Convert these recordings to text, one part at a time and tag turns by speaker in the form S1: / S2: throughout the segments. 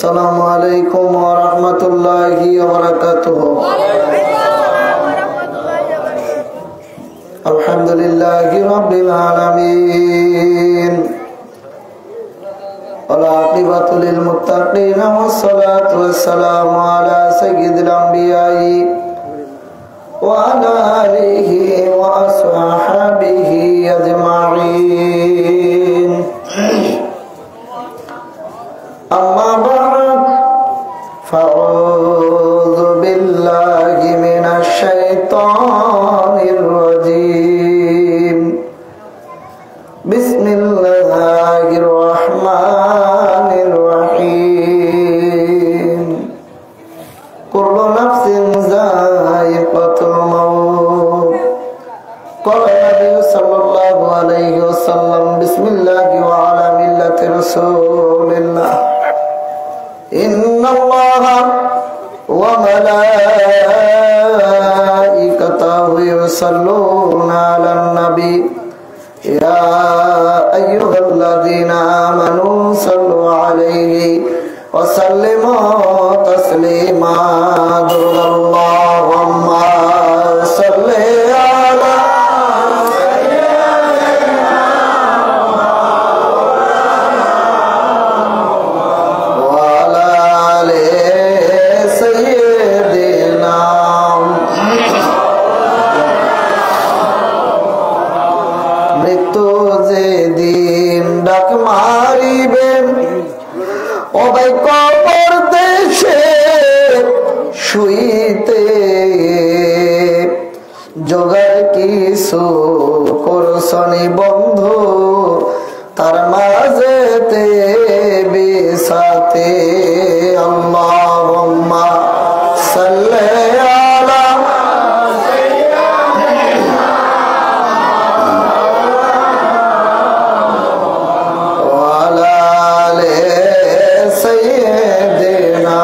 S1: আসসালামু আলাইকুম ওয়া রাহমাতুল্লাহি ওয়া বারাকাতুহু। আলহামদুলিল্লাহি রাব্বিল আলামিন ওয়াল আকিবাতু লিল মুত্তাকিন ওয়াস সালাতু ওয়াস সালামু আলা সাইয়্যিদিল আমবিয়াই ওয়া আলা আলিহি ওয়া আসহাবিহি আজমাইন। أما بعد فأعوذ بالله من الشيطان الرجيم بسم الله الرحمن الرحيم كل نفس ذائقة الموت قال النبي صلى الله عليه وسلم بسم الله وعلى ملة رسول الله إن الله وملائكته يصلون على النبي يا أيها الذين آمنوا صلوا عليه وسلموا تسليما اللهم صل على জোগাড় কিছু করছনি বন্ধু তার মাঝেতে বিসাতে আল্লাহুম্মা সাল্লি আলা ওয়া আলা আলি সাইয়্যিদিনা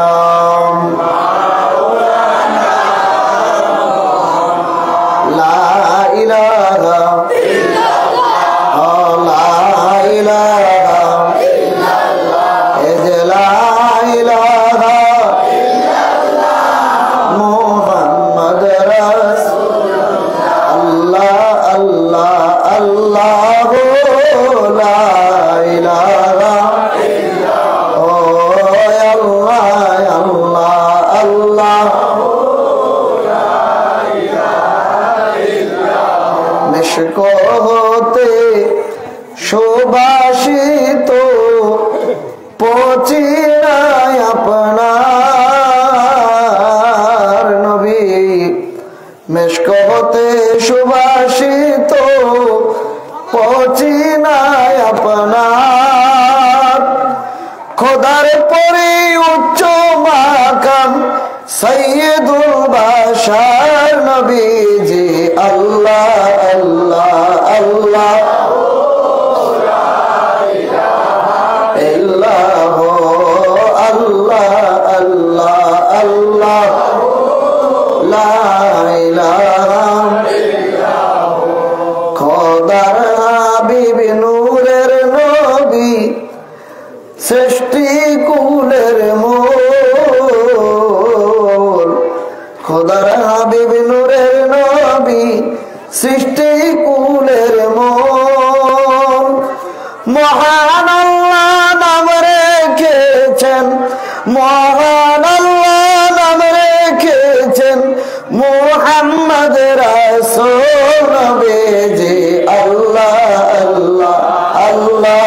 S1: হতে সুবাসিত পচিনায় আপনার নবী মেশক হতে সুবাসিত পচিনায় আপনার খোদার পরে উচ্চ মাকাম সৈয়দুল বাশার নবীজি আল্লাহ আল্লাহ আল্লাহ আল্লাহ আল্লাহ আল্লাহ লা ইলাহা খোদার হাবিব নূরের নবী সৃষ্টি কুলের মূল খোদার হাবিব নূরের নবী সৃষ্টি কুলের মূল মহান আল্লাহ নাম রেখেছেন মহান আল্লাহ নাম রেখেছেন মুহাম্মদ রাসূল নবীজি আল্লাহ আল্লাহ আল্লাহ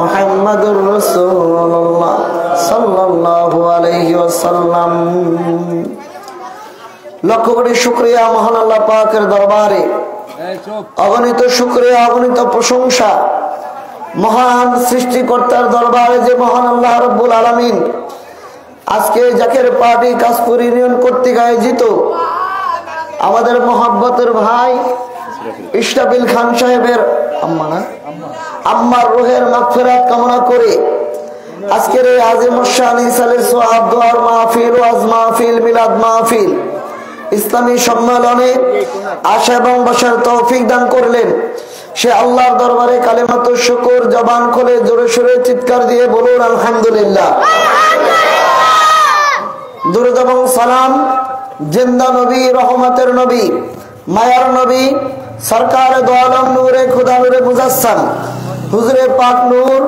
S1: মুহাম্মাদুর রাসূলুল্লাহ সাল্লাল্লাহু আলাইহি ওয়াসাল্লাম। লক্ষ কোটি শুকরিয়া মহান আল্লাহ পাকের দরবারে, অগণিত শুকরিয়া অগণিত প্রশংসা মহান সৃষ্টিকর্তার দরবারে যে মহান আল্লাহ রাব্বুল আলামিন আজকে জাকের পার্টি কাশপুর ইউনিয়ন কর্তৃক আয়োজিত আমাদের মহব্বতের ভাই ইশরাফিল খান সাহেবের আম্মার রুহের মাগফিরাত কামনা করে আজকের এই আজিম শান ইসালের সোয়াব দোয়ার মাহফিল, ওয়াজ মাহফিল, মিলাদ মাহফিল, ইসলামী সম্মেলনে আসা এবং বসার তৌফিক দান করলেন। সে আল্লাহর দরবারে কালিমাতুশ শুকর জবান খুলে জোরে সোরে চিৎকার দিয়ে বলুন আলহামদুলিল্লাহ। দুরূদ এবং সালাম জিন্দা নবী, রহমতের নবী, মায়ার নবী, সরকার দো আলম নূরে খুদা নূরে মুজাসসাম হুজুরে পাক নূর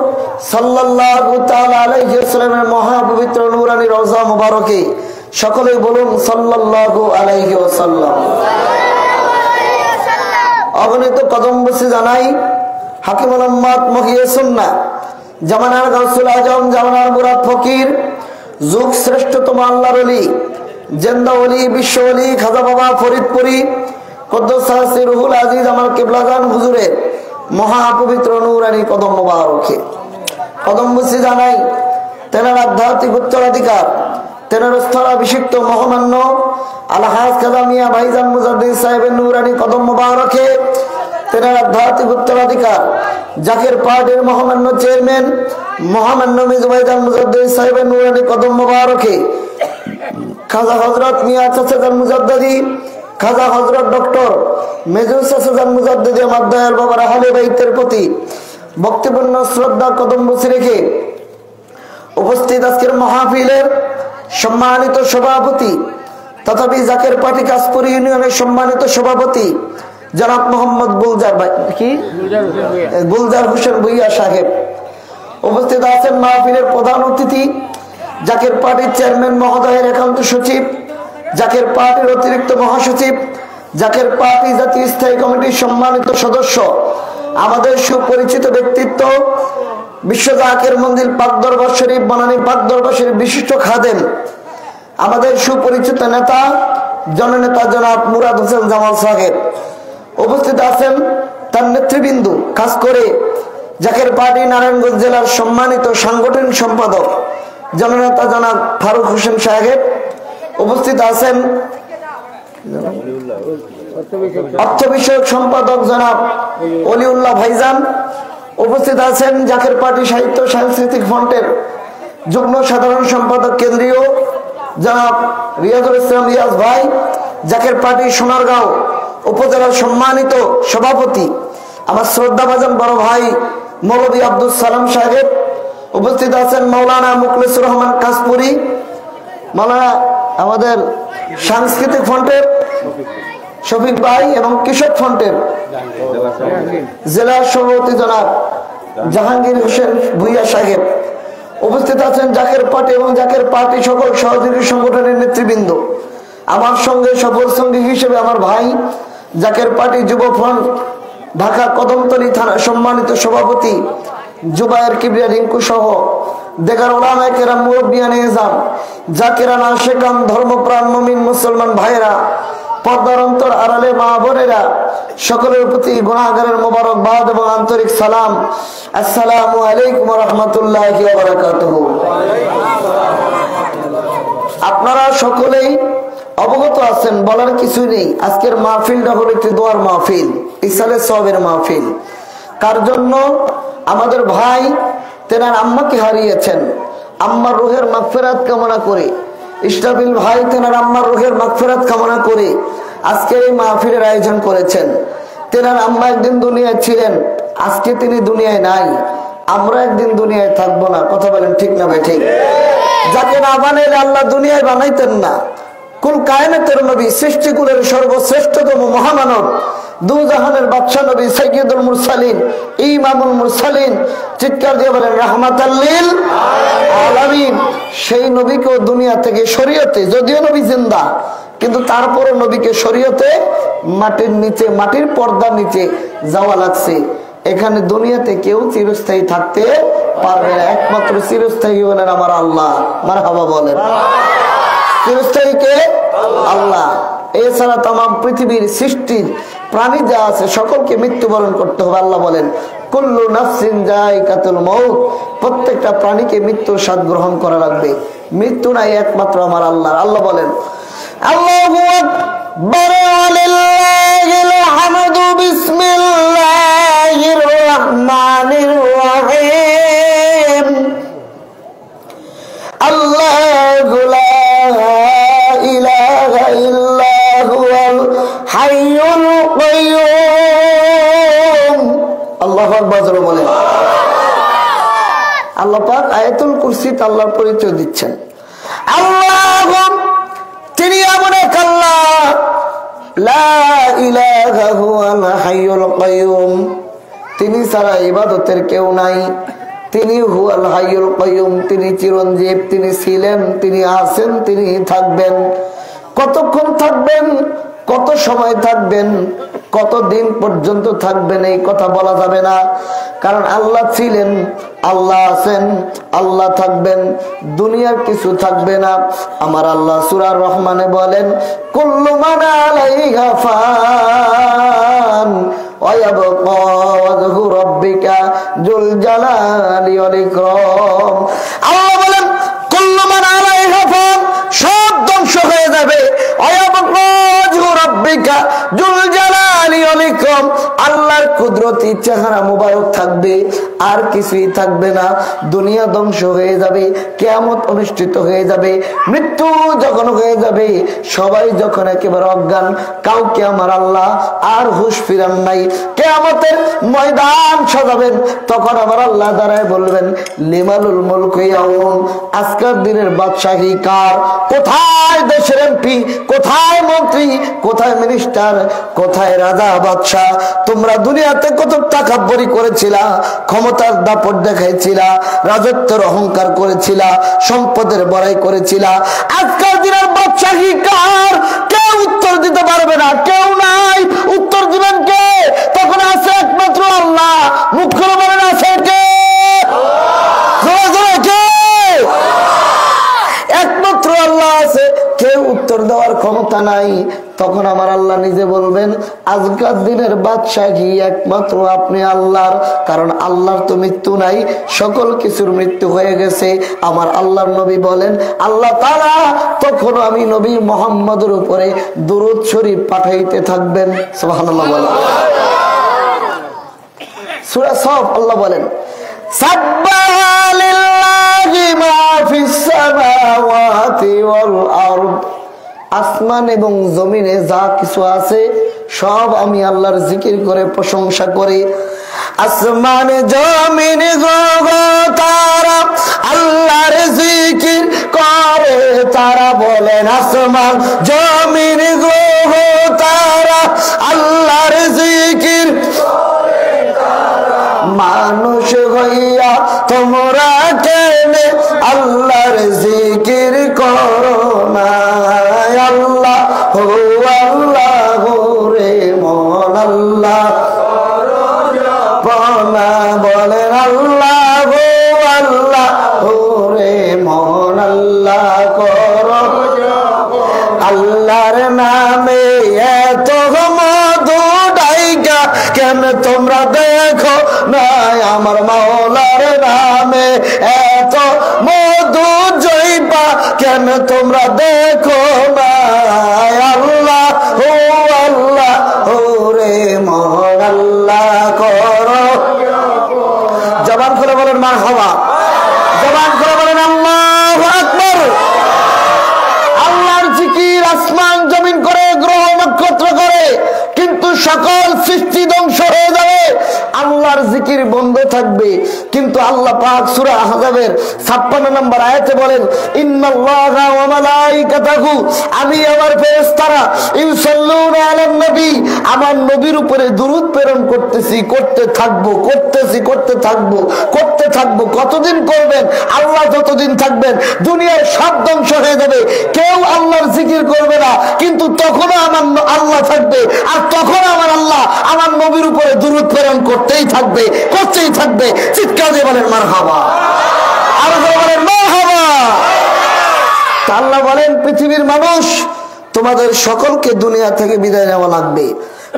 S1: সাল্লাল্লাহু তাআলা আলাইহি ওয়াসাল্লামের মহাপবিত্র নূরানী রওজা মুবারকে সকলেই বলুন সাল্লাল্লাহু আলাইহি ওয়াসাল্লাম। অগণিত কদম বসে জানাই হাকিমুল উম্মাত মুহিয়ে সুন্নাহ জামানার গাউসুল আজম, জামানার মুরাদ ফকির, যুগ শ্রেষ্ঠতম আল্লাহর ওলি, জিন্দা ওলি, বিশ্ব ওলি খাজা বাবা ফরিদপুরি কুদ্দুস রুহুল আজিজ আমার কিবলাগান হুজুরের মহাপবিত্র নূরানী কদম মুবারকে কদম বসে জানাই তেনার আধ্যাত্মিক উত্তরাধিকার, তেনার স্থলাভিষিক্ত মহামান্য আলহাজ খাজা মিয়া ভাইজান মুজাদ্দিদ সাহেবের নূরানী কদম মুবারকে তেনার আধ্যাত্মিক উত্তরাধিকার জাকের পার্টির মহামান্য চেয়ারম্যান মহামান্য মিজু ভাইজান মুজাদ্দিদ সাহেবের নূরানী কদম মুবারকে খাজা হযরত মিয়া চাচাজান মুজাদ্দিদি, খাজা হযরত ডক্টর মেজর চাচাজান মুজাদ্দিদি আমার দয়াল বাবার আহলে বাইতের প্রতি ভক্তিপূর্ণ শ্রদ্ধা কদম বসে রেখে উপস্থিত আজকের মাহফিলের সম্মানিত সভাপতি তথাপি জাকের পার্টি কাশপুর ইউনিয়নের সম্মানিত সভাপতি জনাব মোহাম্মদ গুলজার হোসেন ভুইয়া সাহেব, উপস্থিত আছেন মাহফিলের প্রধান অতিথি জাকের পার্টির চেয়ারম্যান মহোদয়ের একান্ত সচিব, জাকের পার্টির অতিরিক্ত মহাসচিব, জাকের পার্টি জাতীয় স্থায়ী কমিটির সম্মানিত সদস্য, আমাদের সুপরিচিত ব্যক্তিত্ব বিশ্ব জাকের মন্দির পাক দরবার শরীফ বনানী পাক দরবার শরীফ বিশিষ্ট খাদেম, আমাদের সুপরিচিত নেতা জননেতা জনাব মুরাদ হোসেন জামাল সাহেব, উপস্থিত আছেন তার নেতৃবৃন্দ, খাস করে জাকের পার্টি নারায়ণগঞ্জ জেলার সম্মানিত সাংগঠনিক সম্পাদক জননেতা জনাব ফারুক হোসেন সাহেব, উপস্থিত আছেন অর্থ বিষয়ক সম্পাদক জনাব অলিউল্লাহ ভাইজান, উপস্থিত আছেন জাকের পার্টি সাহিত্য সাংস্কৃতিক ফ্রন্টের যুগ্ম সাধারণ সম্পাদক কেন্দ্রীয় জনাব রিয়াজুল ইসলাম রিয়াজ ভাই, জাকের পার্টি সোনারগাঁও উপজেলার সম্মানিত সভাপতি আমার শ্রদ্ধাভাজন বড় ভাই মৌলভী আব্দুল সালাম সাহেব, উপস্থিত আছেন মৌলানা মুখলিসুর রহমান কাশপুরি, মৌলানা আমাদের সাংস্কৃতিক ফ্রন্টের শফিক ভাই এবং কৃষক ফ্রন্টের জেলা সভাপতি জনাব জাহাঙ্গীর হোসেন ভুইয়া সাহেব, উপস্থিত আছেন জাকের পার্টি এবং জাকের পার্টি সকল সহযোগী সংগঠনের নেতৃবৃন্দ, আমার সঙ্গে সফর সঙ্গী হিসেবে আমার ভাই জাকের পার্টি যুব ফ্রন্ট ঢাকা কদমতলী থানা সম্মানিত সভাপতি জুবায়ের কিবরিয়া রিঙ্কু সহ দেখার ওলামায়ে কেরাম মুরব্বিয়ানে ইজাম জাকিরান আশিকান ধর্মপ্রাণ মুমিন মুসলমান ভাইরা পর্দার অন্তর আড়ালে মা বোনেরা সকলের প্রতি গুনাহগারের মোবারকবাদ এবং আন্তরিক সালাম। আসসালামু আলাইকুম ওয়া রাহমাতুল্লাহি ওয়া বারাকাতুহু। আপনারা সকলেই অবগত আছেন, বলার কিছু নেই, আজকের মাহফিলটা হলো একটি দোয়ার মাহফিল, ইসালে সওয়াবের মাহফিল। কার জন্য? আমাদের ভাই তেনার আম্মাকে হারিয়েছেন, আম্মার রুহের মাগফিরাত কামনা করে, ইসরাফিল ভাই তেনার আম্মার রুহের মাগফিরাত কামনা করে আজকে এই মাহফিলের আয়োজন করেছেন। তেনার আম্মা একদিন দুনিয়ায় ছিলেন, আজকে তিনি দুনিয়ায় নাই, আমরা একদিন দুনিয়ায় থাকবো না, কথা বলেন ঠিক না ভাই? ঠিক। যাকে না বানাইলে আল্লাহ দুনিয়ায় বানাইতেন না। কুল কায়নাতের নবী, সৃষ্টিকুলের সর্বশ্রেষ্ঠতম মহামানব, দু জাহানের বাদশা নবী সাইয়্যিদুল মুরসালিন ইমামুল মুরসালিন, চিৎকার দিয়ে বলেন রাহমাতাল লিল আলামিন। সেই নবীকেও দুনিয়া থেকে শরীয়তে, যদিও নবী জিন্দা কিন্তু তারপরও নবীকে শরীয়তে মাটির নিচে, মাটির পর্দার নিচে যাওয়া লাগছে। এখানে দুনিয়াতে কেউ চিরস্থায়ী থাকতে পারবে না, একমাত্র চিরস্থায়ী হলেন আমার আল্লাহ। মারহাবা বলেন। চিরস্থায়ী কে? আল্লাহ। এছাড়া তামাম পৃথিবীর সৃষ্টির প্রাণী যা আছে সকলকে মৃত্যুবরণ করতে হবে। আল্লাহ বলেন কুল্লু নাফসিন যায়কাতুল মাউত, প্রত্যেকটা প্রাণীকে মৃত্যুর স্বাদ গ্রহণ করা লাগবে। মৃত্যু নাই একমাত্র আমার আল্লাহ। আল্লাহ বলেন আল্লাহু আকবার ওয়ালিল্লাহিল হামদু বিসমিল্লাহির রহমানির রহিম সুবহানাল্লাহ বলে। আল্লাহ পাক আয়াতুল কুরসিতে আল্লাহর পরিচয় দিচ্ছেন। আল্লাহ তিনি এমন এক আল্লাহ, লা ইলাহা হুয়াল হাইয়ুল কাইয়ুম, তিনি ছাড়া ইবাদতের কেউ নাই। তিনি হুয়াল হাইয়ুল কাইয়ুম, তিনি চিরঞ্জীব, তিনি ছিলেন, তিনি আছেন, তিনি থাকবেন। কতক্ষণ থাকবেন, কত সময় থাকবেন, কত দিন পর্যন্ত থাকবেন এই কথা বলা যাবে না। কারণ আল্লাহ ছিলেন, আল্লাহ আছেন, আল্লাহ থাকবেন, দুনিয়ার কিছু থাকবে না। আমার আল্লাহ সূরা রহমানে বলেন, কুল্লু মান আলাইহা ফান ওয়া ইয়াবকা ওয়াজহু রাব্বিকা যুল জালালি ওয়াল ইকরাম। আল্লাহ বলেন কুল্লু মান আলাইহা ফান, সব ধ্বংস হয়ে যাবে। ওয়া ইয়াবকা ওয়াজহু রাব্বিকা যুল জালালি ওয়াল ইকরাম, আল্লাহর কুদরতি চেহারা মুবারক থাকবে, আর কিছুই থাকবে না। দুনিয়া ধ্বংস হয়ে যাবে, কিয়ামত অনুষ্ঠিত হয়ে যাবে, মৃত্যু যখন হয়ে যাবে, সবাই যখন একেবারে অজ্ঞান, কাউকে আমার আল্লাহ আর হুঁশ ফিরান নাই। কিয়ামতের ময়দান সাজাবেন, তখন আমার আল্লাহ দাঁড়ায় বলবেন, লিমানুল মুলকু ইয়াউম, আজকের দিনের বাদশাহী কার? কোথায় দেশের এমপি, কোথায় মন্ত্রী, কোথায় মিনিস্টার, কোথায় রাজা বাদশাহ? তোমরা দুনিয়াতে কত তাকাব্বুরি করেছিলা, ক্ষমতার দাপট দেখাইছিলা, রাজত্বের অহংকার করেছিলা, সম্পদের বড়াই করেছিলা। আজকের দিনের বাদশাহী কার? কেউ উত্তর দিতে পারবে না, কেউ নাই। উত্তর দিবেন কে? তখন আছে একমাত্র আল্লাহ। মুখ করে বলেন আছে কে? একমাত্র আল্লাহ আছে, কেউ উত্তর দেওয়ার ক্ষমতা নাই। তখন আমার আল্লাহ নিজে বলবেন, আজকের দিনের বাদশাহী একমাত্র আপনি আল্লাহর। কারণ আল্লাহর তো মৃত্যু নাই, সকল কিছুর মৃত্যু হয়ে গেছে। আমার আল্লাহর নবী বলেন, আল্লাহ তাআলা তখন আমি নবী মুহাম্মদের উপরে দুরূদ শরীফ পাঠাইতে থাকবেন। সুবহানাল্লাহ বলেন। সূরা সফ আল্লাহ বলেন, সাব্বাহা লিল্লাহি মা ফিস সামাওয়াতি ওয়াল আরদ, আসমান এবং জমিনে যা কিছু আছে সব আমি আল্লাহর জিকির করে প্রশংসা করি। আসমান জমিন গ্রহ তারা আল্লাহর জিকির করে তারা। বলেন আসমান জমিন গ্রহ তারা আল্লাহর জিকির করে তারা। মানুষ হইয়া তোমরা কেনে আল্লাহর জিকির করো না? আল্লাহ হো আল্লাহ রে মন আল্লাহ পনা। বলেন আল্লাহ হো আল্লাহ রে মন আল্লাহ করো। আল্লাহর নামে এত মধু ডাইকা কেন তোমরা দেখো না? আমার মাওলার নামে এত মধু জয়বা কেন তোমরা দেখো না? আল্লাহ হো আল্লাহ রে মন আল্লাহ করো। জবান খুলে বলেন মারহাবা, জবান খুলে বলেন আল্লাহু আকবার। আল্লাহর জিকির আসমান জমিন করে, গ্রহ নক্ষত্র করে, কিন্তু সকল সৃষ্টি ধ্বংস হয়ে যাবে, আল্লাহর জিকির বন্ধ থাকবে। কিন্তু আল্লাহ পাক সূরা আহজাবের 56 নম্বর আয়াতে বলেন, ইন্নাল্লাহা ওয়া মালাইকাতাহু, আমি আমার ফেরেশতারা ইউসাল্লুনা আলান নবী, আমার নবীর উপরে দুরূদ প্রেরণ করতেছি, করতে থাকবো, করতেছি, করতে থাকবো, করতে থাকবো। কতদিন করবেন? আল্লাহ যতদিন থাকবেন। দুনিয়ার সব ধ্বংস হয়ে যাবে, কেউ আল্লাহর জিকির করবে না, কিন্তু তখনও আমার আল্লাহ থাকবে। আর তখন আমার আল্লাহ আমার নবীর উপরে দুরূদ প্রেরণ করতেই থাকবে, করতেই থাকবে। চিৎকার দিয়ে বলেন মারহাবা, আর বলেন মারহাবা। আল্লাহ বলেন, পৃথিবীর মানুষ তোমাদের সকলকে দুনিয়া থেকে বিদায় নেওয়া লাগবে।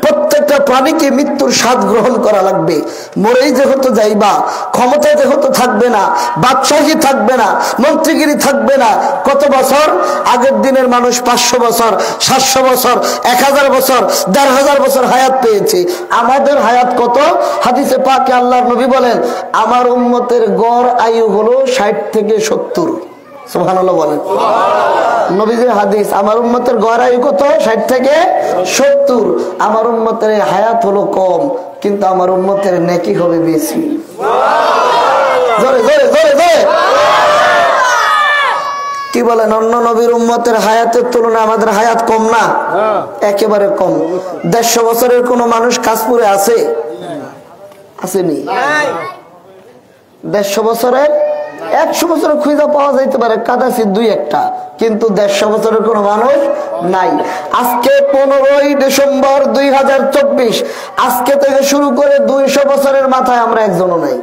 S1: প্রত্যেকটা প্রাণীকে মৃত্যুর স্বাদ গ্রহণ করা লাগবে। মরেই যেহেতু যাইবা, ক্ষমতা যেহেতু থাকবে না, বাদশাহী থাকবে না, মন্ত্রীগিরি থাকবে না। কত বছর আগের দিনের মানুষ 500 বছর, 700 বছর, 1000 বছর, 1500 বছর হায়াত পেয়েছে। আমাদের হায়াত কত? হাদিসে পাকে আল্লাহর নবী বলেন, আমার উম্মতের গড় আয়ু হলো 60 থেকে 70। সুবহানাল্লাহ বলেন। নবীজির হাদিস, আমার উম্মতের গড় আয়ু কত? 60 থেকে 70। আমার উম্মতের হায়াত হলো কম, কিন্তু আমার উম্মতের নেকি হবে বেশি। জোরে জোরে জোরে জোরে কি বলেন? অন্য নবীর উম্মতের হায়াতের তুলনায় আমাদের হায়াত কম না? একেবারে কম। 150 বছরের কোন মানুষ কাশপুরে আছে? আসেনি। 150 বছরের 100 বছরের খুঁজে পাওয়া যাইতে পারে কাদাসি 2-1টা, কিন্তু 150 বছরের কোন মানুষ নাই। আজকে 15ই ডিসেম্বর 2024, আজকে থেকে শুরু করে 200 বছরের মাথায় আমরা একজনও নাই।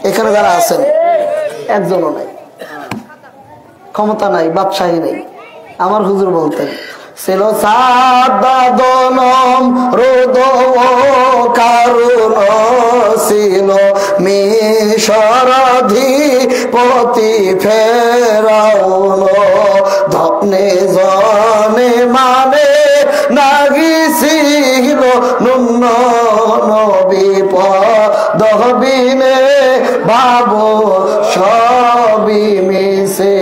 S1: এখানে যারা আছেন একজনও নাই, ক্ষমতা নাই, বাদশাহী নেই। আমার হুজুর বলতেন ছিল সাদাদনম রোদ কারুণ ছিল মিশরাধিপতি ফেরাউন ধনে জনে মানে নাগিছিল নুন্ন নবী পদবিনে ভাবো সবই মিশে।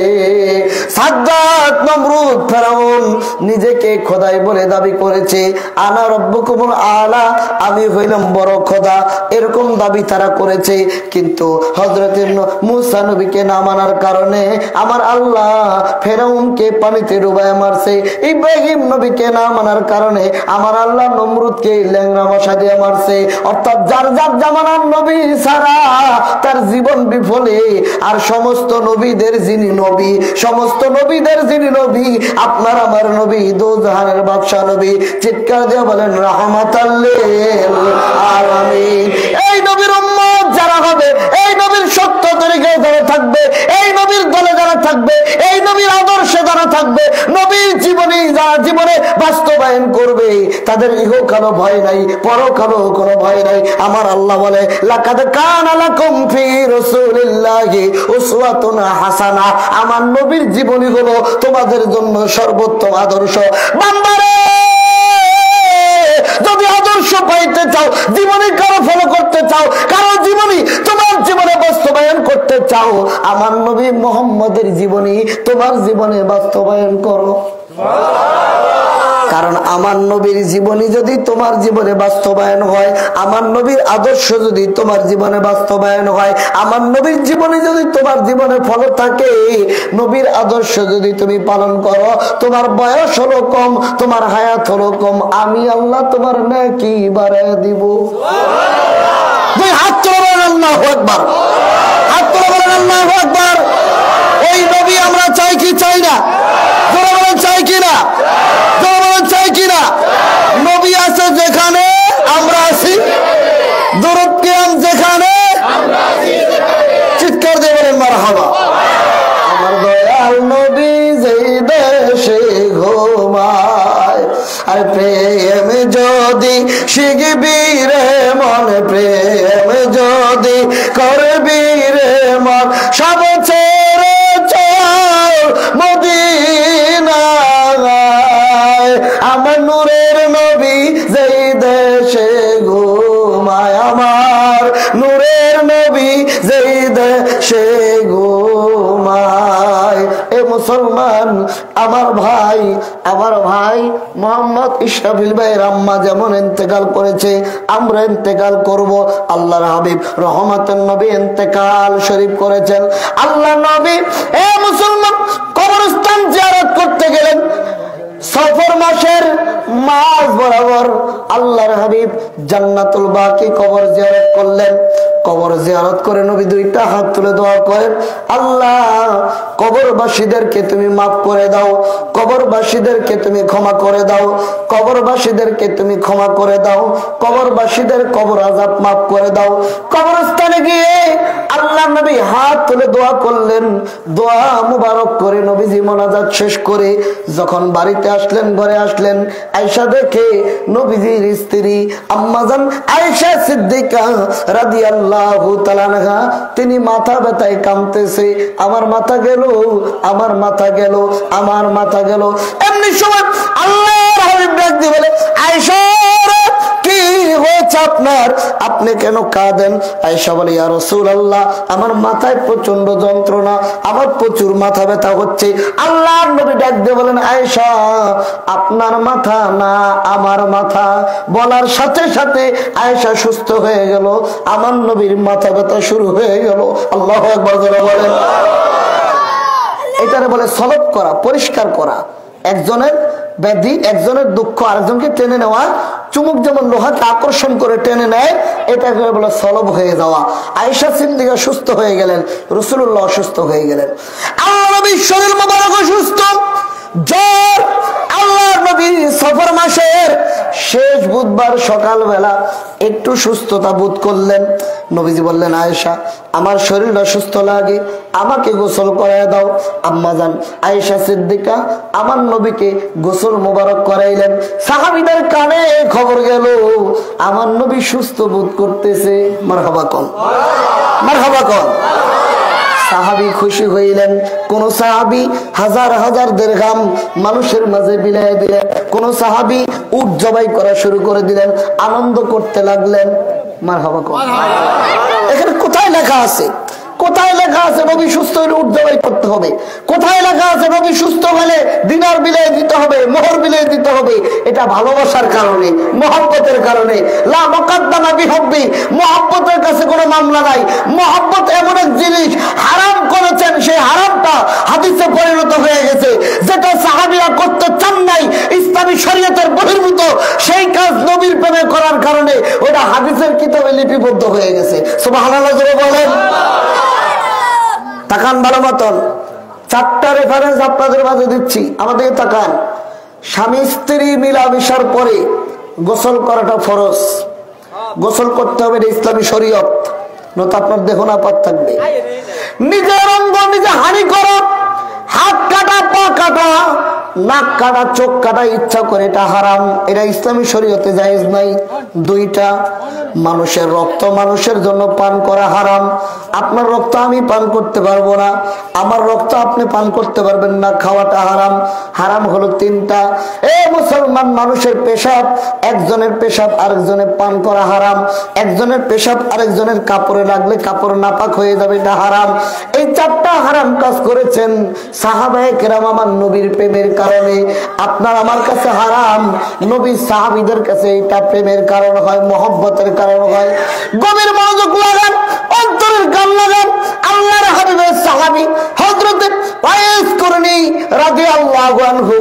S1: সাদ্দাত, নমরুদ, ফেরাউন নিজেকে খোদাই বলে দাবি করেছে। আনা রব্বুকুমুল আলা, আমি হইলাম বড় খোদা, এরকম দাবি তারা করেছে। কিন্তু হযরত মুসা নবীকে না মানার কারণে আমার আল্লাহ ফেরাউনকে পানিতে ডুবায় মারছে। ইব্রাহিম নবীকে না মানার কারণে আমার আল্লাহ নমরুদকে ল্যাংড়া মশা দিয়ে মারছে। অর্থাৎ যার যার জামানার নবী ছাড়া তার জীবন বিফলে। আর সমস্ত নবীদের যিনি নবী, সমস্ত নবীদের যিনি নবী, আপনার আমার নবী, দোজাহানের বাদশা নবী, চিৎকার দিয়ে বলেন রাহমাতাল লিল আলামিন। এই নবীর উম্মত যারা হবে, এই নবীর সত্য তরিকায় যারা থাকবে, এই নবীর দলে যারা থাকবে, এই নবীর আদর্শে যারা থাকবে, নবীর জীবনী যারা জীবনে বাস্তবায়ন করবে, তাদের ইহকালও ভয় নাই, পরকালও কোনো ভয় নাই। আমার আল্লাহ বলে লাকাদ কানা লাকুম ফি রাসূলিল্লাহি উসওয়াতুন হাসানা, আমার নবীর জীবনী হলো তোমাদের জন্য সর্বোত্তম আদর্শ। বান্দারে, যদি আদর্শ পাইতে চাও, জীবনী কারো ফলো করতে চাও, কারো জীবনী তোমার জীবনে বাস্তবায়ন করতে চাও, আমার নবী মুহাম্মদের জীবনী তোমার জীবনে বাস্তবায়ন করো। কারণ আমার নবীর জীবনী যদি তোমার জীবনে বাস্তবায়ন হয়, আমার নবীর আদর্শ যদি তোমার জীবনে বাস্তবায়ন হয়, আমার নবীর জীবনী যদি তোমার জীবনে ফলো থাকে, নবীর আদর্শ যদি তুমি পালন করো, তোমার বয়স হলো কম, তোমার হায়াত হলো কম, আমি আল্লাহ তোমার নেকি বাড়ায় দিব। দুই হাত তুলে বলেন আল্লাহু আকবার, হাত তুলে বলেন আল্লাহু আকবার। ওই নবী আমরা চাই কি চাই না? জোরে বলেন চাই কি না? চাই কিনা? নবী আছে যেখানে আমরা আছি, দরুদ কিয়াম যেখানে, চিৎকার দিয়ে বলেন মারহাবা। আমার দয়াল নবী যেই দেশে ঘুমায়, আর প্রেম যদি শিখবি রে মন, প্রেম যদি করবি রে মন, সব ছেড়ে চল মদিনায়। আমার নূরের নবী যেই দেশে ঘুমায়, আমার নূরের নবী যেই দেশে ঘুমায়। এ মুসলমান, আমার ভাই মোহাম্মদ ইসরাফিল ভাইয়ের আম্মা যেমন ইন্তেকাল করেছে, আমরা ইন্তেকাল করব। আল্লাহর হাবিব রহমাতুন নবী ইন্তেকাল শরীফ করেছেন। আল্লাহ নবী এ মুসলমান কবরস্থান জিয়ারত করতে গেলেন। সফর মাসের মাস বরাবর আল্লাহর হাবিব জান্নাতুল বাকি কবর জিয়ারত করলেন। কবর জিয়ারত করে নবী দুইটা হাত তুলে দোয়া করেন, আল্লাহ কবরবাসীদেরকে তুমি মাফ করে দাও, কবরবাসীদেরকে তুমি ক্ষমা করে দাও, কবরবাসীদেরকে তুমি ক্ষমা করে দাও, কবরবাসীদের কবর আযাব মাফ করে দাও। কবরস্থানে গিয়ে আল্লাহ নবী হাত তুলে দোয়া করলেন। দোয়া মুবারক করে নবীজি মোনাজাত শেষ করে যখন বাড়িতে আসলেন, ঘরে আসলেন, আয়েশা দেখে নবীজির স্ত্রী আম্মাজান আয়েশা সিদ্দিকা রাদিয়াল্লাহু তাআলা আনহা, তিনি মাথা ব্যথায় কাঁদতেছে, আমার মাথা গেল, আমার মাথা গেল, আমার মাথা গেল। এমনি সময় আল্লাহর হাবিব ডাক দিয়ে বলে, আয়েশা কি হয়েছে আপনার? আপনি কেন কাঁদেন? আয়েশা বলে, ইয়া রাসূলুল্লাহ, আমার মাথায় প্রচন্ড যন্ত্রণা, আমার প্রচুর মাথা ব্যথা হচ্ছে। আল্লাহর নবী ডাক দিয়ে বলেন, আয়েশা, আপনার মাথা না আমার মাথা। বলার সাথে সাথে আয়েশা সুস্থ হয়ে গেল, আমার নবীর মাথা ব্যথা শুরু হয়ে গেল। আল্লাহু আকবার বলেন। এটারে বলে সলব করা, পরিষ্কার করা। একজনের ব্যাধি, একজনের দুঃখ আরেকজনকে টেনে নেওয়া। চুমুক যেমন লোহাকে আকর্ষণ করে টেনে নেয়, এটাকে বলে সলব হয়ে যাওয়া। আয়েশা সিদ্দিকা সুস্থ হয়ে গেলেন, রাসূলুল্লাহ অসুস্থ হয়ে গেলেন। আল্লাহর নবীর শরীর মোবারক অসুস্থ, জ্বর। আল্লাহর নবী সফর মাসের শেষ বুধবার সকালবেলা একটু সুস্থতা বোধ করলেন। নবীজি বললেন, আয়েশা, আমার শরীরটা সুস্থ লাগে, আমাকে গোসল করায় দাও। আম্মাজান আয়েশা সিদ্দিকা আমার নবীকে গোসল মোবারক করাইলেন। সাহাবীদের কানে খবর গেল, আমার নবী সুস্থ বোধ করতেছে। মারহাবা কোন, মারহাবা কোন। সাহাবী খুশি হইলেন। কোন সাহাবী হাজার হাজার দিরহাম মানুষের মাঝে বিলায় দিলেন, কোন সাহাবী উট জবাই করা শুরু করে দিলেন, আনন্দ করতে লাগলেন। মারহাবা কোন। এখানে কোথায় লেখা আছে? কোথায় লেখা আছে নবী সুস্থ হলে উট জবাই করতে হবে? কোথায় লেখা আছে নবী সুস্থ হলে দিনার বিলাই দিতে হবে, মোহর বিলাই দিতে হবে? এটা ভালোবাসার কারণে, মহব্বতের কারণে। লা মুকাদ্দামা বিহুব্বি, মহব্বতের কাছে কোনো মামলা নাই। মহব্বত এমন এক জিনিস, হারাম করেছেন, সেই হারামটা হাদিসে পরিণত হয়ে গেছে। যেটা সাহাবীরা করতে চান নাই, ইসলামী শরীয়তের বহির্ভূত, সেই কাজ নবীর প্রেমে করার কারণে ওটা হাদিসের কিতাবে লিপিবদ্ধ হয়ে গেছে। সুবহানাল্লাহ বলেন। তাকান ভালো মতন, 4টা রেফারেন্স আপনাদের মাঝে দিচ্ছি, আমাদের তাকান। স্বামী স্ত্রী মিলামিশার পরে গোসল করাটা ফরজ। গোসল করতে হবে, ইসলামী শরীয়ত, নয়তো আপনার দেহ নাপাক থাকবে। নিজের অঙ্গ নিজে হানি করা, হাত কাটা, পা কাটা, নাক কাটা, চোখ কাটা ইচ্ছা করে, এটা হারাম। এটা ইসলামী শরীয়তে জায়েজ নাই। 2টা, মানুষের রক্ত মানুষের জন্য পান করা হারাম। আপনার রক্ত আমি পান করতে পারবো না, আমার রক্ত আপনি পান করতে পারবেন না, খাওয়াটা হারাম। হারাম হলো 3টা। মুসলমান মানুষের পেশাব, একজনের পেশাব আরেকজনের পান করা হারাম। একজনের পেশাব আরেকজনের কাপড়ে লাগলে কাপড় নাপাক হয়ে যাবে, এটা হারাম। এই 4টা হারাম কাজ করেছেন সাহাবায়ে কেরাম আমার নবীর প্রেমের কারণে। আপনার আমার কাছে হারাম, নবী সাহাবীদের কাছে এটা প্রেমের কারণ হয়, মহব্বতের কারণ হয়। গভীর মনোযোগ লাগান, অন্তরের গান লাগান। আল্লাহর হাবিবের সাহাবী হযরত ওয়াইস করনী রাদিয়াল্লাহু আনহু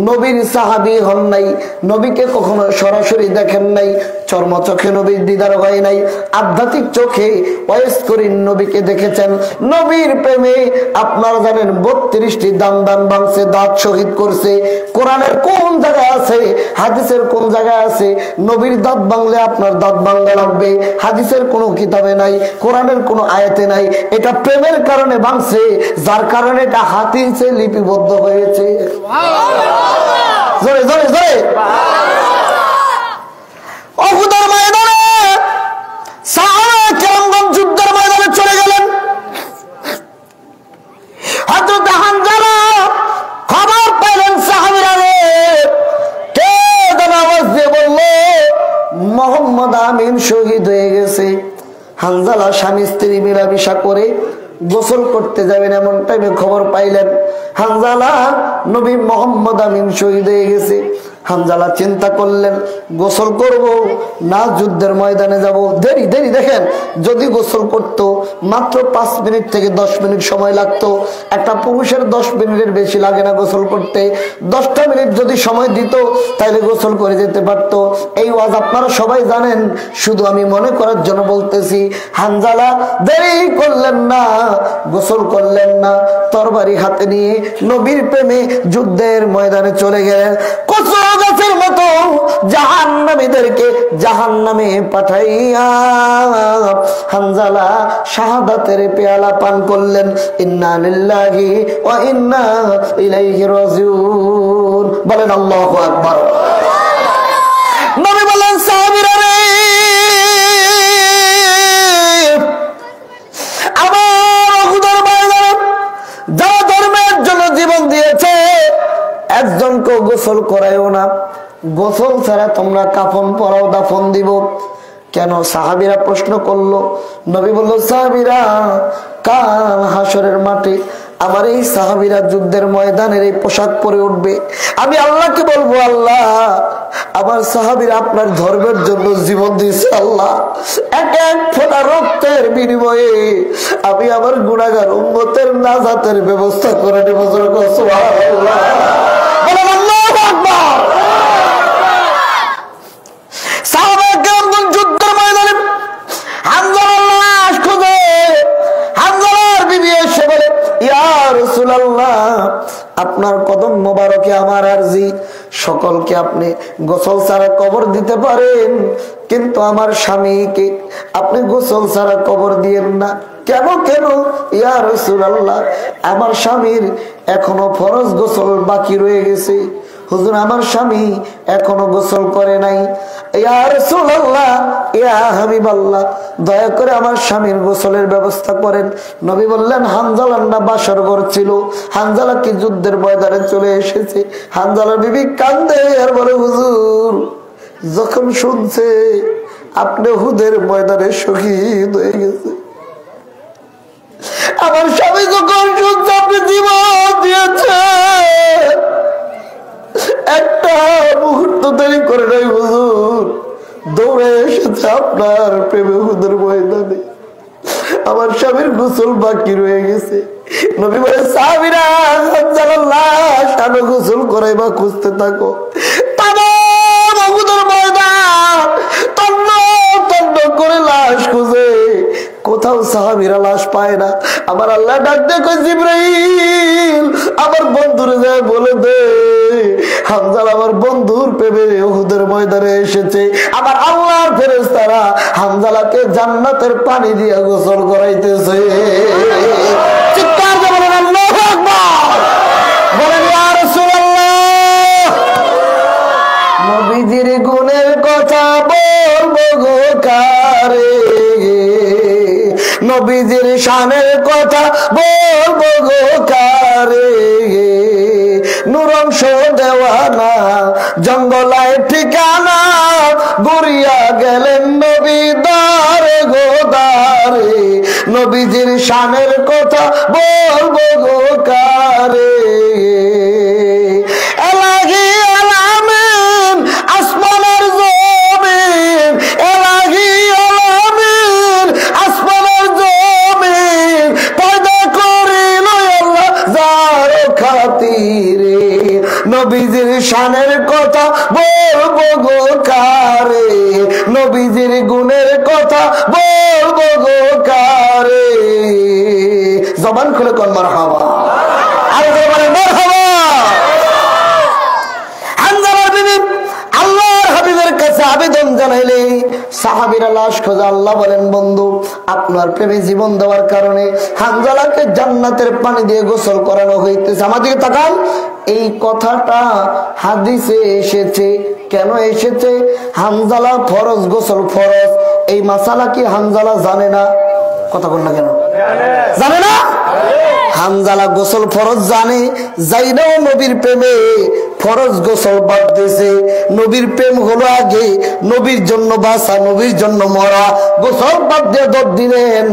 S1: নবীর সাহাবী হন নাই, নবীকে কখনো সরাসরি দেখেন নাই, চর্মচোখে নবীর দিদার হয় নাই, আধ্যাত্মিক চোখে ওয়াইস করনী নবীকে দেখেছেন। নবীর প্রেমে আপনারা জানেন 32টি দান ভাঙছে, দাঁত শহীদ করছে। কোরআনের কোন জায়গায় আছে, হাদিসের কোন জায়গায় আছে নবীর দাঁত ভাঙলে আপনার দাঁত ভাঙা লাগবে? হাদিসের কোনো কিতাবে নাই, কোরআনের কোনো আয়াতে নাই। এটা প্রেমের কারণে ভাঙছে, যার কারণে এটা হাদিসে লিপিবদ্ধ হয়েছে। জোরে জোরে জোরে। উহুদের ময়দানে সাহাবায়ে কেরামগণ যুদ্ধের ময়দানে চলে গেলেন। হযরত হানজালা খবর পেলেন, সাহাবীরা কে যেন আওয়াজ দিয়ে বলল, মুহাম্মদ আমিন শহীদ হয়ে গেছে। হানজালা স্বামী স্ত্রী মিলামিশা করে গোসল করতে যাবেন, এমন টাইমে খবর পাইলেন হানজালা নবী মুহাম্মদ আমিন শহীদ হয়ে গেছে। হানজালা চিন্তা করলেন, গোসল করব না যুদ্ধের ময়দানে যাব? দেরি দেরি। দেখেন, যদি গোসল করত মাত্র 5 মিনিট থেকে 10 মিনিট সময় লাগতো। একটা পুরুষের 10 মিনিটের বেশি লাগে না গোসল করতে। 10টা মিনিট যদি সময় দিত তাহলে গোসল করে যেতে পারত। এই ওয়াজ আপনারা সবাই জানেন, শুধু আমি মনে করার জন্য বলতেছি। হানজালা দেরি করলেন না, গোসল করলেন না, তরবারি হাতে নিয়ে নবীর প্রেমে যুদ্ধের ময়দানে চলে গেলেন। কচুয়া গাছের মতো জাহান্নামীদেরকে জাহান্নামে পাঠাইয়া হানজালা শাহাদাতের পেয়ালা পান করলেন। ইন্না লিল্লাহি ওয়া ইন্না ইলাইহি রাজিউন। বলেন আল্লাহু আকবার। নবী বলেন, সাহাবীরা রে, আমার উহুদের ময়দানে যারা ধর্মের জন্য জীবন দিয়েছে একজনকেও গোসল করাইও না। গোসল ছাড়া তোমরা কাফন পরাও, দাফন দিব। কেন? সাহাবীরা প্রশ্ন করলো। নবী বলল, সাহাবীরা কাল হাসরের মাঠে আমার এই সাহাবীরা যুদ্ধের ময়দানের এই পোশাক পরে উঠবে। আমি আল্লাহকে বলবো, আল্লাহ আমার সাহাবীরা আপনার ধর্মের জন্য জীবন দিয়েছে, আল্লাহ এক এক ফোঁটা রক্তের বিনিময়ে আমি আমার গুনাহগার উম্মতের নাজাতের ব্যবস্থা করে নেব। সুবহানাল্লাহ, বলেন আল্লাহু আকবার। সাহাবায়ে কেরাম যুদ্ধের ময়দানে হামজালার লাশ খুঁজে, হামজালার বিবি এসে বলে, ইয়া রাসূলুল্লাহ আপনার কদম মোবারকে আমার আরজি, সকলকে আপনি গোসল ছাড়া কবর দিতে পারেন, কিন্তু আমার স্বামীকে আপনি গোসল ছাড়া কবর দিয়েন না। কেন কেন? ইয়া রাসূলুল্লাহ আমার স্বামীর এখনো ফরজ গোসল বাকি রয়ে গেছে। হুজুর আমার স্বামী এখনো গোসল করে নাই। ইয়া রাসূলুল্লাহ, ইয়া হাবিবাল্লাহ দয়া করে আমার স্বামীর গোসলের ব্যবস্থা করেন। নবী বললেন, হানজালার না বাসর ঘর ছিল, হানজালা কি যুদ্ধের ময়দানে চলে এসেছে? হানজালার বিবি কান্দে আর বলে, হুজুর যখন শুনছে আপনি হুদের ময়দানে শহীদ হয়ে গেছে, আমার স্বামী যখন শুনছে আপনি জীবন দিয়েছে, একটা মুহূর্ত দেরি করে নাই হুজুর, দৌড়ে এসেছে আপনার প্রেমে হুদের ময়দানে। আমার স্বামীর গোসল বাকি রয়ে গেছে। নবী বলে, সাহাবীরা হানজালার লাশ আনো, গোসল করাইবা খুঁজতে থাকো। তামাম হুদের ময়দান তন্ন তন্ন করে লাশ খুঁজে, কোথাও সাহাবীরা লাশ পায় না। আমার আল্লাহ ডাক দিয়ে কয়, জিবরাইল আমার বন্ধুরে যায় বলে দে হামজালা আমার বন্ধুর প্রেমে উহুদের ময়দানে এসেছে। আমার আল্লাহর ফেরেশতারা হামজালাকে জান্নাতের পানি দিয়ে গোসল করাইতেছে। চিৎকার করে বলেন আল্লাহু আকবার, বলেন ইয়া রাসূলুল্লাহ। নবীজির গুণের কথা বলবো গো কারে, নবীজির শানের কথা বলবো গো কারে, নুরংশ দেওয়ানা জঙ্গলায় ঠিকানা, গড়িয়া গেলেন নবী দারে গো দারে, নবীজির শানের কথা বলবো গো কারে। এলাহি আলামিন আসমানের জমিন, এলাহি আলামিন আসমানের জমিন, পয়দা করিল আল্লাহ যার খাতিরে, নবীজির শানের কথা বলবো গো কারে, নবীজির গুণের কথা বলবো গো কারে। জবান খুলে কোন মারহাবা, আর জবানে মারহাবা। হানজালার বিবি আল্লাহর হাবিবের কাছে আবেদন জানাইলে সাহাবীরা লাশ খোঁজা। আল্লাহ বলেন, বন্ধু আপনার প্রেমে জীবন দেওয়ার কারণে হানজালাকে জান্নাতের পানি দিয়ে গোসল করানো হইতেছে। আমাদেরকে তাকান, এই কথাটা হাদিসে এসেছে। কেন এসেছে? হানজালা ফরজ গোসল ফরজ, এই মাসালা কি হানজালা জানে না? কথা বল না কেন? জানে না? হানজালা গোসল ফরজ জানে, যাইনাও নবীর প্রেমে ফরজ গোসল বাদ দিয়েছে। নবীর প্রেম হলো আগে, নবীর জন্য বাঁচা, নবীর জন্য মরা, গোসল বাদ দিয়ে দর দিলেন।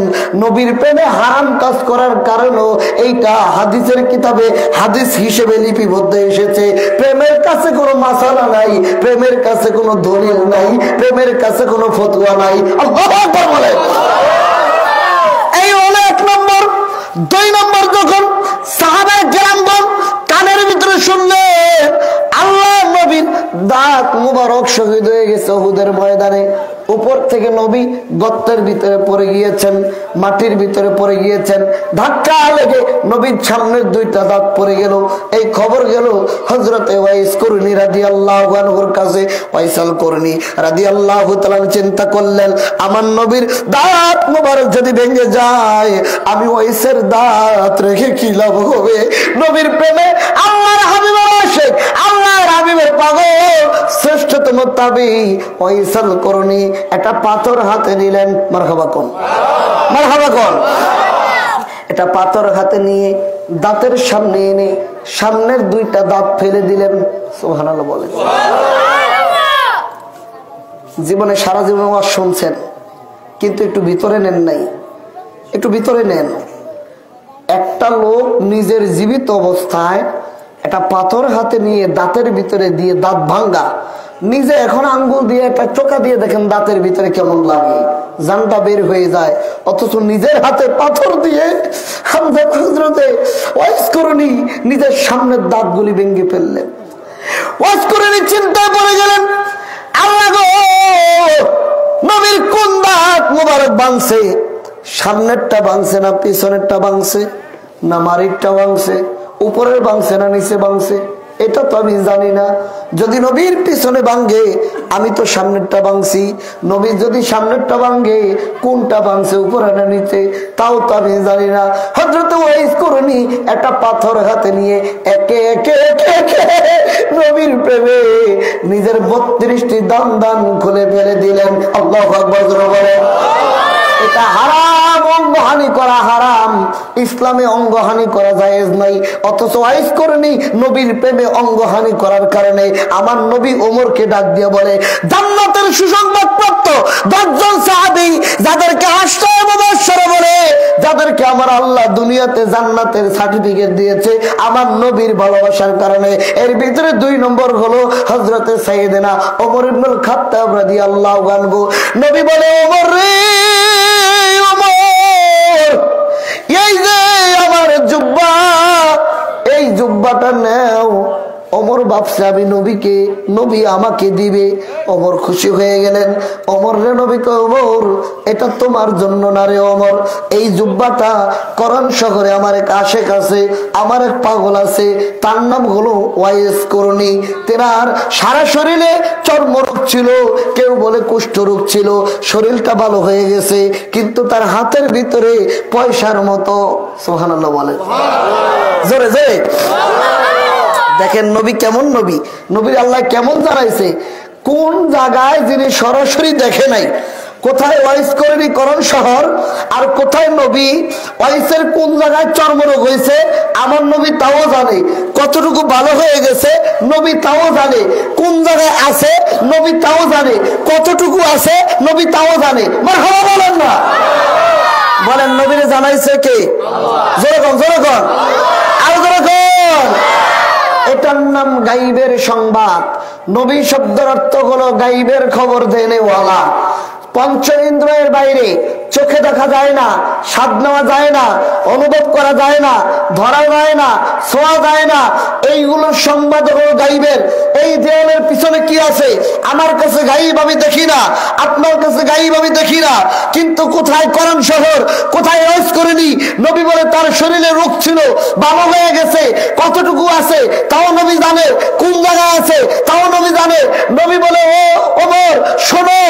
S1: নবীর প্রেমে হারাম কাজ করার কারণে এইটা হাদিসের কিতাবে হাদিস হিসেবে লিপিবদ্ধ এসেছে। প্রেমের কাছে কোনো মাসালা নাই, প্রেমের কাছে কোনো দলিল নাই, প্রেমের কাছে কোনো ফতোয়া নাই। আল্লাহু আকবার বলেন। এই হলো এক নম্বর। দুই নম্বর, যখন সাহাবায়ে কেরামগণ কানের ভিতরে শুনলেন আল্লাহ নবীর দাঁত মুবারক শহীদ হয়ে গেছে উহুদের ময়দানে, উপর থেকে নবী গর্তের ভিতরে পড়ে গিয়েছেন, মাটির ভিতরে পড়ে গিয়েছেন, ধাক্কা লেগে নবীর সামনের দুইটা দাঁত পড়ে গেল। এই খবর গেল হযরতে ওয়াইস করনী রাদিয়াল্লাহু আনহুর কাছে। ওয়াইসাল করনী রাদিয়াল্লাহু তাআলা চিন্তা করলেন, আমার নবীর দাঁত মুবারক যদি ভেঙে যায়, আমি ওয়াইসের দাঁত রেখে কি লাভ হবে? নবীর প্রেমে আল্লাহর হাবিবের আশিক, আল্লাহর হাবিবের পাগল, শ্রেষ্ঠতম তাবী ওয়াইসাল করনী একটা পাথর হাতে নিলেন। মারহাবা কোন, মারহাবা কোন। এটা পাথর হাতে নিয়ে দাঁতের সামনে এনে সামনের দুইটা দাঁত ফেলে দিলেন। সুবহানাল্লাহ বলেন। জীবনে সারা জীবন ওয়াজ শুনছেন, কিন্তু একটু ভিতরে নেন নাই। একটু ভিতরে নেন। একটা লোক নিজের জীবিত অবস্থায় একটা পাথর হাতে নিয়ে দাঁতের ভিতরে দিয়ে দাঁত ভাঙ্গা, নিজে এখন আঙ্গুল দিয়ে একটা চোখা দিয়ে দেখেন দাঁতের ভিতরে কেমন লাগে, জানটা বের হয়ে যায়। অথচ নিজের হাতে পাথর দিয়ে হযরতে ওয়াইস করণী নিজের সামনের দাঁতগুলি ভেঙে ফেললেন। ওয়াইস করণী চিন্তায় পড়ে গেলেন, আল্লাহ গো, নবীর কোন দাঁত মোবারক ভাঙছে? সামনেরটা ভাঙছে না পিছনেরটা ভাঙছে, না মারিরটা ভাঙছে, উপরের ভাঙছে না নিচে ভাঙছে? এটা তো আমি জানি না। যদি নবীর পিছনে ভাঙ্গে, আমি তো সামনেরটা ভাঙছি। নবী যদি সামনেরটা ভাঙ্গে, কোনটা ভাঙছে, উপরে না নিচে, তাও তো আমি জানি না। হযরত ওয়াইস করণী একটা পাথর হাতে নিয়ে একে একে একে একে নবীর প্রেমে নিজের 32টি দান খুলে ফেলে দিলেন। আল্লাহু আকবার বলে। এটা হারাম, অঙ্গহানি করা হারাম। ইসলামে অঙ্গহানি করা জায়েজ নাই। অথচ ওয়াইস করণী নবীর প্রেমে অঙ্গহানি করার কারণে আমার নবী ওমরকে ডাক দিয়ে বলে, জান্নাতের সুসংবাদ প্রাপ্ত 10 জন সাহাবী, যাদেরকে আশ্রয় মুবাশশারা বলে, যাদেরকে আমার আল্লাহ দুনিয়াতে জান্নাতের সার্টিফিকেট দিয়েছে আমার নবীর ভালোবাসার কারণে। এর ভিতরে 2 নম্বর হলো হযরতে সাইয়েদনা ওমর ইবনুল খাত্তাব রাদিয়াল্লাহু আনহু। নবী বলে, ওমর রে, এই যে আমার জুব্বা, এই জুব্বাটা নেও। ওমর ভাবছে আমি নবীকে, নবী আমাকে দিবে। ওমর খুশি হয়ে গেলেন। ওমর রে, নবীকে, ওমর এটা তোমার জন্য না রে ওমর, এই জুব্বাটা করণ শহরে আমার এক আশেক আছে, আমার এক পাগল আছে, তার নাম হলো ওয়াইস করণী। তেনার সারা শরীরে চর্মরোগ ছিল, কেউ বলে কুষ্ঠরোগ ছিল, শরীরটা ভালো হয়ে গেছে, কিন্তু তার হাতের ভিতরে পয়সার মতো। সুবহানাল্লাহ বলে, জোরে জোরে। দেখেন নবী কেমন নবী, নবীর আল্লাহ কেমন জানাইছে। কোন জায়গায় যিনি সরাসরি দেখে নাই, কোথায় ওয়াইস করণী করণ শহর, আর কোথায় নবী, ওয়াইসের কোন জায়গায় চর্মরোগ হয়েছে আমার নবী তাও জানে, কতটুকু ভালো হয়ে গেছে নবী তাও জানে, কোন জায়গায় আছে নবী তাও জানে, কতটুকু আছে নবী তাও জানে। মারহাবা বলেন না, বলেন নবীরে জানাইছে কে? যেরকম যেরকম আর যেরকম। এটার নাম গাইবের সংবাদ। নবী শব্দের অর্থ হলো গাইবের খবর দেনেওয়ালা। পঞ্চ ইন্দ্রিয়ের বাইরে চোখে দেখা যায় না, স্বাদ নেওয়া যায় না, অনুভব করা যায় না, ধরা যায় না, ছোঁয়া যায় না, এইগুলোর সংবাদ হলো গাইবের। এই দেওয়ালের পিছনে কি আছে আমার কাছে গাইব আমি দেখি না, আপনার কাছে গাইব আমি দেখি না, কিন্তু কোথায় করণ শহর, কোথায় ওয়াইস করণী, নবী বলে তার শরীরে রোগ ছিল, ভালো হয়ে গেছে, কতটুকু আছে তাও নবী জানে, কোন জায়গায় আছে তাও নবী জানে। নবী বলে, ও ওমর শোনো,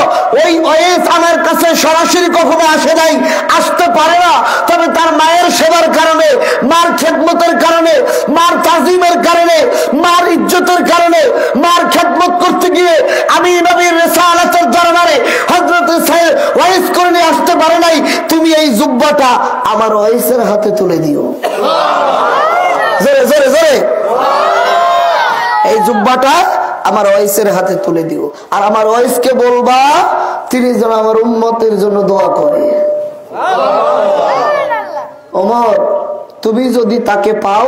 S1: ওই ওয়াইস আমার কাছে সরাসরি কখনো আসে নাই, আসতে পারে না, তবে তার মায়ের সেবার কারণে, মার খেদমতের কারণে, মার তাজিমের কারণে, মার ইজ্জতের কারণে, মার খেদমত করতে গিয়ে আমি নবীর রিসালাতের দরবারে হযরত ওয়াইস করণী আসতে পারে নাই। তুমি এই জুব্বাটা আমার ওয়াইসের হাতে তুলে দিও। জোরে জোরে জোরে। এই জুব্বাটা আমার ওয়াইসের হাতে তুলে দিও, আর আমার ওয়াইসকে বলবা তিনি যেন আমার উম্মতের জন্য দোয়া করে। ওমর, তুমি যদি তাকে পাও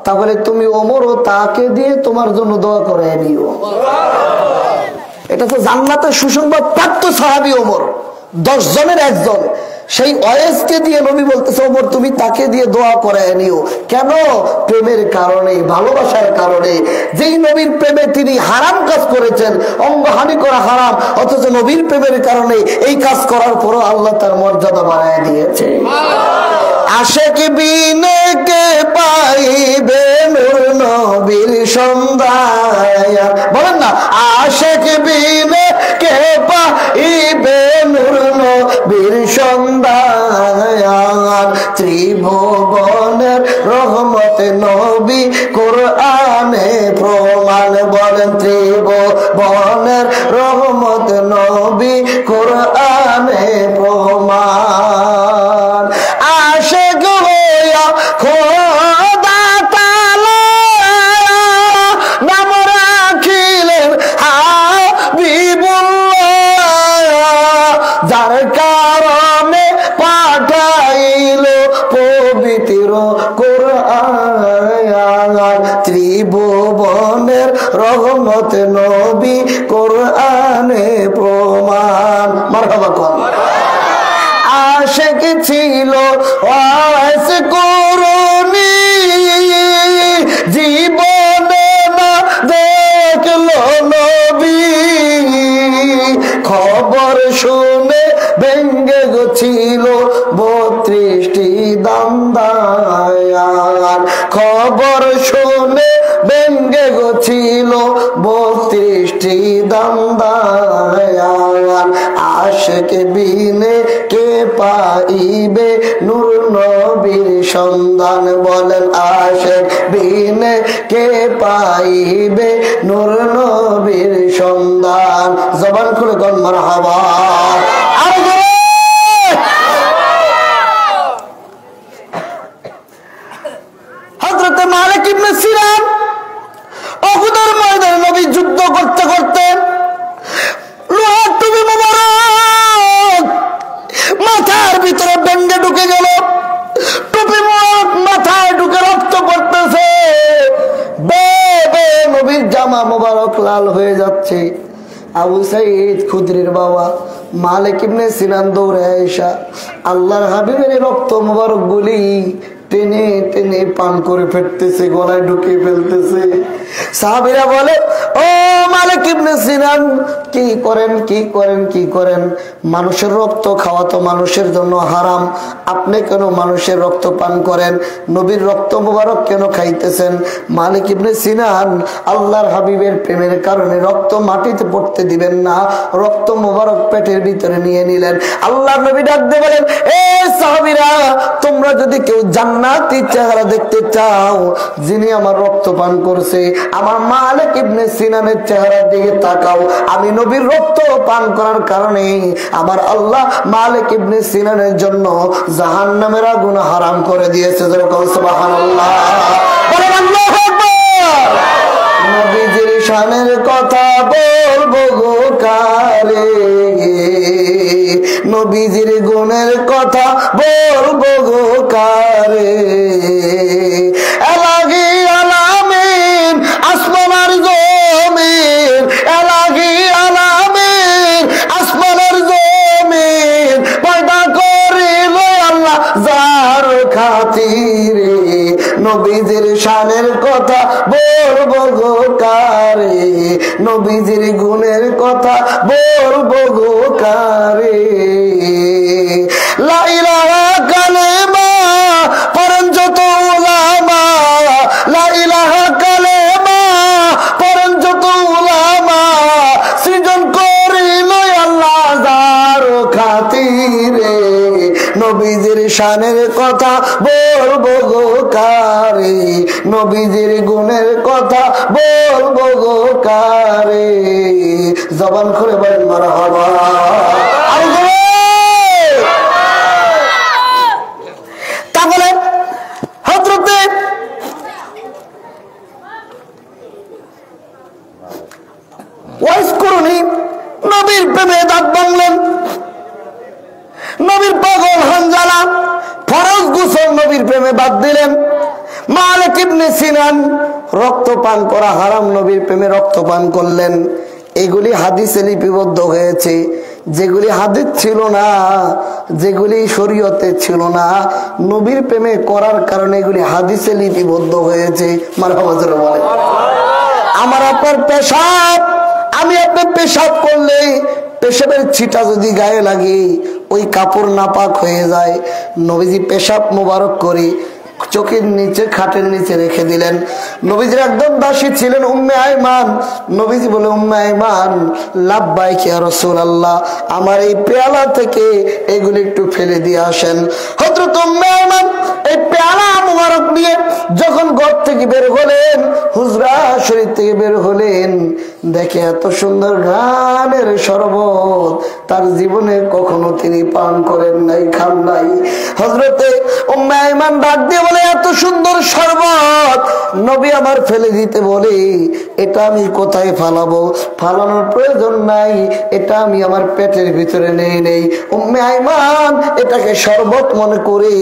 S1: তাহলে তুমি ওমর ও তাকে দিয়ে তোমার জন্য দোয়া করে নিও। এটা তো জান্নাতের সুসংবাদ প্রাপ্ত সাহাবী ওমর, 10 জনের একজন। সেই ওয়াইসকে দিয়ে নবী বলতেছে, ওমর তুমি তাকে দিয়ে দোয়া করে নিও। কেন? প্রেমের কারণে, ভালোবাসার কারণে। যেই নবীর প্রেমে তিনি হারাম কাজ করেছেন, অঙ্গহানি করা হারাম, অথচ নবীর প্রেমের কারণে এই কাজ করার পরও আল্লাহ তার মর্যাদা বাড়ায় দিয়েছে। আশেক বিনে কে পাইবে নূর নবীর সন্ধায়, বলেন না, আশেক বিনে কে পাইবে নূর নবীর সন্ধায়, ত্রিভুবনের রহমত নবী কোরআনে প্রমাণ। বলেন, ত্রিভুবনের রহমত নবী কোরআনে প্রমাণ। আশেক হইয়া খোদা তাআলা নাম রাখিলেন হাবিবুল্লাহ, নবী কোরআনে প্রমাণ। মারহাবা কোন আশিক ছিল ওয়াস করুনি, জীবনে না দেখলো নবী, খবর শুনে ভেঙ্গে গছিল 32টি দান্দায়ার, খবর শুনে ভেঙ্গে গছিল 32টি দান্দায়ার। আশিক বিনে কে পাইবে নূর নবীর সন্ধান, বলেন আশিক বিনে কে পাইবে নূর নবীর সন্ধান। জবান খুলে কোন মারহাবা। হযরত মালিক ইবনে সিনান উহুদের ময়দানে নবী যুদ্ধ করতে করতে লোহার টুপি মোবারক মাথার ভিতরে ভেঙ্গে ঢুকে গেল, টুপি মোবারক মাথায় ঢুকে রক্ত পড়তেছে, নবীর জামা মোবারক লাল হয়ে যাচ্ছে। আবু সাইদ খুদরির বাবা মালিক ইবনে সিনান দৌড়ে আয়েশা আল্লাহর হাবিবের রক্ত মোবারক গুলি টেনে টেনে পান করে ফেলতেছে, গলায় ঢুকিয়ে ফেলতেছে। সাহাবীরা বলে, ও মালিক ইবনে সিনান, কি করেন কি করেন কি করেন? মানুষের রক্ত খাওয়া তো মানুষের জন্য হারাম, আপনি কেন মানুষের রক্ত পান করেন? নবীর রক্ত মোবারক কেন খাইতেছেন? মালিক ইবনে সিনান আল্লাহর হাবিবের প্রেমের কারণে রক্ত মাটিতে পড়তে দিবেন না, রক্ত মোবারক পেটের ভিতরে নিয়ে নিলেন। আল্লাহর নবী ডাক দিয়ে বলেন, এ সাহাবীরা, তোমরা যদি কেউ জান্নাতি চেহারা দেখতে চাও, যিনি আমার রক্ত পান করছে, আমার মালিক ইবনে সিনানের চেহারার দিকে তাকাও। আমি নবীর রক্ত পান করার কারণে আমার আল্লাহ মালিক ইবনে সিনানের জন্য জাহান্নামের আগুন হারাম করে দিয়েছে। সুবহানাল্লাহ, বলেন আল্লাহু আকবার। নবীজির শানের কথা বলবো গো কারে, নবীজির গুণের কথা বলবো গো কারে, এলাহি আলামিন আসমানের জমিন, এলাহি আলামিন আসমানের জমিন পয়দা করিল আল্লাহ যার খাতিরে, নবীজির শানের কথা বলবো গো কারে, নবীজির গুণের কথা বলবো গো কারে। লা ইলাহা কালেমা পড়েন যত উলামা, লা ইলাহা কালেমা পড়েন যত উলামা, সৃজন করিল আল্লাহ যার খাতিরে, নবীজির শানের কথা বলবো গো কারে, নবীজির গুণের কথা বলবো গো কারে। জবান খুলে বলেন মারহাবা। তাহলে হযরতে ওয়াইস করুনি নবীর প্রেমে দাঁত ভাঙলেন, নবীর পাগল হানজালা ফরজ গোসল নবীর প্রেমে বাদ দিলেন। মালিক ইবনে সিনান রক্ত পান করা হারাম, নবীর প্রেমে রক্ত পান করলেন। এগুলি হাদিসে লিপিবদ্ধ হয়েছে, যেগুলি হাদিস ছিল না, যেগুলি শরীয়তে ছিল না, নবীর প্রেমে করার কারণে এগুলি হাদিসে লিপিবদ্ধ হয়েছে। মারহাবা জোরে বলেন। আমার আপনার পেশাব, আমি আপনার পেশাব করলে পেশাবের ছিটা যদি গায়ে লাগে ওই কাপড় নাপাক হয়ে যায়। নবীজি পেশাব মোবারক করে চোখের নিচে খাটের নিচে রেখে দিলেন। নবীজির একদম দাসী ছিলেন উম্মে আইমান। নবীজি বলে, উম্মে আইমান লাব্বাইক ইয়া রাসূলুল্লাহ, আমার এই পেয়ালা থেকে এগুলি একটু ফেলে দিয়ে আসেন। হযরত উম্মে আইমান এই পেয়ালা মোবারক নিয়ে যখন ঘর থেকে বের হলেন, হুজরা শরীফ থেকে বের হলেন, দেখে এত সুন্দর ঘ্রাণের শরবত তার জীবনে কখনো তিনি পান করেন নাই, খান নাই। হযরতে উম্মে আইমান ডাক দিয়ে বলে, এত সুন্দর শরবত নবী আমার ফেলে দিতে বলে, এটা আমি কোথায় ফালাবো? ফালানোর প্রয়োজন নাই, এটা আমি আমার পেটের ভিতরে নেই। উম্মে আইমান এটাকে শরবত মনে করে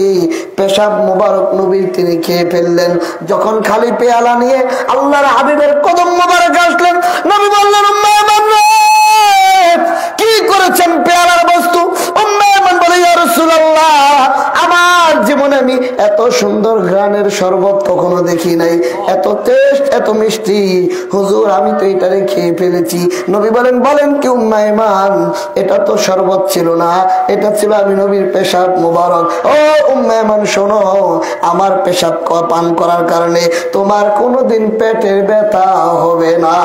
S1: পেশাব মোবারক নবীর তিনি খেয়ে ফেললেন। যখন খালি পেয়ালা নিয়ে আল্লাহর হাবিবের কদম মোবারক আসলেন, নবী বললেন, উম্মে আইমান কি করেছেন পেয়ালার বস্তু? উম্মে আইমান বলে, ইয়া রাসূলুল্লাহ, আমার জীবনে আমি এত সুন্দর ঘ্রাণের শরবত কখনো দেখি নাই, এত টেস্ট, এত মিষ্টি। হুজুর, আমি তো এটারে খেয়ে ফেলেছি। নবী বলেন, বলেন কি উম্মে আইমান? এটা তো শরবত ছিল না, এটা ছিল আমি নবীর পেশাব মোবারক। ও উম্মে আইমান শোনো, আমার পেশাব পান করার কারণে তোমার কোনোদিন পেটের ব্যথা হবে না।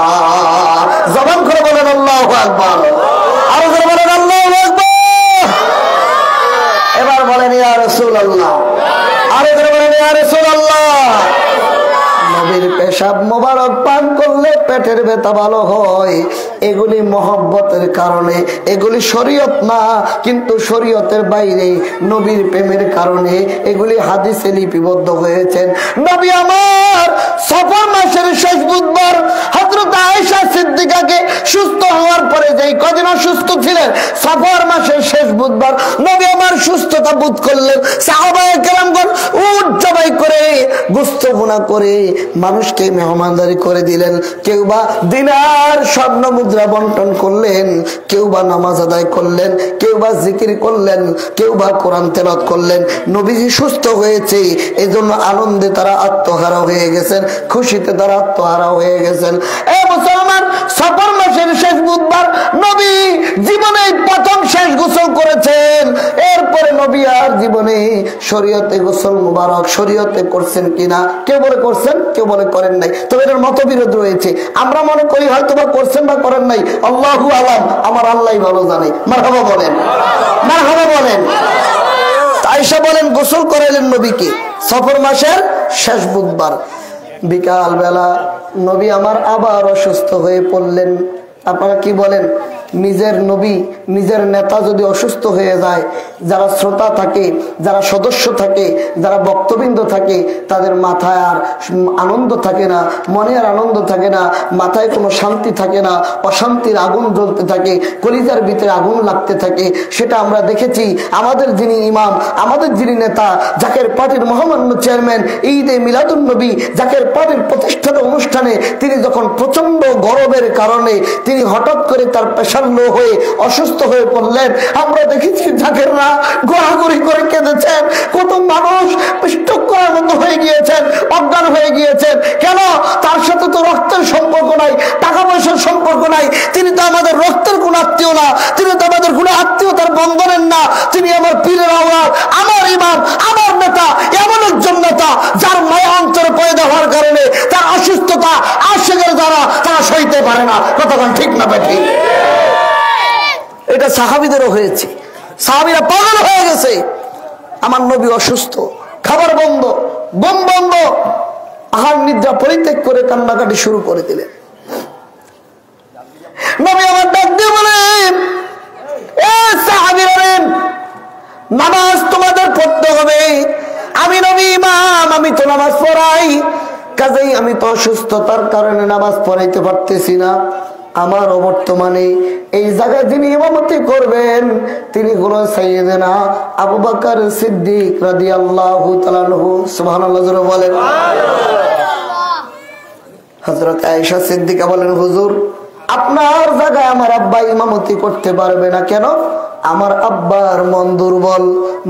S1: জবান করে বলেন আল্লাহু আকবার, আরো করে বলেন আল্লাহু আকবার। এবার বলেন ইয়া রাসূলুল্লাহ, আরো করে বলেন ইয়া রাসূলুল্লাহ। নবীর পেশাব মোবারক পান করলে পেটের ব্যথা ভালো হয়, এগুলি মহব্বতের কারণে, এগুলি শরীয়ত না, কিন্তু শরীয়তের বাইরে নবীর প্রেমের কারণে এগুলি হাদিসে লিপিবদ্ধ হয়েছেন। নবী আমার সফর মাসের শেষ বুধবার হযরত আয়েশা সিদ্দিকাকে সুস্থ হওয়ার পরে, যেই কদিন অসুস্থ ছিলেন, সফর মাসের শেষ বুধবার নবী আমার সুস্থতা বোধ করলেন। সাহাবায়ে কেরামগণ উট জবাই করে, গোশত ভুনা করে মানুষকে মেহমানদারি করে দিলেন। কেউ বা দিনার স্বর্ণ মুদ্রা বন্টন করলেন, কেউ বা নামাজ আদায় করলেন, কেউ বা জিকির করলেন, কেউ বা কোরআন তেলাওয়াত করলেন। নবীজি সুস্থ হয়েছে, এই জন্য আনন্দে তারা আত্মহারা হয়ে গেছেন, খুশিতে তারা আত্মহারা হয়ে গেছেন। এ মুসলমান, সফর মাসের শেষ বুধবার নবী জীবনে প্রথম শেষ গোসল করেছেন। এরপরে নবী আর জীবনে শরীয়তে গোসল মুবারক শরীয়তে করছেন কিনা, কেউ বলে করছেন, কেউ বলে করেন নাই। তবে এর মতবিরোধ রয়েছে। আমরা মনে করি হয়তো বা করছেন বা করেন নাই, আল্লাহু আলাম, আমার আল্লাহই ভালো জানে। মারহাবা বলেন, মারহাবা বলেন। আয়েশা বলেন, গোসল করাইলেন নবীকে সফর মাসের শেষ বুধবার। বিকাল বেলা নবী আমার আবার অসুস্থ হয়ে পড়লেন। আপনারা কি বলেন? নিজের নবী, নিজের নেতা যদি অসুস্থ হয়ে যায়, যারা শ্রোতা থাকে, যারা সদস্য থাকে, যারা বক্তবৃন্দ থাকে, তাদের মাথায় আর আনন্দ থাকে না, মনে আর আনন্দ থাকে না, মাথায় কোনো শান্তি থাকে না, অশান্তির আগুন জ্বলতে থাকে, কলিজার ভিতরে আগুন লাগতে থাকে। সেটা আমরা দেখেছি। আমাদের যিনি ইমাম, আমাদের যিনি নেতা, জাকের পার্টির মহামান্য চেয়ারম্যান, ঈদে মিলাদুন নবী জাকের পার্টির প্রতিষ্ঠাতা অনুষ্ঠানে তিনি যখন প্রচন্ড গরমের কারণে তিনি হঠাৎ করে তার পেশা হয়ে অসুস্থ হয়ে পড়লেন, আমরা দেখেছি জাকেররা গড়াগড়ি করে কেঁদেছেন। কত মানুষ স্ট্রোক করার মতো হয়ে গিয়েছেন, অজ্ঞান হয়ে গিয়েছেন। কেন? তার সাথে তো রক্তের সম্পর্ক নাই, টাকা পয়সার সম্পর্ক নাই। তিনি তো আমাদের রক্তের কোন আত্মীয় না, তিনি তো আমাদের কোন আত্মীয়তার বন্ধনের না। তিনি আমার পীরের আওলাদ, আমার ইমাম, আমার নেতা, এমন একজন নেতা যার মায়া অন্তরে পয়দা হওয়ার কারণে তার অসুস্থতা আশিকের দ্বারা তারা সইতে পারে না। কতক্ষণ ঠিক না বেঠিক? এটা সাহাবীদেরও হয়েছে। সাহাবীরা পাগল হয়ে গেছে, আমার নবী অসুস্থ, খাবার বন্ধ, ঘুম বন্ধ, আহার নিদ্রা পরিত্যাগ করে কান্নাকাটি শুরু করে দিলেন। নবী আমার ডাক দিয়ে বলেন, এ সাহাবীরা, নামাজ তোমাদের পড়তে হবে। আমি নবী ইমাম, আমি তো নামাজ পড়াই, কাজেই আমি তো অসুস্থতার কারণে নামাজ পড়াইতে পারতেছি না। আমার বর্তমানে এই জায়গায় যিনি ইমামতি করবেন তিনি হলেন সাইয়েদনা আবু বকর সিদ্দিক রাদিয়াল্লাহু তাআলা আনহু। সুবহানাল্লাহ জোরে বলেন। হযরত আয়েশা সিদ্দিকা বলেন, হুজুর, আপনার জায়গায় আমার আব্বা ইমামতি করতে পারবে না। কেন? আমার আব্বার মন দুর্বল,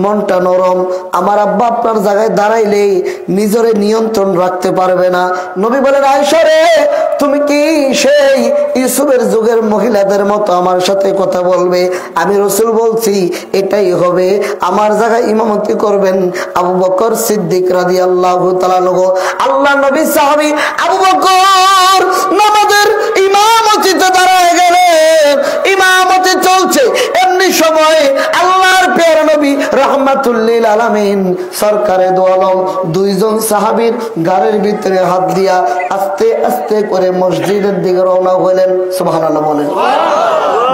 S1: মনটা নরম। আমার আব্বা আপনার জায়গায় দাঁড়াইলে নিজরে নিয়ন্ত্রণ রাখতে পারবে না। নবী বলেন, আয়েশা রে, তুমি কি সেই ইউসুফের যুগের মহিলাদের মতো আমার সাথে কথা বলবে? আমি রাসূল বলছি এটাই হবে। আমার জায়গায় ইমামতি করবেন আবু বকর সিদ্দিক রাদিয়াল্লাহু তাআলা আনহু। আল্লাহ নবী সাহাবী আবু বকর নামাজের ইমামতিতে দাঁড়ায় গেলেন। ইমামতি চলছে, এমনি সময় আল্লাহর প্রিয় নবী রাহমাতুল লিল আলামিন সরকারে দো আলম দুইজন সাহাবীর গাড়ির ভিতরে হাত দিয়া আস্তে আস্তে করে মসজিদের দিকে রওনা হলেন। সুবহানাল্লাহ বলেন।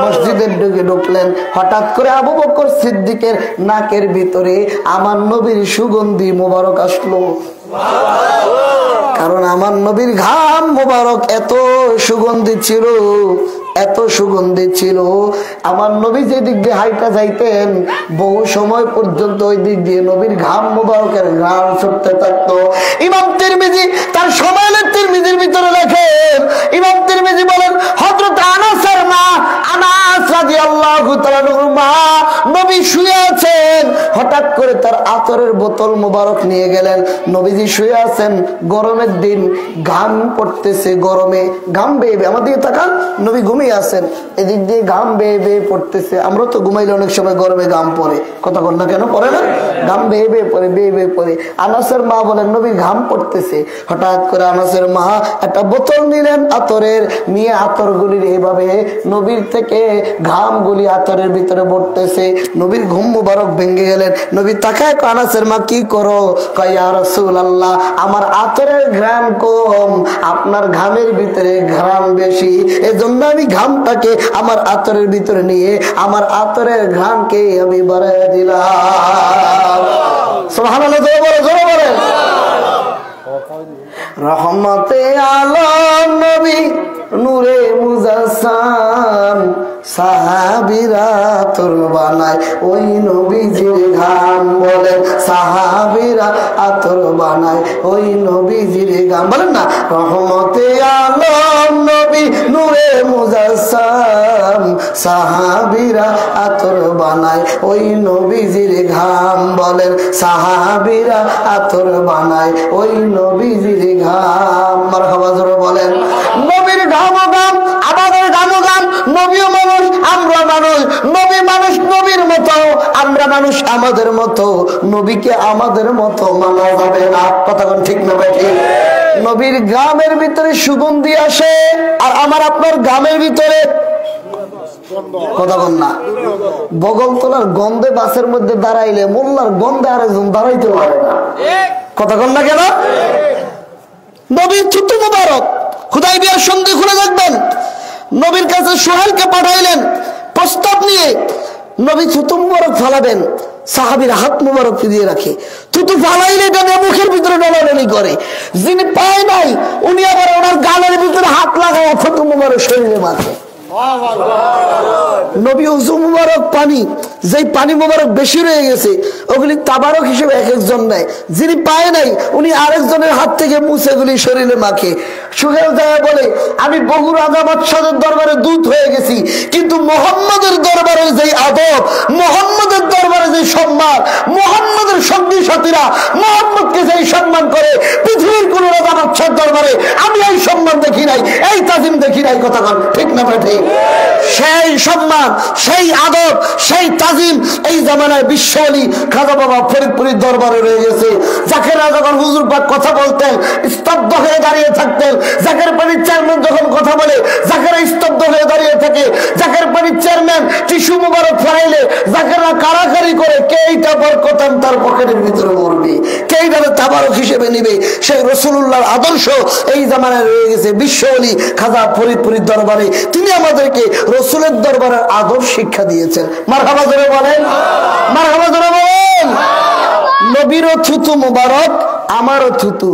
S1: মসজিদের দিকে ঢুকলেন। হঠাৎ করে আবু বকর সিদ্দিকের নাকের ভিতরে আমার নবীর সুগন্ধি মোবারক আসলো। কারণ আমার নবীর ঘাম মোবারক এত সুগন্ধি ছিল, এত সুগন্ধি ছিল। আমার নবী যে দিক দিয়ে হাইটা যাইতেন বহু সময় পর্যন্ত ওই দিক দিয়ে নবীর ঘাম মোবারকের ঘ্রাণ ছুটতে থাকতো। ইমাম তিরমিজি তার শামাইলে তিরমিজির ভিতরে লেখেন, ইমাম তিরমিজি বলেন হযরত আনাসের মা আনাস রাদিয়াল্লাহু তাআলা মা নবী শুয়ে আছেন, হঠাৎ করে তার আতরের বোতল মোবারক নিয়ে গেলেন। নবীজি শুয়ে আছেন, গরমের দিন, ঘাম পড়তেছে, গরমে ঘাম বেয়ে বেয়ে, আমার দিকে তাকান, নবী ঘুমিয়ে আছেন, এদিক দিয়ে ঘাম বেয়ে বেয়ে পড়তেছে। আমরা তো ঘুমাইলে অনেক সময় গরমে ঘাম পড়ে, কথা বল না কেন, পড়ে না? ঘাম বেয়ে বেয়ে পড়ে, বেয়ে বেয়ে পড়ে। আনাসের মা বলেন নবীর ঘাম পড়তেছে, হঠাৎ করে আনাসের মা একটা বোতল নিলেন আতরের, নিয়ে আতরগুলির এইভাবে নবীর থেকে ঘামগুলি আতরের ভিতরে পড়তেছে। নবীর ঘুম মুবারক ভেঙে গেলেন। নবী তাকায়, আনাসের মা কি করো? কয় ইয়া রাসূলুল্লাহ, আমার আতরের ঘ্রাণ কম, আপনার ঘামের ভিতরে ঘ্রাণ বেশি, এজন্য আমি ঘামটাকে আমার আতরের ভিতরে নিয়ে আমার আতরের ঘ্রাণকে আমি বাড়াইয়া দিলাম। সুবহানাল্লাহ, জোরে বলেন। রহমতে আলম নবী নূরে মুজাসসাম, সাহাবীরা আতর বানায় ওই নবীজির ঘাম। বলেন সাহাবীরা আতর বানায় ওই নবীজির ঘাম। বলেন না, রহমতে আলম নবী নূরে মুজাসসাম, সাহাবীরা আতর বানায় ওই নবীজির ঘাম। বলেন সাহাবীরা আতর বানায় ওই নবীজির ঘাম। মারহাবা, জোরে বলেন। নবীর ঘাম ঘাম, আমাদের ঘাম ঘাম। নবীও মানুষ, আমরা মানুষ। নবী মানুষ নবীর মতো, আমরা মানুষ আমাদের মতো। নবীকে আমাদের মতো মানা যাবে না, কথা কোন ঠিক না বেঠি? নবীর গ্রামের ভিতরে সুগন্ধি আসে, আর আমার আপনার গ্রামের ভিতরে কথা বল না, বগলতলার গন্ধে বাসের মধ্যে দাঁড়াইলে মোল্লার গন্ধে আরেকজন দাঁড়াইতে পারে না, কথা বল না কেন? নবীর থুতু মুবারক হুদায়বিয়ার সন্ধি খুলে দেখবেন, নবীর কাছে সোহেলকে পাঠাইলেন প্রস্তাব নিয়ে, নবী থুতু মুবারক ফালাবেন, সাহাবীরা হাত মুবারক দিয়ে রাখে, থুতু ফালাইলে এটা মুখের ভিতরে ডলাডলি করে। যিনি পায় নাই উনি আবার ওনার গালের ভিতরে হাত লাগায় থুতু মুবারক শরীরে মাখে। নবী ওযু মুবারক পানি, যেই পানি মুবারক বেশি রয়ে গেছে ওগুলি তাবারক হিসেবে এক একজন নেয়, যিনি পায় নাই উনি আরেকজনের হাত থেকে মুছেগুলি শরীরে মাখে। সুহেল যায় বলে আমি বহু রাজা বাদশাহের দরবারে দূত হয়ে গেছি, কিন্তু মোহাম্মদের দরবারে যেই আদব, মোহাম্মদের দরবারে যেই সম্মান, মোহাম্মদের সঙ্গী সাথীরা মোহাম্মদকে যেই সম্মান করে পৃথিবীর কোন রাজা বাদশাহের দরবারে আমি এই সম্মান দেখি নাই, এই তাজিম দেখি নাই, কথা বল ঠিক না ঠিক? সেই সম্মান, সেই আদব, সেই তাজিম এই জামানায় বিশ্বলি খাজা বাবা ফরিদপুরের দরবারে রয়ে গেছে। জাকেরা যখন হুজুর পাক কথা বলতেন স্তব্ধ হয়ে দাঁড়িয়ে থাকতেন, জাকের পানির চেয়ারম্যান যখন কথা বলে জাকেরা স্তব্ধ হয়ে দাঁড়িয়ে থাকে, জাকের পানির চেয়ারম্যান টিস্যু মুবারক ফেরাইলে জাকেরা কারাকারি করে, কে এইটা বরকতান তার পকেটের ভিতরে মরবে, কে এইটাকে তাবারক হিসেবে নিবে। সেই রাসূলুল্লাহর আদর্শ এই জামানায় রয়ে গেছে বিশ্বলি খাজা ফরিদপুরের দরবারে। তিনি আমাদেরকে রাসূলের দরবারের আদর্শ শিক্ষা দিয়েছেন। মারহাবা জোরে বলেন, মারহাবা জোরে বলেন। নবীরও থুতু মুবারক আমারও থুতু,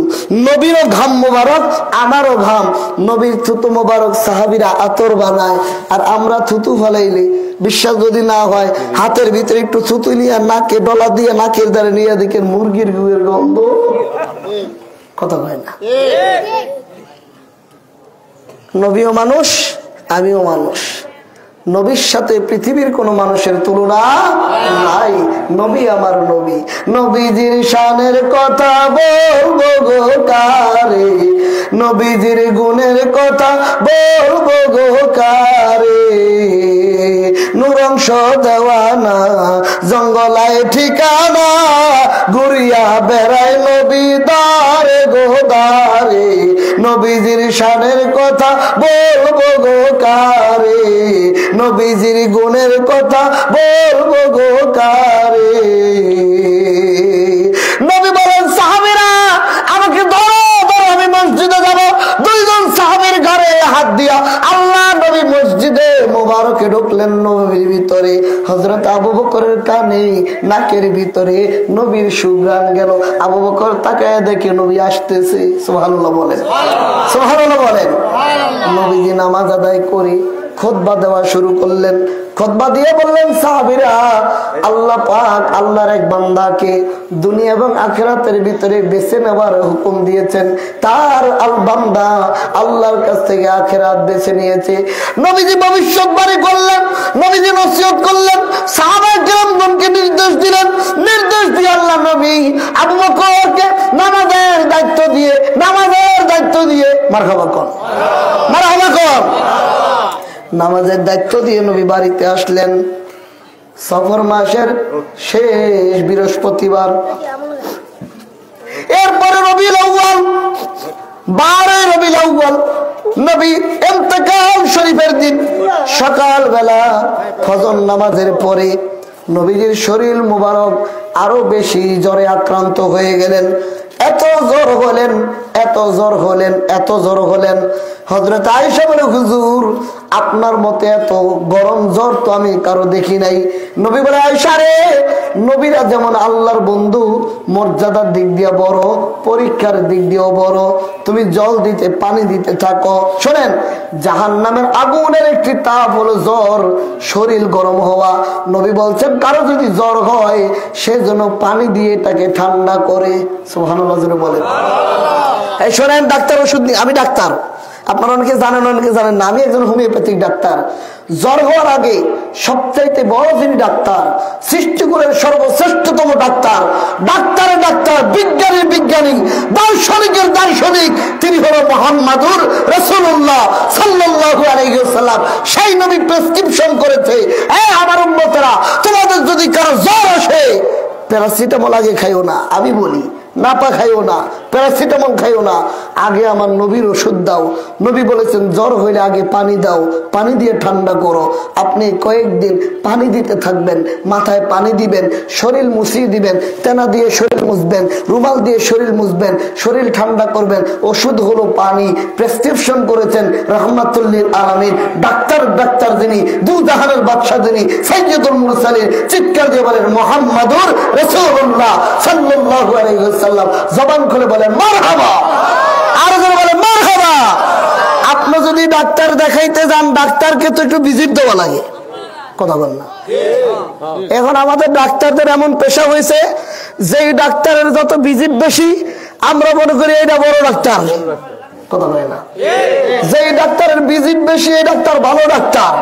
S1: নবীরও ঘাম মুবারক আমারও ঘাম। নবীর থুতু মুবারক সাহাবীরা আতর বানায়, আর আমরা থুতু ফলাইলে বিশ্বাস যদি না হয় হাতের ভিতরে একটু থুতু নিয়ে নাকে ডলা দিয়ে নাকের দ্বারা নিয়ে দেখেন মুরগির গুয়ের গন্ধ, কথা হয় না? নবীও মানুষ, আমিও মানুষ। নবীর সাথে পৃথিবীর কোন মানুষের তুলনা নাই। নবী আমার নবী, নবীজির শানের কথা বলবো গো কারে, নবীজির গুণের কথা বলবো গো কারে। নূরংশ দেওয়ানা জঙ্গলায় ঠিকানা, ঘুরিয়া বেড়ায় নবী দারে গো দারে। নবীজির শানের কথা বলবো গো কারে, নবীজির গুণের কথা বলবো গো কারে। নবী বলেন সাহাবীরা আমাকে ধরো ধরো, আমি মসজিদে যাবো। দুইজন সাহাবীর ঘরে হাত দিয়া আল্লাহ নবী মসজিদে মোবারকে ঢুকলেন। নবীর ভিতরে হযরত আবু বকরের কানে নাকের ভিতরে নবীর সুঘ্রাণ গেল। আবু বকর তাকায় দেখে নবী আসতেছে। সুবহানাল্লাহ বলেন, সুবহানাল্লাহ বলেন। নবীজি নামাজ আদায় করে খুতবা দেওয়া শুরু করলেন। খুতবা দিয়ে বললেন, সাহাবীরা, আল্লাহ পাক আল্লাহর এক বান্দাকে দুনিয়া এবং আখিরাতের ভিতরে বেছে নেওয়ার হুকুম দিয়েছেন। তার বান্দা আল্লাহর কাছ থেকে আখিরাত বেছে নিয়েছে। নবীজি ভবিষ্যৎবাণী করলেন, নবীজি নসিহত করলেন, সাহাবায়ে কেরামগণকে নির্দেশ দিলেন। নির্দেশ দিয়ে আল্লাহ নবী আবু বকরকে নামাজের দায়িত্ব দিয়ে মারহাবা কোন, নামাজের দায়িত্ব দিয়ে নবী বাড়িতে আসলেন। সফর মাসের শেষ বৃহস্পতিবার, এরপরে রবিউল আউয়াল, 12 রবিউল আউয়াল নবী ইন্তেকাল শরীফের দিন সকাল বেলা ফজর নামাজের পরে নবীজির শরীর মুবারক আরো বেশি জ্বরে আক্রান্ত হয়ে গেলেন। এত জ্বর হলেন হযরত আয়েশা বলে, হুজুর আপনার মতে এত গরম জ্বর তো আমি কারো দেখি নাই। নবী বলে, আয়েশা রে, নবীরা যেমন আল্লাহর বন্ধু, মর্যাদার দিক দিয়ে বড়, পরীক্ষার দিক দিয়েও বড়, তুমি জল দিতে পানি দিতে থাকো। শোনেন, জাহান্নামের আগুনের একটি তাপ হলো জ্বর, শরীর গরম হওয়া। নবী বলছেন, কারো যদি জ্বর হয় সে যেন পানি দিয়ে এটাকে ঠান্ডা করে। সুবহানাল্লাহ বলেন। এই শোনেন, ডাক্তার ওষুধ নেই, আমি ডাক্তার, আপনারা অনেকে জানেন অনেকে জানেন না, আমি একজন হোমিওপ্যাথিক ডাক্তার। জ্বর হওয়ার আগে সবচাইতে বড় যিনি ডাক্তার, সৃষ্টিকুলের সর্বশ্রেষ্ঠতম ডাক্তার, ডাক্তারের ডাক্তার, বিজ্ঞানীর বিজ্ঞানী, দার্শনিকের দার্শনিক, তিনি হলো মুহাম্মাদুর রাসূলুল্লাহ সাল্লাল্লাহু আলাইহি ওয়াসাল্লাম। সেই নবী প্রেসক্রিপশন করেছে, আমার উম্মতেরা, তোমাদের যদি কারো জ্বর আসে প্যারাসিটামল আগে খাইও না, আমি বলি নাপা খাইও না, প্যারাসিটামল খাইও না, আগে আমার নবীর ওষুধ দাও। নবী বলেছেন, জ্বর হইলে আগে পানি দাও, পানি দিয়ে ঠান্ডা করো। আপনি কয়েকদিন পানি দিতে থাকবেন, মাথায় পানি দিবেন, শরীর মুছিয়ে দিবেন, তেনা দিয়ে শরীর মুছবেন, রুমাল দিয়ে শরীর মুছবেন, শরীর ঠান্ডা করবেন। ওষুধ হলো পানি। প্রেসক্রিপশন করেছেন রাহমাতুল লিল আলামিন, ডাক্তার যিনি, দুজাহানের বাদশা যিনি, সাইয়্যিদুল মুরসালিন, চিৎকার দিয়ে বলেন, মুহাম্মাদুর রাসূলুল্লাহ সাল্লাল্লাহু আলাইহি ওয়াসাল্লাম। জবান খুলে বলেন মারহাবা, আর যারা বলেন মারহাবা। আপনি যদি ডাক্তার দেখাইতে যান, ডাক্তারকে তো একটু ভিজিট দেওয়া লাগে, কথা বল না। এখন আমাদের ডাক্তারদের এমন পেশা হয়েছে, যে ডাক্তারের যত ভিজিট বেশি আমরা মনে করি এটা বড় ডাক্তার, কথা বলে না। যে ডাক্তারের ভিজিট বেশি এই ডাক্তার ভালো ডাক্তার,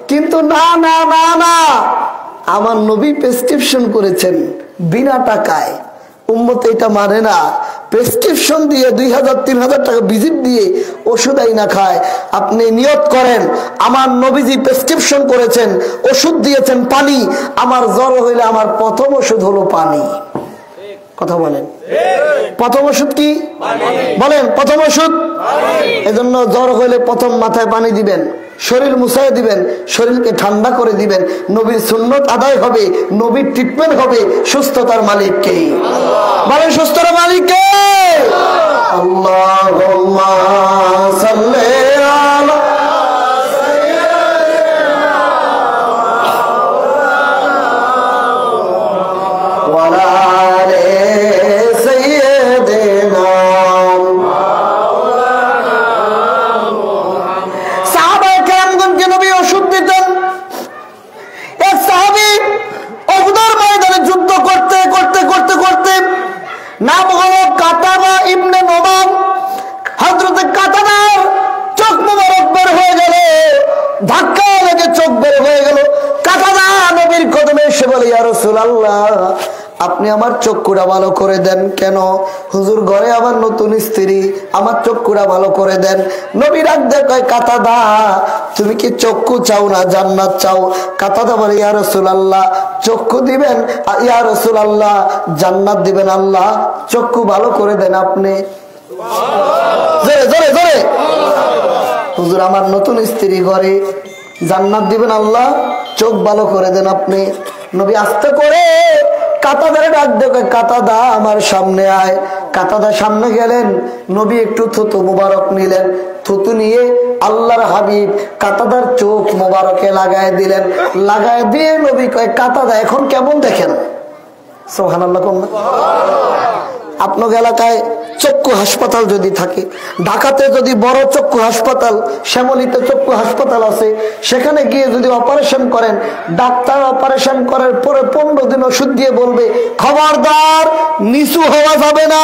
S1: কিন্তু না না না না, আমার নবী প্রেসক্রিপশন করেছেন বিনা টাকায়। উম্মত এটা মানে না, প্রেসক্রিপশন দিয়ে 2000-3000 টাকা ভিজিট দিয়ে ওষুধ আইনা খায়। আপনি নিয়ত করেন, আমার নবীজি প্রেসক্রিপশন করেছেন, ওষুধ দিয়েছেন পানি, আমার জ্বর হইলে আমার প্রথম ওষুধ হলো পানি। কথা বলেন, প্রথম ওষুধ কি বলেন? প্রথম ওষুধ। এজন্য জ্বর হইলে প্রথম মাথায় পানি দিবেন, শরীর মুছায় দিবেন, শরীরকে ঠান্ডা করে দিবেন। নবীর সুন্নত আদায় হবে, নবীর ট্রিটমেন্ট হবে। সুস্থতার মালিক কে? বলেন, সুস্থতার মালিক কে? আল্লাহুম্মা সাল্লি আলা ওয়ালা আলি সাইয়্যিদিনা। সাহাবায়ে কেরামগণকে নবী ওষুধ দিতেন। এক সাহাবী উহুদের ময়দানে যুদ্ধ করতে করতে করতে করতে, নাম হলো কাতাদা ইবনে নোমান। হযরত কাতাদার চোখ মুবারক বের হয়ে গেল, ধাক্কা লেগে চোখ বের হয়ে গেল। কাতাদা নবীর কদমে এসে বলে, ইয়া রাসূলুল্লাহ, আপনি আমার চক্ষুটা ভালো করে দেন। কেন? হুজুর, ঘরে আমার নতুন স্ত্রী, আমার চক্ষুটা ভালো করে দেন। নবী ডাক দিয়ে কয়, কাতাদা, তুমি কি চক্ষু চাও না জান্নাত চাও? কাতাদা বলে, ইয়া রাসূলুল্লাহ, চক্ষু দিবেন, ইয়া রাসূলুল্লাহ, জান্নাত দিবেন। আল্লাহ চক্ষু ভালো করে দেন আপনি। জোরে জোরে জোরে। হুজুর, আমার নতুন স্ত্রী ঘরে, জান্নাত দিবেন আল্লাহ, চোখ ভালো করে দেন আপনি। নবী আস্তে করে কাতাদারে ডাক দেখে, কাতাদা আমার সামনে আয়। কাতাদা সামনে গেলেন, নবী একটু থুতু মুবারক নিলেন, থুতু নিয়ে আল্লাহর হাবিব কাতাদার চোখ মুবারকে লাগায় দিলেন। লাগায় দিয়ে নবী কয়, কাতাদা এখন কেমন দেখেন? সুবহানাল্লাহ। আপনার এলাকায় চক্ষু হাসপাতাল যদি থাকে, ঢাকাতে যদি বড় চক্ষু হাসপাতাল, শ্যামলীতে চক্ষু হাসপাতাল আছে, সেখানে গিয়ে যদি অপারেশন করেন, ডাক্তার অপারেশন করার পরে 15 দিন ওষুধ দিয়ে বলবে খবরদার নিচু হওয়া যাবে না,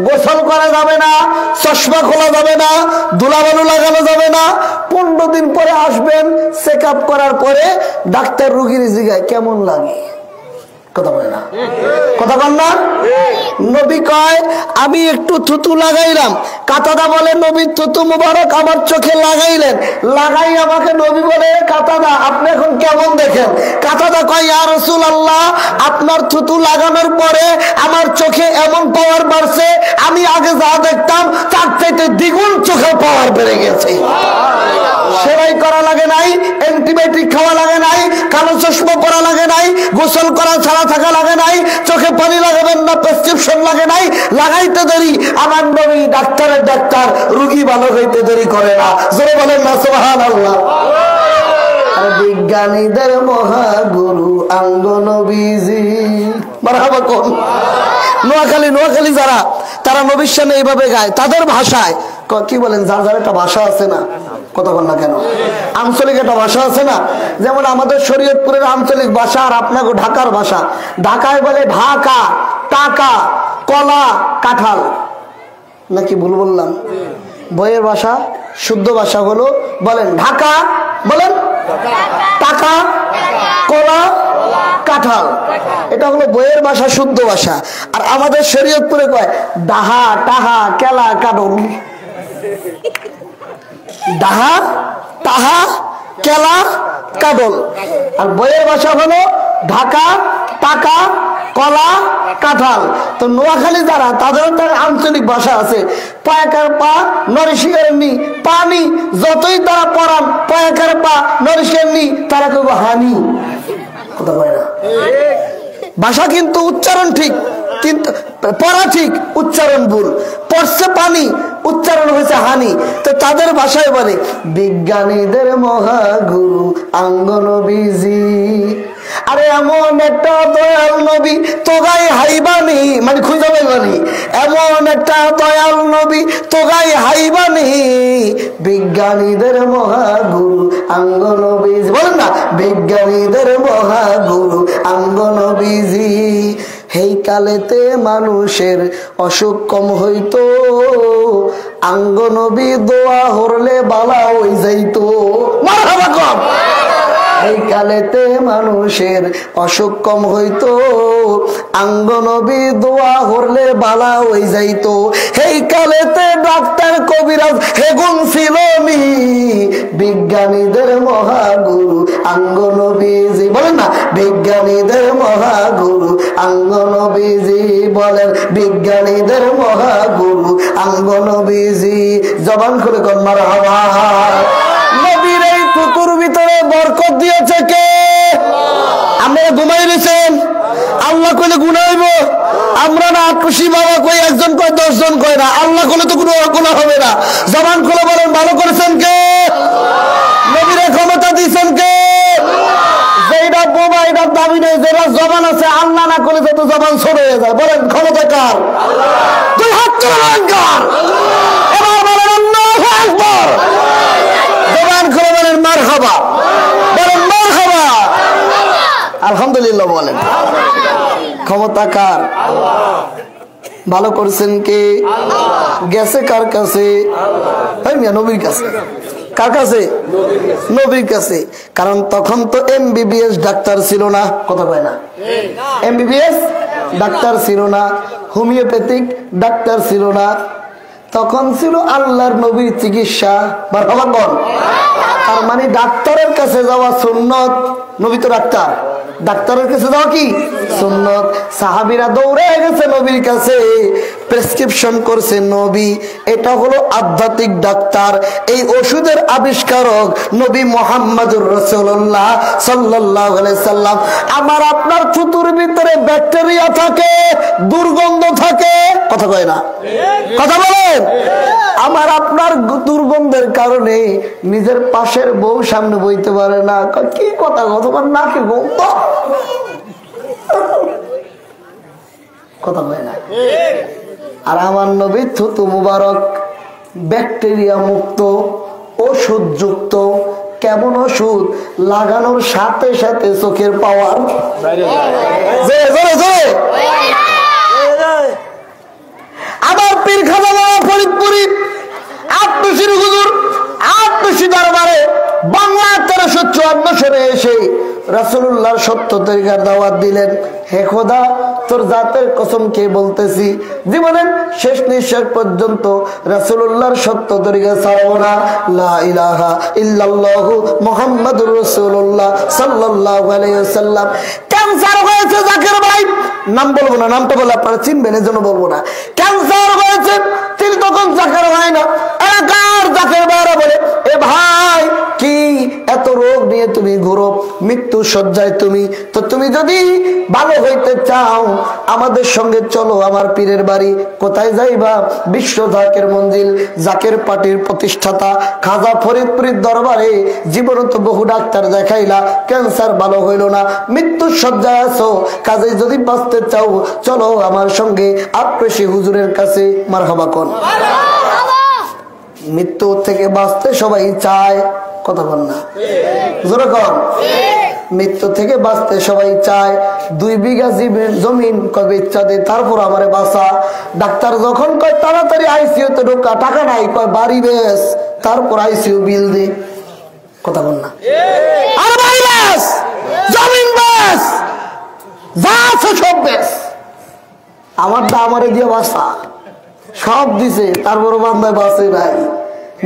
S1: গোসল করা যাবে না, চশমা খোলা যাবে না, ধুলাবালু লাগানো যাবে না। 15 দিন পরে আসবেন, চেক আপ করার পরে ডাক্তার রুগীর জিগায় কেমন লাগে, কথা বলে না, কথা বল না। নবী কয় আমি একটু থুতু লাগাইলাম, কাতাদা বলে নবী থুতু মুবারক আমার চোখে লাগাইলেন, লাগাই আমাকে নবী বলে কাতাদা আপনি এখন কেমন দেখেন? কাতাদা কয় ইয়া রাসূলুল্লাহ আপনার থুতু লাগানোর পরে আমার চোখে এমন পাওয়ার বাড়ছে, আমি আগে যা দেখতাম তার চাইতে দ্বিগুণ চোখে পাওয়ার বেড়ে গেছে। সেলাই করা লাগে নাই, অ্যান্টিবায়োটিক খাওয়া লাগে নাই, কালো চশমা পরা লাগে নাই, গোসল করা ছাড়া থাকা লাগে নাই, চোখে পানি লাগাবেন না, প্রেসক্রিপশন লাগে নাই, লাগাইতে দেরি আমার নবী ডাক্তারের ডাক্তার, রোগী ভালো হইতে দেরি করে না। জোরে বলেন না সুবহানাল্লাহ। বিজ্ঞানীদের মহাগুরু আঙ্গ নবীজি, মারহাবা কোন। নোয়াখালী যারা, তারা নবীর সামনে এইভাবে গায় তাদের ভাষায়। কি বলেন, যার যার একটা ভাষা আছে না, কথা বল না কেন, আঞ্চলিক একটা ভাষা আছে না। যেমন আমাদের শরীয়তপুরের আঞ্চলিক ভাষা আর আপনাকে ঢাকার ভাষা। ঢাকায় বলে ঢাকা, টাকা, কলা, কাঁঠাল, নাকি ভুল বললাম? বইয়ের ভাষা, শুদ্ধ ভাষা হলো বলেন ঢাকা, বলেন টাকা, কলা, কাঁঠাল। এটা হলো বইয়ের ভাষা, শুদ্ধ ভাষা। আর আমাদের শরীয়তপুরে কয় ডাহা, টাহা, কেলা, কাডল। ডাহা, টাহা, কেলা, কাডল। আর বইয়ের ভাষা হলো ঢাকা, টাকা, কলা, কাঁঠাল। তো নোয়াখালী যারা, তাদের আঞ্চলিক ভাষা আছে। পায়াকার পা, নরিশিকার নি, পানি, যতই তারা পড়ান পায়াকার পা, নরিশিকার নি, তারা কেউ হানি, কথা বলে না। ভাষা কিন্তু উচ্চারণ ঠিক, কিন্তু পড়া ঠিক, উচ্চারণ ভুল। পড়ছে পানি, উচ্চারণ হয়েছে হানি। তো তাদের ভাষায় বলে বিজ্ঞানীদের মহাগুরু আঙ্গ নবীজি। আরে এমন একটা দয়াল নবী তোগাই হাইবানি, মানে খুঁজে পাইবানি, এমন একটা দয়াল নবী তোগাই হাইবানি, বিজ্ঞানীদের মহাগুরু আঙ্গ নবীজি। বলেন না বিজ্ঞানীদের মহাগুরু আঙ্গ নবীজি। হেই কালেতে মানুষের অসুখ কম হইতো, আঙ্গ নবী দোয়া হরলে বালা হই যাইতো। মারহাবা কম। এই কালেতে মানুষের অসুখ কম হইতো, আঙ্গ নবী দোয়া হরলে বালা হই যাইতো। এই কালেতে ডাক্তার কবিরাজ হেগুন ছিল নি, বিজ্ঞানীদের মহাগুরু আঙ্গ নবীজি। বলেন না বিজ্ঞানীদের মহাগুরু আঙ্গ নবীজি। বলেন বিজ্ঞানীদের মহাগুরু আঙ্গ নবীজি। জবান করে কোন মারহাবা। নবীর এই পুকুর ভিতরে বরকত দিয়েছে কে? আপনারা ঘুমাই দিয়েছেন, আল্লাহ কইলে গুনাহ হইব। আমরা না খুশি বাবা কই, একজন কয় 10 জন কয় না, আল্লাহ কইলে তো কোনো গুনাহ হবে না। জবান খুলে বলেন ভালো করেছেন কে? নবীর ক্ষমতা দিয়েছেন কে? যেটা বোমা এটার দাবি নেই, যেটা জবান আছে আল্লাহ না করলে যত জবান ছোট হয়ে যায়। বলেন ক্ষমতা কার? দুই হাত তুলেন কার? এবার বলেন আল্লাহু আকবার। জবান খুলে বলেন মারহাবা, বলেন মারহাবা, আলহামদুলিল্লাহ বলেন। ক্ষমতা কার? ভালো করছেন কে? গেছে কার কাছে? নবীর কাছে। কার কাছে? নবীর কাছে। কারণ তখন তো MBBS ডাক্তার ছিল না, কথা কয় না, MBBS ডাক্তার ছিল না, হোমিওপ্যাথিক ডাক্তার ছিল না, তখন ছিল আল্লাহর নবীর চিকিৎসা। তার মানে ডাক্তারের কাছে যাওয়া সুন্নত। নবী তো ডাক্তার, ডাক্তারের কাছে যাওয়া কি সুন্নত। সাহাবীরা দৌড়ে গেছে নবীর কাছে, প্রেসক্রিপশন করছে নবী। এটা হলো আধ্যাত্মিক ডাক্তার। এই ওষুধের আবিষ্কারক নবী মুহাম্মদুর রাসূলুল্লাহ সাল্লাল্লাহু আলাইহি সাল্লাম। আমার আপনার থুতুর ভিতরে ব্যাকটেরিয়া থাকে, দুর্গন্ধ থাকে, কথা কয় না, কথা বলেন। আমার আপনার দুর্গন্ধের কারণে নিজের পাশের বউ সামনে বইতে পারে না। কি কথা, তোমার নাকি গন্ধ, কথা বলে না। আর আমার নবী থুতু মুবারক ব্যাকটেরিয়া মুক্ত, ওষুধ যুক্ত। কেমন ওষুধ? লাগানোর সাথে সাথে চোখের পাওয়ার। আবার পীর খাজা বাবা ফরিদপুরি আত্মশির হুজুর আত্মশি দরবারে বাংলা 1354 সালে এসে রাসূলুল্লাহর সত্য তরিকার দাওয়াত দিলেন। হে খোদা, তোর জাতের কসম খেয়ে বলতেছি, জীবনের শেষ নিঃশ্বাস পর্যন্ত রাসূলুল্লাহর সত্য তরিকা ছাড়বো না। লা ইলাহা ইল্লাল্লাহু মুহাম্মাদুর রাসূলুল্লাহ সাল্লাল্লাহু আলাইহি ওয়াসাল্লাম। ক্যান্সার হয়েছে জাকির ভাই, নাম বলবো না, নামটা বলে আপনারা চিনবেন, এজন্য বলবো না। ক্যান্সার হয়েছে, তিনি তখন জাকির হয় না, এলাকার জাকির ভাইরা বলে, এ ভাই কি এত রোগ নিয়ে তুমি ঘুরো, মৃত্যু সজ্জায় তুমি, তো তুমি যদি ভালো হইতে চাও আমাদের সঙ্গে চলো আমার পীরের বাড়ি। কোথায় যাইবা? বিশ্ব জাকের মঞ্জিল, জাকের পার্টির প্রতিষ্ঠাতা খাজা ফরিদপুরের দরবারে জীবনত বহু ডাক্তার দেখাইলা, ক্যান্সার ভালো হইল না, মৃত্যু সজ্জায় আছো, কাজে যদি বাঁচতে চাও চলো আমার সঙ্গে আপ্রেসী হুজুরের কাছে। মারহাবা কোন। মৃত্যু থেকে বাঁচতে সবাই চায়, কথা বল না জোরে কর। মৃত্যু থেকে বাঁচতে সবাই চায়। 2 বিঘা জমিন কবে ইচ্ছা দে, তারপর আমারে বাঁচা। ডাক্তার যখন কয় তাড়াতাড়ি আইসিইউ তে ঢোকা, টাকা নাই, কয় বাড়ি বেশ, তারপর আইসিইউ বিল দে, কথা বল না। আর বাড়ি বেশ, জমিন বেশ, যা আছে সব বেশ, আমার দা আমারে দিয়ে বাঁচা, সব দিছে, তারপর বান্দায় বাঁচে নাই।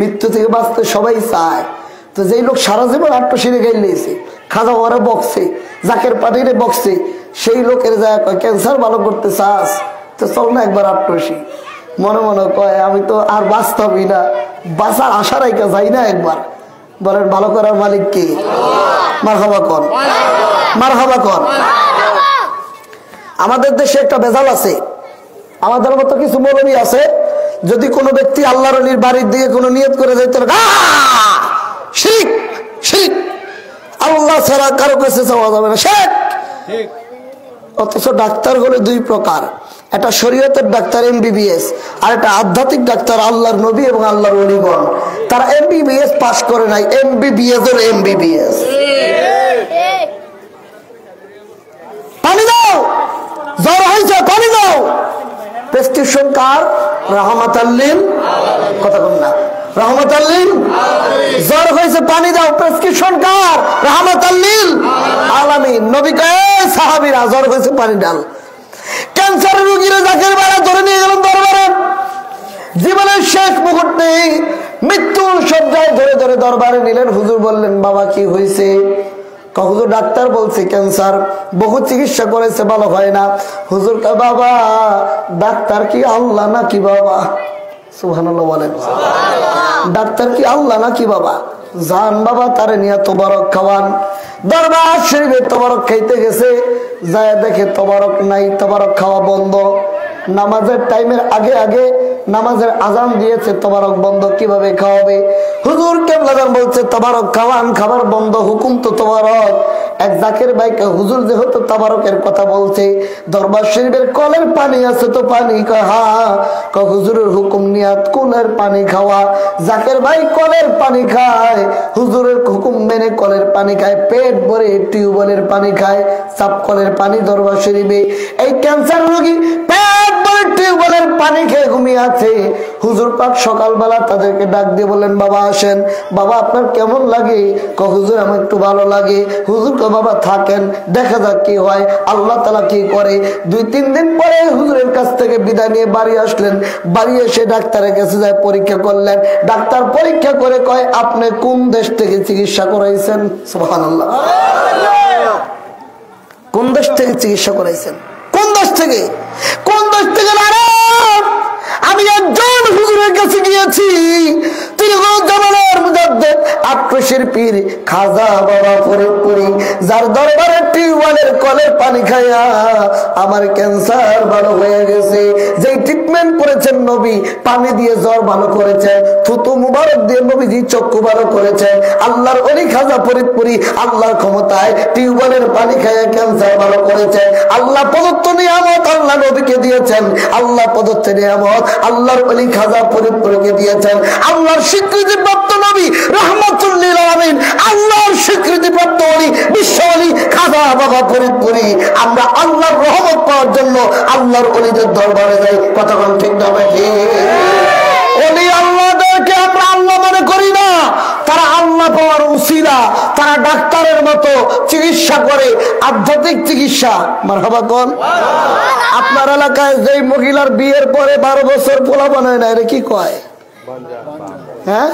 S1: মৃত্যু থেকে বাঁচতে সবাই চায়। তো যেই লোক সারা জীবন আট্টশিরে গাইলেছে, খাজা ওরে বকছে, জাকের পাটিরে বকছে, সেই লোকের যায় ক্যান্সার ভালো করতে চাস তো চল না একবার আট্টশি। মনে মনে কয় আমি তো আর বাঁচতামই না, বাঁচার আশা রাইকা যাই না একবার। বলেন ভালো করার মালিক কে? মারহাবা কর, মারহাবা কর। আমাদের দেশে একটা বেজাল আছে, আমাদের মতো কিছু মৌলবী আছে, যদি কোনো ব্যক্তি আল্লাহর ওলির বাড়ির দিকে কোনো নিয়ত করে যাইতে, শিরক শিরক, আল্লাহ ছাড়া কারো কাছে যাওয়া যাবে না, শিরক। অথচ ডাক্তার হলো 2 প্রকার, একটা শরীয়তের ডাক্তার MBBS, আর একটা আধ্যাত্মিক ডাক্তার আল্লাহর নবী এবং আল্লাহর ওলিগণ। তারা MBBS পাস করে নাই, MBBS এর MBBS। পানি দাও, জ্বর হয়েছে পানি দাও, প্রেসক্রিপশন কার? রাহমাতাল্লিল, কথা বল না, রাহমাতাল্লিল। জ্বর হয়েছে পানি দাও, প্রেসক্রিপশন কার? রাহমাতাল্লিল আলামিন। নবী কয় সাহাবীরা জ্বর হয়েছে পানি ডাল। ক্যান্সার রোগীরা জাকের বেলা ধরে নিয়ে গেলেন দরবারে, জীবনের শেষ মুহূর্তে মৃত্যুর শয্যায় ধরে ধরে দরবারে নিলেন। হুজুর বললেন বাবা কি হয়েছে? হুজুর ডাক্তার বলছে ক্যান্সার, বহু চিকিৎসা করেছে ভালো হয় না। হুজুর কয় বাবা ডাক্তার কি আল্লাহ নাকি বাবা? সুবহানাল্লাহ বলেন। ডাক্তার কি আল্লাহ নাকি বাবা? জান বাবা তারে নিয়ে তোবারক খাওয়ান। দরবার শরীফে তোবারক খাইতে গেছে, যায় দেখে তোবারক নাই, তোবারক খাওয়া বন্ধ। নামাজের টাইমের আগে আগে নামাজের আজান দিয়েছে, তোবারক বন্ধ, কিভাবে খাওয়াবে? হুজুর কেবলাদান বলছে তোবারক খাওয়ান, খাবার বন্ধ, হুকুম তো তোবারক। এক জাকের ভাইকে হুজুর যেহেতু তাবারকের কথা বলছে, দরবার শরীফের কলের পানি আছে তো পানি, কয় হ্যাঁ, কয় হুজুরের হুকুম নিয়াত কলের পানি খাওয়া। জাকের ভাই কলের পানি খায়, হুজুরের হুকুম মেনে কলের পানি খায়, পেট ভরে টিউবওয়েলের পানি খায়, চাপ কলের পানি দরবার শরীফে। এই ক্যান্সার রোগী পেট ভরে টিউবওয়েলের পানি খেয়ে ঘুমিয়ে আছে। হুজুর পাক সকালবেলা তাদেরকে ডাক দিয়ে বললেন বাবা আসেন, বাবা আপনার কেমন লাগে? কয় হুজুর আমার একটু ভালো লাগে। হুজুর কয় বাবা থাকেন, দেখা যাক কি হয়, আল্লাহ তাআলা কি করে। 2-3 দিন পরে হুজুরের কাছ থেকে বিদায় নিয়ে বাড়ি আসলেন। বাড়ি এসে ডাক্তারের কাছে যায় পরীক্ষা করলেন। ডাক্তার পরীক্ষা করে কয় আপনি কোন দেশ থেকে চিকিৎসা করাইছেন? সুবহানাল্লাহ। কোন দেশ থেকে চিকিৎসা করাইছেন? কোন দেশ থেকে? কোন দেশ থেকে? আমি একজন হুজুরের কাছে গিয়েছি, তিনি জানালেন দরবার মুজাদ্দেদ আক্রোশের পীর খাজা বাবা ফরিদপুরি, যার দরবারে টিউবওয়েলের কলের পানি খাইয়া আমার ক্যান্সার ভালো হয়ে গেছে, যে ট্রিটমেন্ট করেছেন নবী, পানি দিয়ে জ্বর ভালো করেছেন, থুতু মুবারক দিয়ে নবীজি চক্ষু ভালো করেছেন। আল্লাহর ওলি খাজা ফরিদপুরি আল্লাহর ক্ষমতায় টিউবওয়েলের পানি খাইয়া ক্যান্সার ভালো করেছেন। আল্লাহ প্রদত্ত নিয়ামত আল্লাহ নবীকে দিয়েছেন, আল্লাহ প্রদত্ত নিয়ামত আল্লাহর ওলি খাজা ফরিদপুরকে দিয়েছেন। আল্লাহর স্বীকৃতিপ্রাপ্ত নবী রাহমাতুল লিল আলামিন, আল্লাহর স্বীকৃতিপ্রাপ্ত ওলি বিশ্ব ওলি খাজা বাবা ফরিদপুরি। আমরা আল্লাহর রহমত পাওয়ার জন্য আল্লাহর ওলিদের দরবারে যাই। কতক্ষণ ঠিক না ভাই? ওলি আল্লাহদেরকে আমরা আল্লাহ মনে করি না, তারা আল্লাহ পাওয়ার উসিলা, তারা ডাক্তারের মতো চিকিৎসা করে, আধ্যাত্মিক চিকিৎসা। মারহাবা কোন? আপনার এলাকায় যেই মহিলার বিয়ের পরে 12 বছর পোলা বানায় না, এটা কি কয়? হ্যাঁ,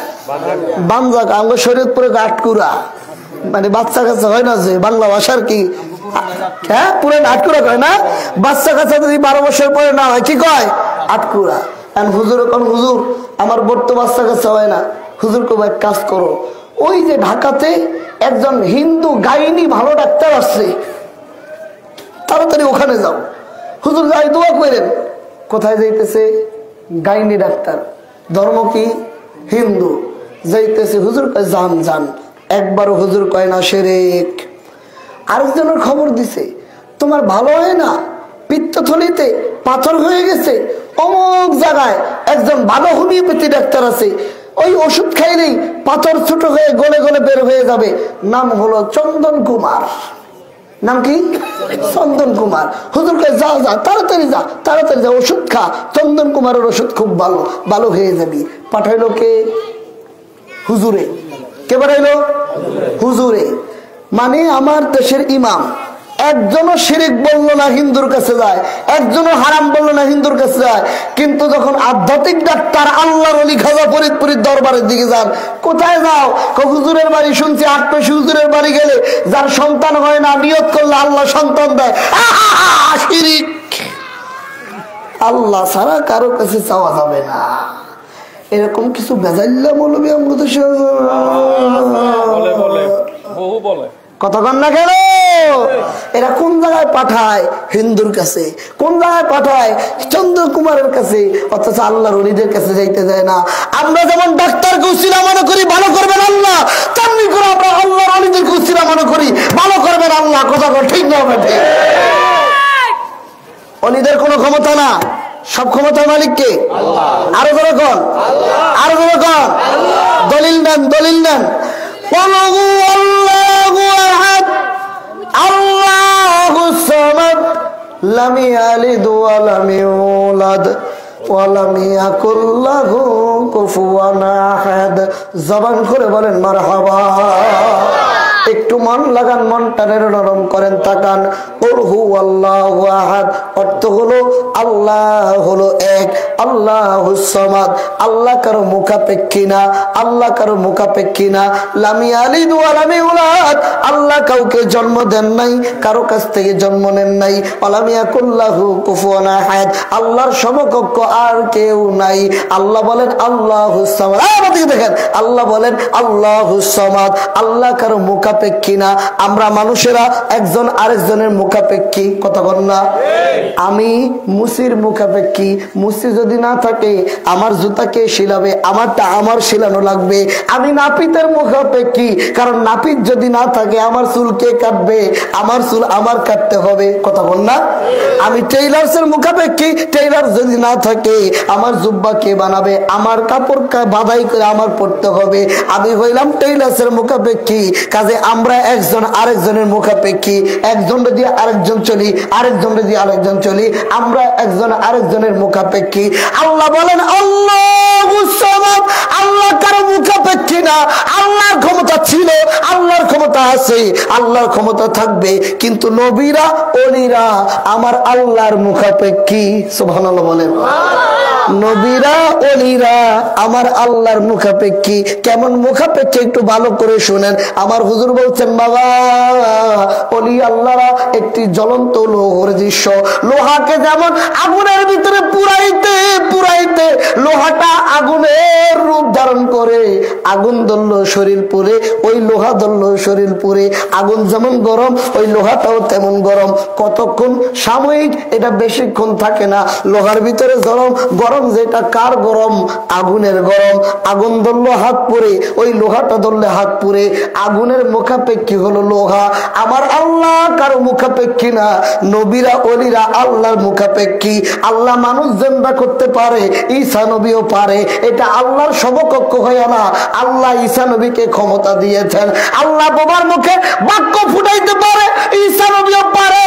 S1: বানজা। আমরা শরীয়তপুরে আটকুরা, মানে বাচ্চা কাচ্চা হয় না, যে বাংলা ভাষার কি, হ্যাঁ পুরো আটকুরা কয় না? বাচ্চা কাচ্চা যদি 12 বছর পরে না হয় কি কয়? আটকুরা। হুজুর কোন হুজুর আমার বর্ত বাচ্চা কাচ্চা হয় না, হুজুর কবে এক কাজ করো, ওই যে ঢাকাতে একজন হিন্দু গাইনি ভালো ডাক্তার আসছে, তাড়াতাড়ি ওখানে যাও। হুজুর যাই দোয়া করেন। কোথায় যাইতেছে? Gynae doctor. ধর্ম কি? হিন্দু। যাইতেছে, হুজুর কয় যান যান। একবারও হুজুর কয় না শিরক। আরেকজনের খবর দিছে, তোমার ভালো হয় না, পিত্তথলিতে পাথর হয়ে গেছে, অমুক জায়গায় একজন ভালো হোমিওপ্যাথি ডাক্তার আছে, ওই ওষুধ খাইলেই পাথর ছোট হয়ে গলে গলে বের হয়ে যাবে। নাম হলো চন্দন কুমার। নাম কি? চন্দন কুমার। হুজুর কয় যা যা, তাড়াতাড়ি যা, তাড়াতাড়ি যা, ওষুধ খা, চন্দন কুমারের ওষুধ খুব ভালো, ভালো হয়ে যাবি। পাঠাইলো কে? হুজুরে। কে পাঠাইলো? হুজুরে। মানে আমার দেশের ইমাম একজনও শিরিক বললো না, হিন্দুর কাছে যায়, একজনও হারাম বললো না, হিন্দুর কাছে যায়। কিন্তু যখন আধ্যাত্মিক ডাক্তার আল্লাহর ওলি খাজা ফরিদপুরির দরবারের দিকে যান, কোথায় যাও? হুজুরের বাড়ি শুনছি, আটপেশি হুজুরের বাড়ি গেলে যার সন্তান হয় না, নিয়ত করলে আল্লাহ সন্তান দেয়। শিরিক। আল্লাহ ছাড়া কারো কাছে চাওয়া যাবে না, এরকম কিছু বেজাল্লা মৌলবী আমরা তো বলে কতক্ষণ না গেল। এরা কোন জায়গায় পাঠায়? হিন্দুর কাছে। কোন জায়গায় পাঠায়? চন্দ্র কুমারের কাছে। অথচ আল্লাহর ওলিদের কাছে যাইতে দেয় না। আমরা যেমন ডাক্তারকে উসিলা মনে করি, ভালো করবেন আল্লাহ, তেমনি করে আমরা আল্লাহর ওলিদেরকে উসিলা মনে করি, ভালো করবেন আল্লাহ। কথা ঠিক না? ওলিদের কোনো ক্ষমতা না, সব ক্ষমতার মালিক কে? আরো ধরে কন, আরো ধরে কন। দলিল নেন, দলিল নেন। আল্লাহুস সামাদ লাম ইয়ালিদ ওয়া লাম ইউলাদ ওয়া লাম ইয়াকুল লাহু কুফুয়ান আহাদ। জবান করে বলেন মারহাবা। একটু মন লাগান, মনটা নরম করেন, তাকান। কুলহু আল্লাহু আহাদ অর্থ হলো আল্লাহ হলো এক, আল্লাহুস সামাদ, আল্লাহ কারো মুখাপেক্ষী না, আল্লাহ কারো মুখাপেক্ষী না। লাম ইয়ালিদ ওয়া লাম ইউলাদ, আল্লাহ কাউকে জন্ম দেন নাই, কারো কাছ থেকে জন্ম নেন নাই। ওয়া লাম ইয়াকুল লাহু কুফুয়ান আহাদ, আল্লাহর সমকক্ষ আর কেউ নাই। আল্লাহ বলেন আল্লাহুস সামাদ। আমাদের দেখেন, আল্লাহ বলেন আল্লাহুস সামাদ, আল্লাহ কারো মুখাপেক্ষী না। আমরা মানুষেরা একজন আরেকজনের মুখাপেক্ষী। কথা বল না? আমি মুসির মুখাপেক্ষী। মুসি যদি না থাকে আমার জুতাকে শিলাবে, আমারটা আমার শিলানো লাগবে। আমি নাপিতের মুখাপেক্ষী, কারণ নাপিত যদি না থাকে আমার চুল কে কাটবে? আমার চুল আমার কাটতে হবে। কথা বল না? আমি টেইলার্সের মুখাপেক্ষী, টেইলার যদি না থাকে আমার জুব্বা কে বানাবে? আমার কাপড় বাধাই করে আমার পড়তে হবে। আমি হইলাম টেইলার্সের মুখাপেক্ষী, কাজে আমরা একজন আরেকজনের মুখাপেক্ষী। একজন যদি আরেকজন চলি, আরেকজন যদি আরেকজন চলি, আমরা একজন আরেকজনের মুখাপেক্ষী। আল্লাহ বলেন আল্লাহুস সামাদ, আল্লাহ কারো মুখাপেক্ষী না। আল্লাহর ক্ষমতা ছিল, আল্লাহর ক্ষমতা আছে, আল্লাহর ক্ষমতা থাকবে, কিন্তু নবীরা ওলিরা আমার আল্লাহর মুখাপেক্ষী। সুবহানাল্লাহ বলেন। নবীরা ওলিরা আমার আল্লাহর মুখাপেক্ষী। কেমন মুখাপেক্ষী একটু ভালো করে শুনেন। আমার হুজুর বলছেন, বাবা ওলি আল্লাহরা একটি জ্বলন্ত লোহার দৃশ্য। লোহাকে যেমন আগুনের ভিতরে পুরাইতে পুরাইতে লোহাটা আগুনের রূপ ধারণ করে, আগুন ধরল শরীর পুরে, ওই লোহা ধরল শরীর পুরে। আগুন যেমন গরম, ওই লোহাটাও তেমন গরম। কতক্ষণ? সাময়িক, এটা বেশিক্ষণ থাকে না। লোহার ভিতরে গরম, গরম যেটা কার গরম? আগুনের গরম। আগুন ধরলো হাত পুরে, ওই লোহাটা ধরলে হাত পুরে। আগুনের মুখাপেক্ষী হলো লোহা। আমার আল্লাহ কারো মুখাপেক্ষী না, নবীরা ওলিরা আল্লাহর মুখাপেক্ষী। আল্লাহ মানুষ জিন্দা করতে পারে, ঈসা নবীও পারে। এটা আল্লাহর সমকক্ষ হয় না। আল্লাহ ঈসা নবীকে ক্ষমতা দিয়েছেন। আল্লাহ বোবার মুখে বাক্য ফুটাইতে পারে, ঈসা নবীও পারে।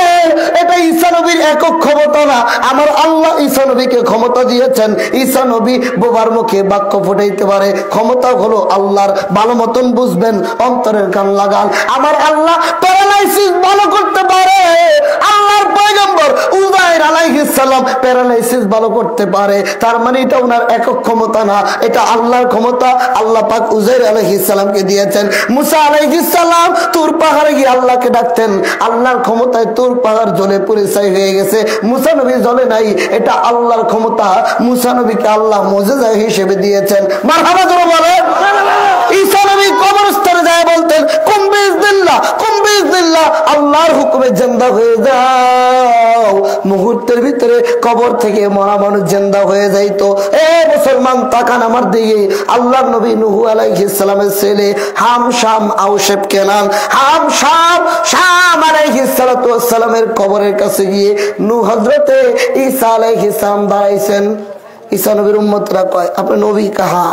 S1: এটা ঈসা নবীর একক ক্ষমতা না, আমার আল্লাহ ঈসা নবীকে ক্ষমতা দিয়েছেন। ঈসা নবী বোবার মুখে বাক্য ফুটাইতে পারে, ক্ষমতা হলো আল্লাহর। ভালো মতন বুঝবেন, অন্তরের কান লাগান। আমার আল্লাহ প্যারালাইসিস ভালো করতে পারে। আল্লাহর পয়গম্বর উযাইর আলাইহিস সালাম প্যারালাইসিস ভালো করতে পারে। তার মানে এটা ওনার একক ক্ষমতা না, এটা আল্লাহর ক্ষমতা। আল্লাহ পাক উযাইর আলাইহিস সালামকে দিয়েছেন। মুসা আলাইহিস সালাম তুর পাহাড়ে গিয়ে আল্লাহকে ডাকতেন, আল্লাহর ক্ষমতায় তুর পাহাড় জ্বলে পুড়ে ছাই হয়ে গেছে। মুসা নবী জ্বলে নাই, এটা আল্লাহর ক্ষমতা। মুসা নবীকে আল্লাহ মুজিজা হিসেবে দিয়েছেন। মারহাবা জোরে বলেন। ঈসা নবী কবরস্থানে যায় বলতেন, কুম বিইজনিল্লাহ, কুম বিইজনিল্লাহ, আল্লাহর হুকুমে জিন্দা হয়ে যাও। মুহূর্তের ভিতরে কবর থেকে মরা মানুষ জিন্দা হয়ে যাইতো। এ মুসলমান তাকান আমার দিকে। আল্লাহর নবী নূহ আলাইহিস সালামের ছেলে হাম, শাম, আউশেব, কেনান। হাম, শাম, শাম আলাইহিস সালাতু ওয়াস সালামের কবরের কাছে গিয়ে নূহ হযরতে ঈসা আলাইহিস সালাম দাঁড়াইছেন। ঈসা নবীর উম্মতরা কয়, আপনি নবী কাহা?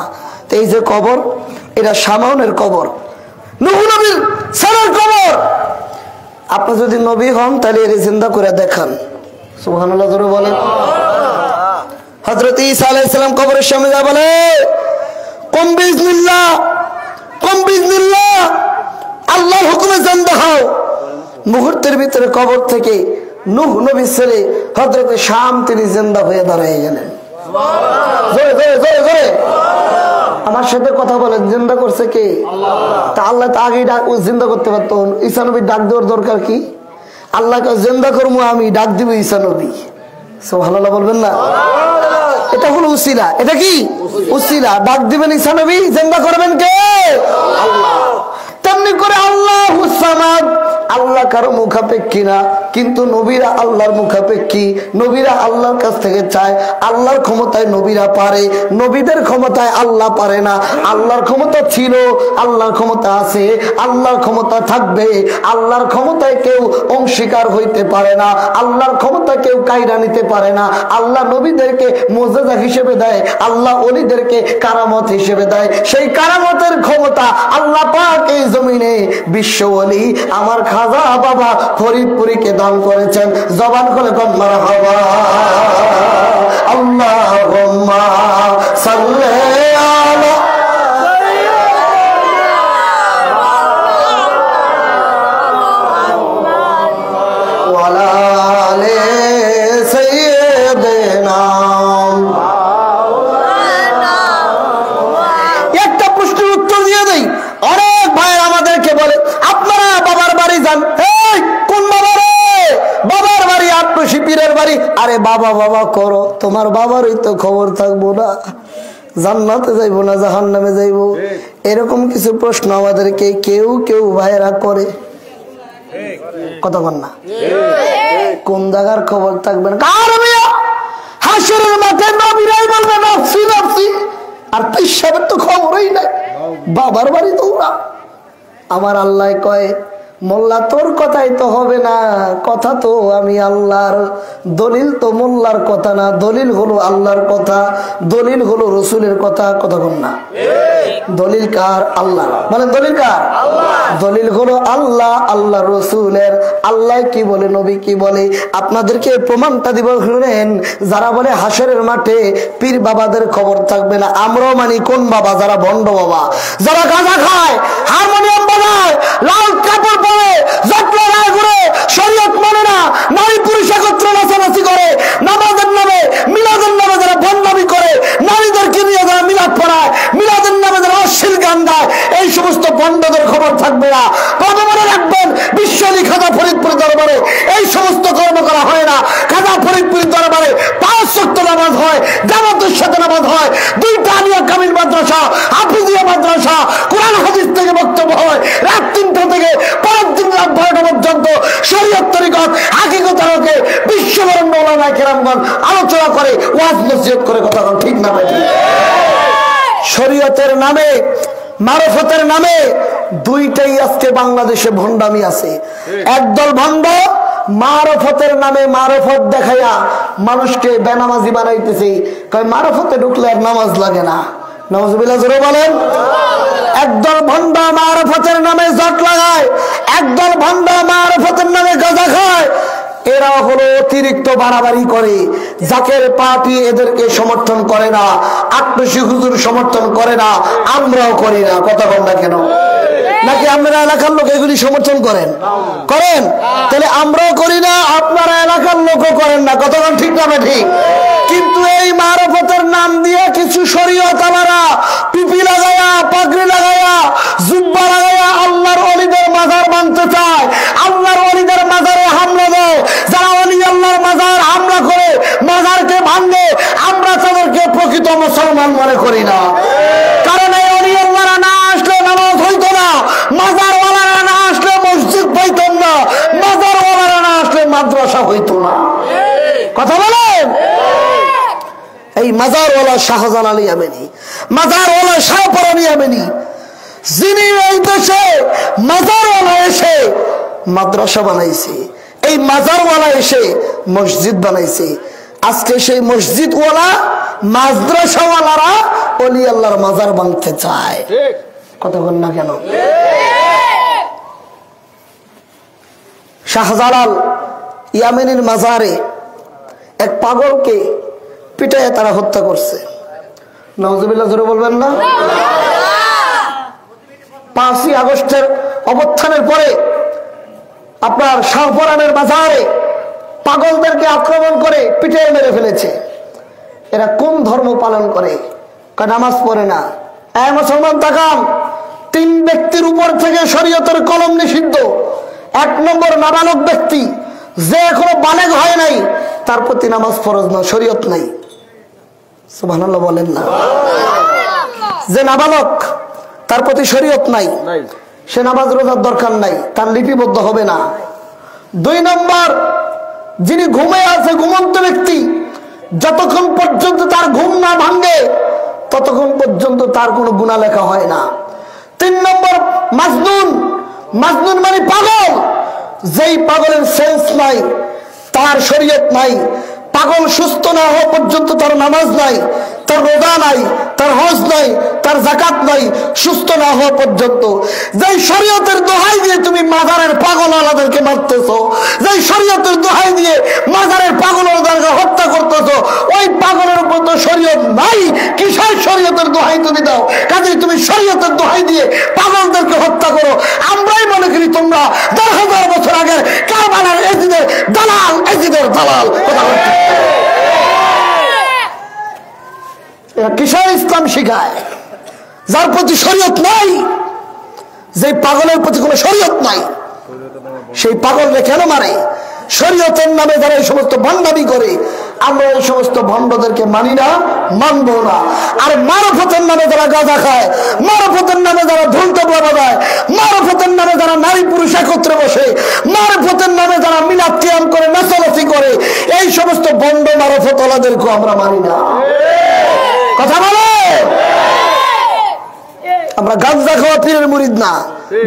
S1: এই যে কবর, এটা শামাউনের কবর, নূহ নবীর ছেলের কবর। আপনি যদি নবী হন তাহলে এর জিন্দা করে দেখান। সুবহানাল্লাহ জোরে বলেন। হযরত ঈসা আলাইহিস সালাম কবরের সামনে যা বলে, কুম বিইজনিল্লাহ, কুম বিইজনিল্লাহ, আল্লাহর হুকুমে জিন্দা হও। মুহূর্তের ভিতরে কবর থেকে নূহ নবীর ছেলে হযরত শাম তিনি জিন্দা হয়ে দাঁড়িয়ে গেলেন। জোরে জোরে জোরে জোরে আমার সাথে কথা বলেন, জিন্দা করছে কে? তা আল্লাহ তো আগেই জিন্দা করতে পারতো। ঈসা নবীর ডাক দেওয়ার দরকার কি? আল্লাহকে জিন্দা করবো আমি, ডাক দিব ঈসা নবী। সুবহানাল্লাহ বলবেন না? এটা হলো উসিলা। এটা কি উসিলা? ডাক দিবেন ঈসা নবী, জিন্দা করবেন কে? আল্লাহ। তেমনি করে আল্লাহুস সামাদ, আল্লাহ কারো মুখাপেক্ষী না, কিন্তু নবীরা আল্লাহর মুখাপেক্ষী। নবীরা আল্লাহর কাছ থেকে চায়। আল্লাহর ক্ষমতায় নবীরা পারে, নবীদের ক্ষমতায় আল্লাহ পারে না। আল্লাহর ক্ষমতা ছিল, আল্লাহর ক্ষমতা আছে, আল্লাহর ক্ষমতা থাকবে। আল্লাহর ক্ষমতায় কেউ অংশীকার হইতে পারে না, আল্লাহর ক্ষমতা কেউ কায়রা নিতে পারে না। আল্লাহ নবীদেরকে মুজিজা হিসেবে দেয়, আল্লাহ ওলিদেরকে কারামত হিসেবে দেয়। সেই কারামতের ক্ষমতা আল্লাহ পাক এই জমিনে বিশ্ব ওলি আমার খাজা বাবা ফরিদপুরীকে দান করেছেন। জবান খুলে কোন মারহাবা, আল্লাহুম্মা সাল্লি আলা ওয়ালা আলি সাইয়্যিদিনা। একটা প্রশ্নের উত্তর দিয়ে দেই। অনেক ভাই আমাদেরকে বলে, আপনারা বাবার বাড়ি যান। কোন বাবা রে? বাবার বাড়ি আটশি পীরের বাড়ি। আরে বাবা বাবা করো, তোমার বাবারই তো খবর থাকবো না, জান্নাতে যাইবো না জাহান্নামে যাইবো। এরকম কিছু প্রশ্ন আমাদেরকে কেউ কেউ ভাইয়েরা করে। কথা বল না, কোন জায়গার খবর থাকবে না? হাসরের মাঠে নবীরাই বলবে নাফসি নাফসি, আর পিসাবের তো খবরই নাই, বাবার বাড়ি তোমরা। আমার আল্লাহ কয়, মোল্লা তোর কথাই তো হবে না, কথা তো আমি আল্লাহর। দলিল তো মোল্লার কথা না, দলিল হলো আল্লাহর কথা, দলিল হলো রসুলের কথা। কথা বল না, দলিল কার? আল্লাহ। মানে দলিল কার? দলিল হলো আল্লাহ, আল্লাহ রসুলের। আল্লাহ কি বলে, নবী কি বলে, আপনাদেরকে প্রমাণটা দিব। শুনেন, যারা বলে হাসরের মাঠে পীর বাবাদের খবর থাকবে না, আমরাও মানি কোন বাবা? যারা ভণ্ড বাবা, যারা গাঁজা খায়, হারমোনিয়াম বাজায়, লাল কাপড় পরে, যাত্রায় ঘুরে, শরীয়ত মানে না, নারী পুরুষ একত্র নাচানাচি করে, নামাজের নামে মিলাদের নামে যারা ভণ্ডামি করে, ওলামায়ে কেরামগণ আলোচনা করে, ওয়াজ নসিহত করে, কথা বল ঠিক না ভাই? শরীয়তের নামে, মারফতের নামে দুইটাই আজকে বাংলাদেশে ভণ্ডামি আছে। একদল ভণ্ড মারফতের নামে মারফত দেখাইয়া মানুষকে বেনামাজি বানাইতেছে, কয় মারফতে ঢুকলে আর নামাজ লাগে না। নাউজুবিল্লাহ জোরে বলেন। একদল ভণ্ড মারফতের নামে জট লাগায়, একদল ভণ্ড মারফতের নামে গাঁজা খায়। এরা হলো অতিরিক্ত বাড়াবাড়ি করে। জাকের পার্টি এদেরকে সমর্থন করে না, আত্মশী হুজুর সমর্থন করে না, আমরাও করি না। কথা বল না কেন? নাকি আপনারা এলাকার লোক এগুলি সমর্থন করেন? করেন? তাহলে আমরাও করি না, আপনারা এলাকার লোকও করেন না। কথা বল ঠিক না ঠিক? কিন্তু এই মারফতের নাম দিয়ে কিছু শরীয়ত আলারা টুপি লাগায়া, পাগড়ি লাগায়া, জুব্বা লাগায়া আল্লাহর ওলিদের মাজার বানতে চায়, আল্লাহর ওলিদের মাজারে হামলা দেয়। যারা ওলি আল্লাহর মাজার হামলা করে, মাজারকে ভাঙে, আমরা তাদেরকে প্রকৃত মুসলমান মনে করি না। কারণ এই ওলি আল্লাহরা না আসলে নামাজ হইতো না, মাজারওয়ালারা না আসলে মসজিদ পাইতাম না, মাজারওয়ালারা না আসলে মাদ্রাসা হইতো না। কথা বলেন? এই মাজারওয়ালা শাহজালাল ইয়ামানি, মাজারওয়ালা শাহপরানী ইয়ামানি, যিনি এই দেশে মাজারওয়ালা এসে মাদ্রাসা বানাইছে, এই মাজারওয়ালা এসে মসজিদ বানাইছে। আজকে সেই মসজিদওয়ালা মাদ্রাসাওয়ালারা ওলি আল্লাহর মাজার ভাঙতে চায়। কথা বল না কেন? শাহজালাল ইয়ামানির মাজারে এক পাগলকে পিটাইয়া তারা হত্যা করছে। নাউজুবিল্লাহ জোরে বলবেন না? 5ই আগস্টের অভ্যুত্থানের পরে আপনার শাহপরানের বাজারে পাগলদেরকে আক্রমণ করে পিটাইয়া মেরে ফেলেছে। এরা কোন ধর্ম পালন করে? নামাজ পড়ে না। এই মুসলমান তাকান, 3 ব্যক্তির উপর থেকে শরীয়তের কলম নিষিদ্ধ। 1 নম্বর নাবালক ব্যক্তি, যে এখনো বালেগ হয় নাই, তার প্রতি নামাজ ফরজ না, শরীয়ত নাই। সুবহানাল্লাহ বলেন না? যে নাবালক, তার প্রতি শরীয়ত নাই, সে নামাজ রোজার দরকার নাই, তার লিপিবদ্ধ হবে না। 2 নম্বর, যিনি ঘুমে আছে, ঘুমন্ত ব্যক্তি, যতক্ষণ পর্যন্ত তার ঘুম না ভাঙে ততক্ষণ পর্যন্ত তার কোনো গুনাহ লেখা হয় না। 3 নম্বর, মাজনুন। মাজনুন মানে পাগল, যেই পাগলের সেন্স নাই, তার শরীয়ত নাই। পাগল সুস্থ না হওয়া পর্যন্ত তার নামাজ নাই, তার রোজা নাই, তার হজ নাই, তার যাকাত নাই, সুস্থ না হওয়া পর্যন্ত। যেই শরীয়তের দোহাই দিয়ে তুমি মাজারের পাগল আলাদেরকে মারতেছো, যেই শরীয়তের দোহাই দিয়ে মাজারের পাগল আলাদেরকে হত্যা করতেছো, ওই পাগলের উপর তো শরীয়ত নাই। কিসের শরীয়তের দোহাই তুমি দাও? কাজে তুমি শরীয়তের দোহাই দিয়ে পাগলদেরকে হত্যা করো। আমরাই মনে করি তোমরা 10,000 বছর আগের কারবালার এজিদের দালাল, এজিদের দালাল। কিসের ইসলাম শিখায়? যার প্রতি শরীয়ত নাই, যে পাগলের প্রতি কোনো শরীয়ত নাই, সেই পাগলকে কেন মারে? শরীয়তের নামে যারা এই সমস্ত ভণ্ডামি করে, আমরা এই সমস্ত ভণ্ডদেরকে মানি না, মানবো না। আর মারফতের নামে যারা গাঁজা খায়, মারফতের নামে যারা ঢোল তবলা বাজায়, মারফতের নামে যারা নারী পুরুষ একত্রে বসে, মারফতের নামে যারা মিলাদ কিয়াম করে, নাচানাচি করে, এই সমস্ত ভণ্ড মারফতওয়ালাদেরকে আমরা মানি না। কথা বলে? আমরা গাঁজা খাওয়া পীরের মুরিদ না,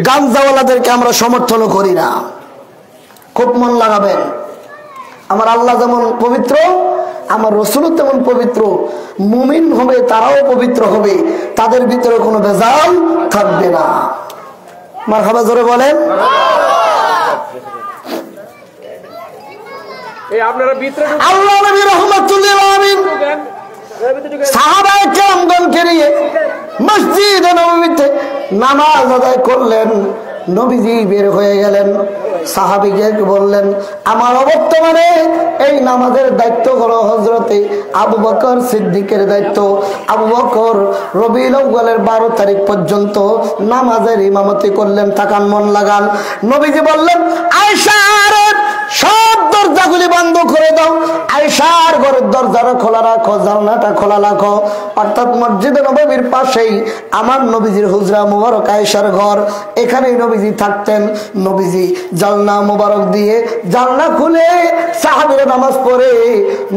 S1: গাঁজাওয়ালাদেরকে আমরা সমর্থন করি না। খুব মন লাগাবেন, আমার আল্লাহ যেমন পবিত্র, আমার রসুল তেমন পবিত্র। মুমিন হবে, তারাও পবিত্র হবে, তাদের ভিতরে কোনো ভেজাল থাকবে না। মারহাবা জোরে বলেন। আল্লাহ নবী রাহমাতুল লিল আলামিন সাহাবায়ে কেরামগণকে নিয়ে মসজিদে নববীতে নামাজ আদায় করলেন। নবীজি বের হয়ে গেলেন, সাহাবীকে বললেন, আমার বর্তমানে এই নামাজের দায়িত্ব হলো হযরতে আবু বকর সিদ্দিকের দায়িত্ব। আবু বকর রবিউল আউয়ালের 12 তারিখ পর্যন্ত নামাজের ইমামতি করলেন। তাকান, মন লাগান। নবীজি বললেন, আয়েশা সব দরজাগুলি বন্ধ করে দাও, আয়েশার ঘরের দরজাটা খোলা রাখো, জানলাটা খোলা রাখো। অর্থাৎ মসজিদে নববীর পাশেই আমার নবীজির হুজরা মুবারক আয়েশার ঘর, এখানেই নবীজি থাকতেন। নবীজি জালনা মোবারক দিয়ে জালনা খুলে সাহাবীরা নামাজ পড়ে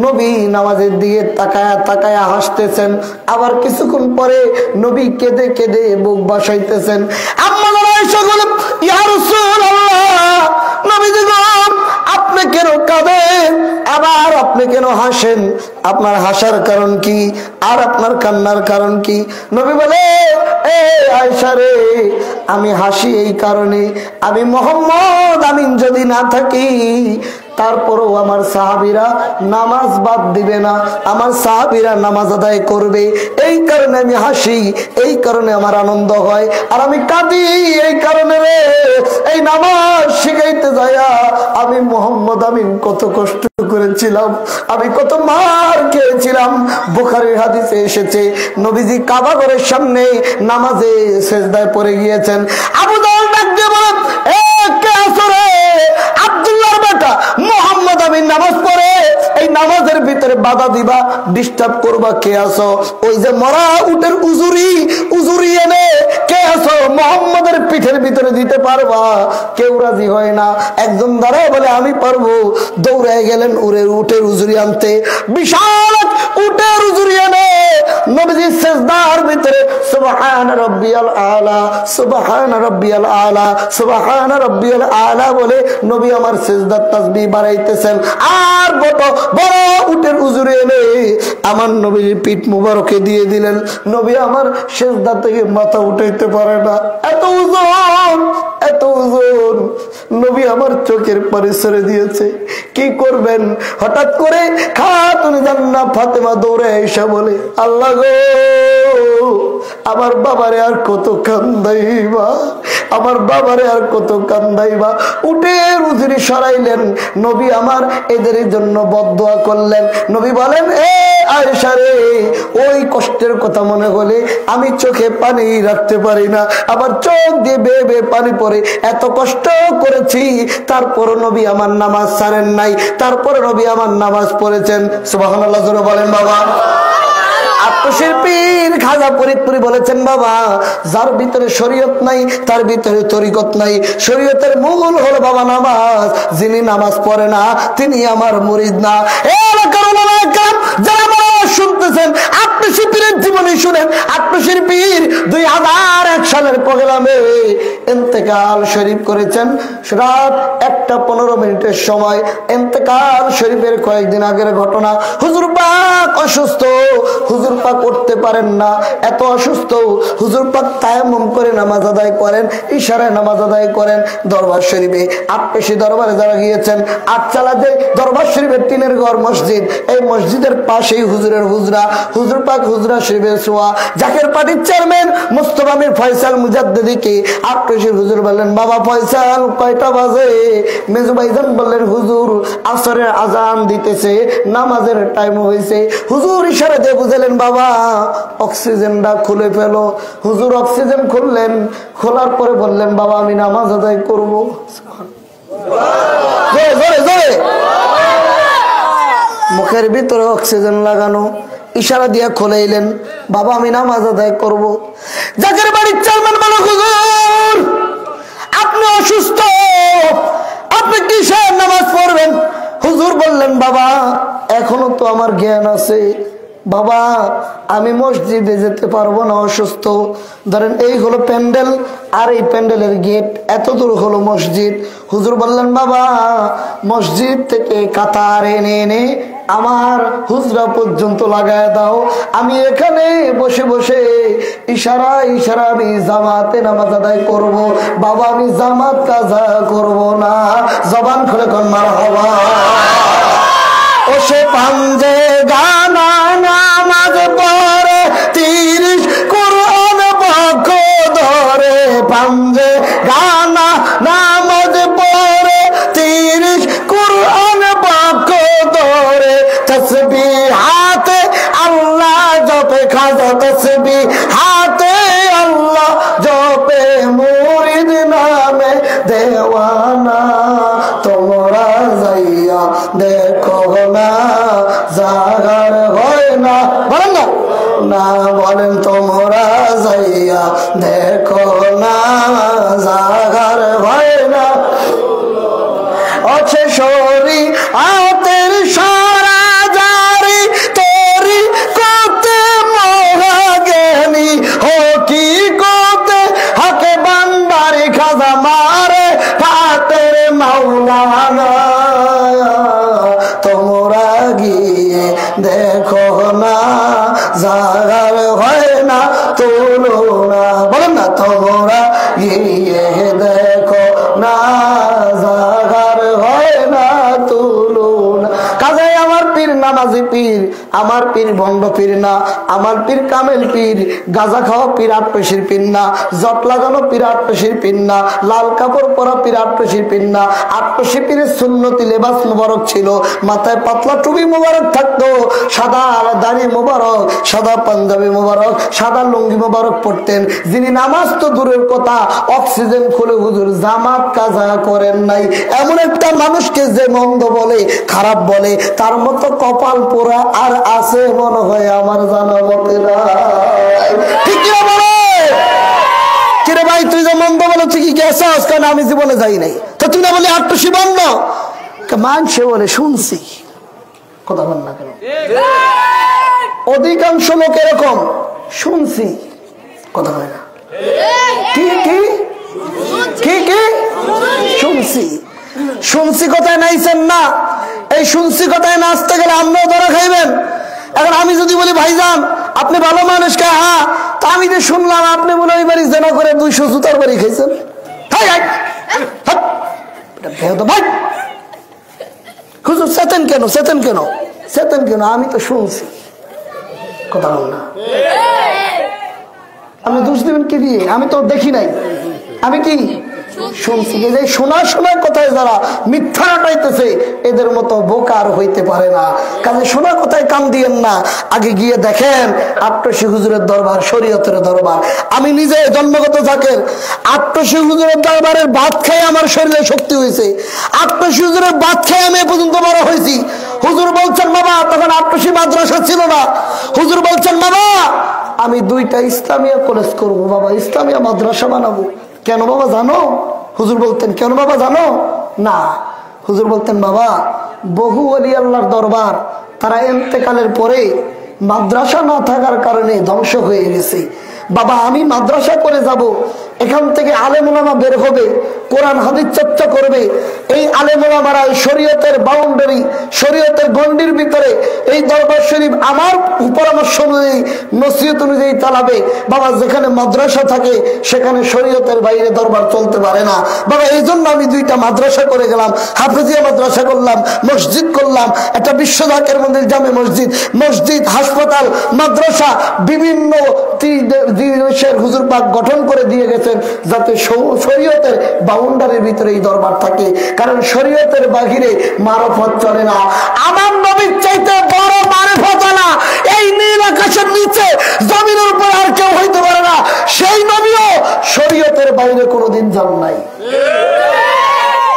S1: নবী নামাজের দিকে তাকায়া তাকায়া হাসতেছেন। আবার কিছুক্ষণ পরে নবী কেঁদে কেঁদে বুক বাসাইতেছেন। আম্মা জান আয়েশা বলেন, ইয়া রাসূলুল্লাহ, নবীজি গো, আপনি কেন কাঁদেন? আবার আপনি কেন হাসেন? আপনার হাসার কারণ কি আর আপনার কান্নার কারণ কি? নবী বলে, এ আয়েশা রে, আমি হাসি এই কারণে, আমি মুহাম্মদ আমিন যদি না থাকি তারপরও আমার সাহাবীরা নামাজ বাদ দিবে না, আমার সাহাবীরা নামাজ আদায় করবে। এই কারণে আমি হাসি, এই কারণে আমার আনন্দ হয়। আর আমি কাঁদি এই কারণে রে, এই নামাজ শিখাইতে যায়া আমি মুহাম্মদ আমিন কত কষ্ট করেছিলাম, আমি কত মার খেয়েছিলাম। বুখারীর হাদিসে এসেছে নবীজি কাবা ঘরের সামনে নামাজে সেজদায় পড়ে গিয়েছেন। আবু জাহল ডাক দিয়ে বলেন, এ কে আছো রে? আব্দুল্লাহর বেটা মুহাম্মদ আমিন নামাজ পড়ে, এই নামাজের ভিতরে বাধা দিবা, ডিস্টার্ব করবা, কে আছো? ওই যে মরা উটের উজুরি এনে কে আছো মুহাম্মদের পিঠের ভিতরে দিতে পারবা? কেউ রাজি হয় না। একজন দাঁড়ায় বলে, আমি পারবো। দৌড়ে গেলেন উটের উজুরি আনতে। বিশাল উটের উজুরি এনে নবীজি সিজদার ভিতরে সুবহান রাব্বিয়াল আলা, সুবহান রাব্বিয়াল আলা, সুবহান রাব্বিয়াল আলা বলে নবী আমার সিজদার তাসবিহ বাড়াইতেছেন। আর বড় উটের উজুরি এনে আমার নবীর পিঠ মুবারকে দিয়ে দিলেন। নবী আমার সিজদা থেকে মাথা উঠাইতে পারে না, এত ওজন, এত ওজন। নবী আমার চোখের পানি ছেড়ে দিয়েছে। কি করবেন? হঠাৎ করে খাতুনে জান্নাত ফাতেমা দৌড়ে এসে বলে, আল্লাহ গো, আমার বাবারে আর কত কান্দাইবা, আমার বাবারে আর কত কান্দাইবা। উটের উজুরি সরাইলেন। নবী আমার এদের জন্য বদদোয়া করলেন। নবী বলেন, এ আয়েশা রে, ওই কষ্টের কথা মনে হলে আমি চোখে পানি রাখতে পারি না, আবার চোখ দিয়ে বেয়ে বেয়ে পানি পড়ে। এত কষ্ট করেছি, তারপর নবী আমার নামাজ ছাড়েন নাই, তারপর নবী আমার নামাজ পড়েছেন। সুবহানাল্লাহ জোরে বলেন বাবা। আত্মশিল্পীর খাজা ফরিদপুরি বলেছেন, বাবা, যার ভিতরে শরীয়ত নাই তার ভিতরে তরিকত নাই। শরীয়তের মূল হলো বাবা নামাজ, যিনি নামাজ পড়ে না তিনি আমার মুরিদ না। যারা শুনতেছেন আত্মশিল্পীর জীবনী শুনেন। আত্মশিল্পীর 2001 সালের প্রোগ্রামে ইন্তেকাল শরীফ করেছেন। রাত 1:15 সময় ইন্তেকাল শরীফের কয়েকদিন আগের ঘটনা। হুজুর পাক অসুস্থ, হুজুর পাক উঠতে পারেন না, এত অসুস্থ। হুজুর পাক তায়াম্মুম করে নামাজ আদায় করেন, ইশারায় নামাজ আদায় করেন দরবার শরীফে। আটপেশি দরবারে যারা গিয়েছেন, আটচালাতে দরবার শরীফের টিনের ঘর মসজিদ, এই মসজিদের পাশেই হুজুরের হুজরা। হুজুর পাক হুজরা শরীফে শোয়া। জাকের পার্টির চেয়ারম্যান মুস্তফা মির ফয়সাল মুজাদ্দিদিকে আটপেশির হুজুর বললেন, বাবা ফয়সাল কয়টা বাজে? মেজু ভাইজান বললেন, হুজুর আসরের আজান দিতেছে, নামাজের টাইম হয়েছে। হুজুর ইশারা দিয়ে বুঝালেন, বাবা অক্সিজেনটা খুলে ফেলো। হুজুর অক্সিজেন খুললেন, খোলার পরে বললেন, বাবা আমি নামাজ আদায় করবো। মুখের ভিতরে অক্সিজেন লাগানো, ইশারা দিয়ে খোলাইলেন, বাবা আমি নামাজ আদায় করবো। জাকের বাড়ির চেয়ারম্যান বলো, হুজুর আপনি অসুস্থ, আপনি কিসের নামাজ পড়বেন? হুজুর বললেন, বাবা এখনো তো আমার জ্ঞান আছে, বাবা আমি মসজিদে যেতে পারবো না, অসুস্থ। ধরেন এই হলো প্যান্ডেল, আর এই প্যান্ডেলের গেট, এত দূর হলো মসজিদ। হুজুর বললেন, বাবা মসজিদ থেকে কাতার এনে এনে আমার হুজরা পর্যন্ত লাগায় দাও, আমি এখানে বসে বসে ইশারা ইশারা আমি জামাতে নামাজ আদায় করবো। বাবা আমি জামাত কাজা করবো না। জবান খুলে কোন মারহাবা। ও সে পাঞ্জে গানা নামাজ পড়ে 30 কোরআন বাক্য ধরে, পাঞ্জে গানা নামাজ পড়ে 30 কোরআন বাক্য ধরে, তসবিহ হাতে আল্লাহ জপে খাজা, তসবিহ হাতে আল্লাহ জপে মুরিদ নামে দেওয়ানা। তোমরা যাইয়া দেখো না জাগার হয় না, বলেন না না, বলেন তোমরা যাইয়া দেখো না জাগার হয় না। মাওলানা তোমরা গিয়ে দেখো না যার হয় না তুলনা বলেন না তোমরা গিয়ে দেখো না যার হয় না তুলনা কাজে আমার পীর নামাজি পীর আমার পীর ভণ্ড পীর না আমার পীর কামেল পীর গাঁজা খাওয়া পীর আটপেশির পীর না জট লাগানো পীর আটপেশির পীর না লাল কাপড় পরা পীর আটপেশির পীর না আটপেশি পীরের সুন্নতি লেবাস মুবারক ছিল মাথায় পাতলা টুপি মুবারক থাকতো সাদা দাড়ি মুবারক সাদা পাঞ্জাবি মুবারক সাদা লুঙ্গি মুবারক পড়তেন যিনি নামাজ তো দূরের কথা অক্সিজেন খুলে হুজুর জামাত কাজা করেন নাই এমন একটা মানুষকে যে মন্দ বলে খারাপ বলে তার মতো কপাল পোড়া আর আছে মনে হয় আমার জানা মতে না ঠিক কিনা বলে কিরে ভাই তুই যে মন্দ বলে তুই কি গেছে আজকাল আমি জীবনে যাই নাই তো তুই না বলি আটটুসি বন্ধ মানছে বলে শুনছি কথা বল না কেন অধিকাংশ লোক এরকম শুনছি কথা বলে না কি কি কি কি শুনছি শুনছি কথায় নাইছেন না এই শুনছি কথায় নাচতে গেলে আপনিও ধরা খাইবেন এখন আমি যদি বলি ভাইজান আপনি ভালো মানুষ কে হ্যাঁ তা আমি যে শুনলাম আপনি মনে হয় বাড়ি জেনা করে 200 জুতার বাড়ি খাইছেন ভাই হুজুর চেতেন কেন চেতেন কেন চেতেন কেন আমি তো শুনছি কথা বল না আপনি দোষ দিবেন কি দিয়ে আমি তো দেখি নাই আমি কি শুনছি যে শোনা শোনার কথায় যারা মিথ্যা রটাইতেছে এদের মতো বোকার হইতে পারে না কাজে শোনা কথায় কান দিয়েন না আগে গিয়ে দেখেন আটটশি হুজুরের দরবার শরীয়তের দরবার আমি নিজে জন্মগত জাকের আটটশি হুজুরের দরবারের ভাত খেয়ে আমার শরীরে শক্তি হয়েছে আটটশি হুজুরের ভাত খেয়ে আমি এ পর্যন্ত বড় হয়েছি হুজুর বলছেন বাবা তখন আটটশি মাদ্রাসা ছিল না হুজুর বলছেন বাবা আমি 2টা ইসলামিয়া কলেজ করব বাবা ইসলামিয়া মাদ্রাসা বানাবো কেন বাবা জানো হুজুর বলতেন কেন বাবা জানো না হুজুর বলতেন বাবা বহু ওলি আল্লাহর দরবার তারা ইন্তেকালের পরে মাদ্রাসা না থাকার কারণে ধ্বংস হয়ে গেছে বাবা আমি মাদ্রাসা করে যাব এখান থেকে আলেম ওলামা বের হবে কোরআন হাদিস চর্চা করবে এই আলেম ওলামারা শরীয়তের বাউন্ডারি শরীয়তের গণ্ডির ভিতরে এই দরবার শরীফ আমার পরামর্শ অনুযায়ী নসিহত অনুযায়ী চালাবে বাবা যেখানে মাদ্রাসা থাকে সেখানে শরীয়তের বাইরে দরবার চলতে পারে না বাবা এই জন্য আমি 2টা মাদ্রাসা করে গেলাম হাফেজিয়া মাদ্রাসা করলাম মসজিদ করলাম একটা বিশ্ব জাকের মন্দির জামে মসজিদ মসজিদ হাসপাতাল মাদ্রাসা বিভিন্ন দেশের হুজুর পাক গঠন করে দিয়ে গেছেন যাতে শরীয়তের বাউন্ডারির ভিতরে এই দরবার থাকে কারণ শরীয়তের বাহিরে মারফত চলে না আমার নবীর চাইতে বড় মারফত না এই নীল আকাশের নিচে জমিনের উপর আর কেউ হইতে পারে না সেই নবীও শরীয়তের বাইরে কোনোদিন যান নাই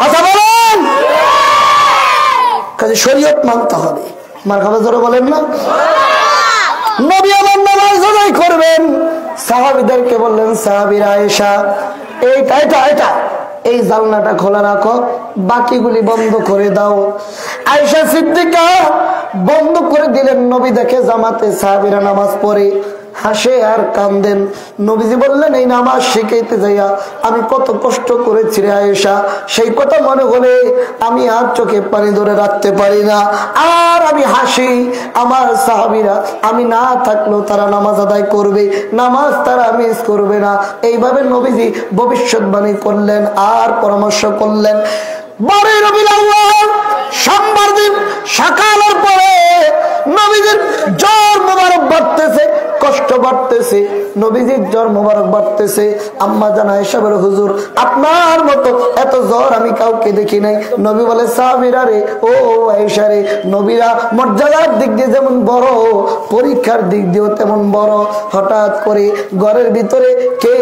S1: কথা বলেন কাজে শরীয়ত মানতে হবে মার খাবার ধরে বলেন না নবী আমার নামাজ আদায় করবেন সাহাবীদেরকে বললেন সাহাবীরা আয়েশা এটা এই জানলাটা খোলা রাখো বাকিগুলি বন্ধ করে দাও আয়েশা সিদ্দিকা বন্ধ করে দিলেন নবী দেখে জামাতে সাহাবীরা নামাজ পড়ে হাসে আর কান্দেন নবীজি বললেন এই নামাজ শিখাইতে যাইয়া আমি কত কষ্ট করেছি রে আয়েশা সেই কথা মনে হলে আমি আর চোখে পানি ধরে রাখতে পারি না আর আমি হাসি আমার সাহাবীরা আমি না থাকলেও তারা নামাজ আদায় করবে নামাজ তারা মিস করবে না এইভাবে নবীজি ভবিষ্যৎবাণী করলেন আর পরামর্শ করলেন 12 রবিউল আউয়াল সোমবার দিন সকালের পরে নবীজির জ্বর মোবারক বাড়তেছে কষ্ট বাড়তেছে নবীজির জ্বর মোবারক বাড়তেছে আম্মা জান আয়েশা বলে হুজুর আপনার মতো এত জ্বর আমি কাউকে দেখি নাই নবী বলে সাহাবীরা রে ও আয়েশা রে নবীরা মর্যাদার দিক দিয়ে যেমন বড় পরীক্ষার দিক দিয়েও তেমন বড় হঠাৎ করে ঘরের ভিতরে কে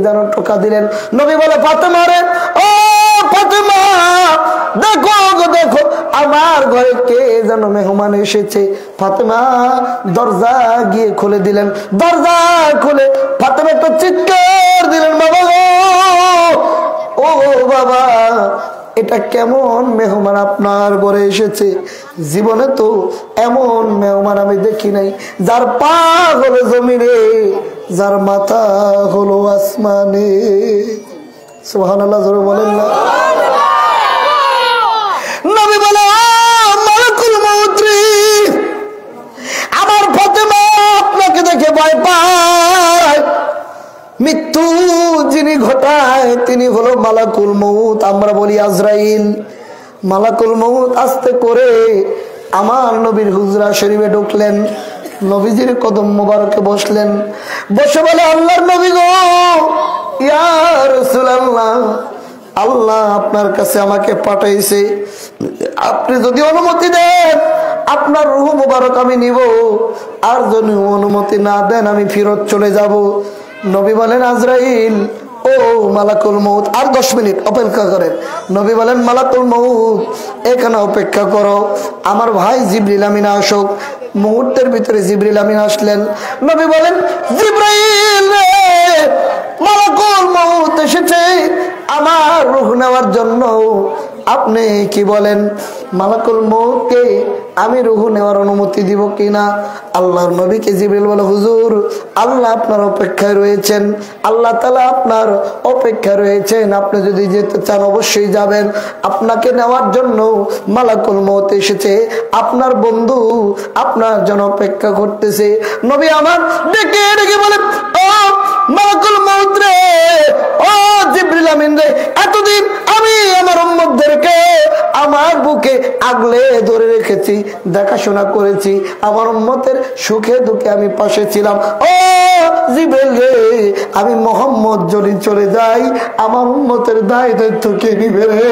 S1: যেন টোকা দিলেন নবী বলে ফাতেমা রে ও ফাতেমা দেখো দেখো আমার ঘরে কে যেন মেহমান এসেছে ফাতেমা দরজা গিয়ে খুলে দিলেন দরজা খুলে ফাতেমা একটা চিৎকার দিলেন বাবা ও বাবা এটা কেমন মেহমান আপনার ঘরে এসেছে জীবনে তো এমন মেহমান আমি দেখি নাই যার পা হলো জমিনে যার মাথা হলো আসমানে সুবহানাল্লাহ জোরে বলেন না মালাকুল মউত, আমরা বলি আজরাইল। মালাকুল মউত আস্তে করে আমার নবীর হুজরা শরীফে ঢুকলেন, নবীজির কদম মোবারকে বসলেন, বসে বলে আল্লাহর নবী গো, ইয়া রাসূলুল্লাহ, আল্লাহ আপনার কাছে আমাকে পাঠাইছে, আপনি যদি অনুমতি দেন আপনার রূহ মুবারক আমি নিব, আর যদি অনুমতি না দেন আমি ফেরত চলে যাব। নবী বলেন আজরাইল, ও মালাকুল মউত, আর 10 মিনিট অপেক্ষা করেন। নবী বলেন মালাকুল মউত এখানে অপেক্ষা করো, আমার ভাই জিবরিল আমিন আসুক। মুহূর্তের ভিতরে জিবরিল আমিন আসলেন। নবী বলেন জিবরাইল, মালাকুল মউত এসেছে আমার রূহ নেওয়ার জন্য, আপনি কি বলেন? মালাকুল মউতকে আমি রূহ নেওয়ার অনুমতি দিব কিনা? আল্লাহর নবীকে জিবরিল বলে হুজুর, আল্লাহ আপনার অপেক্ষায় রয়েছেন, আল্লাহ তাআলা আপনার অপেক্ষায় রয়েছেন, আপনি যদি যেতে চান অবশ্যই যাবেন, আপনাকে নেওয়ার জন্য মালাকুল মউত এসেছে, আপনার বন্ধু আপনার জন্য অপেক্ষা করতেছে। নবী আমার ডেকে ডেকে বলে, ও মালাকুল মউত রে, ও জিবরিল আমিন রে, এতদিন আমি আমার উম্মতদেরকে আমার বুকে আগলে ধরে রেখেছি, দেখাশোনা করেছি, আমার উম্মতের সুখে দুঃখে আমি পাশে ছিলাম। ও জিবরিল রে, আমি মুহাম্মদ যদি চলে যাই আমার উম্মতের দায় দায়িত্ব কে নিবে রে?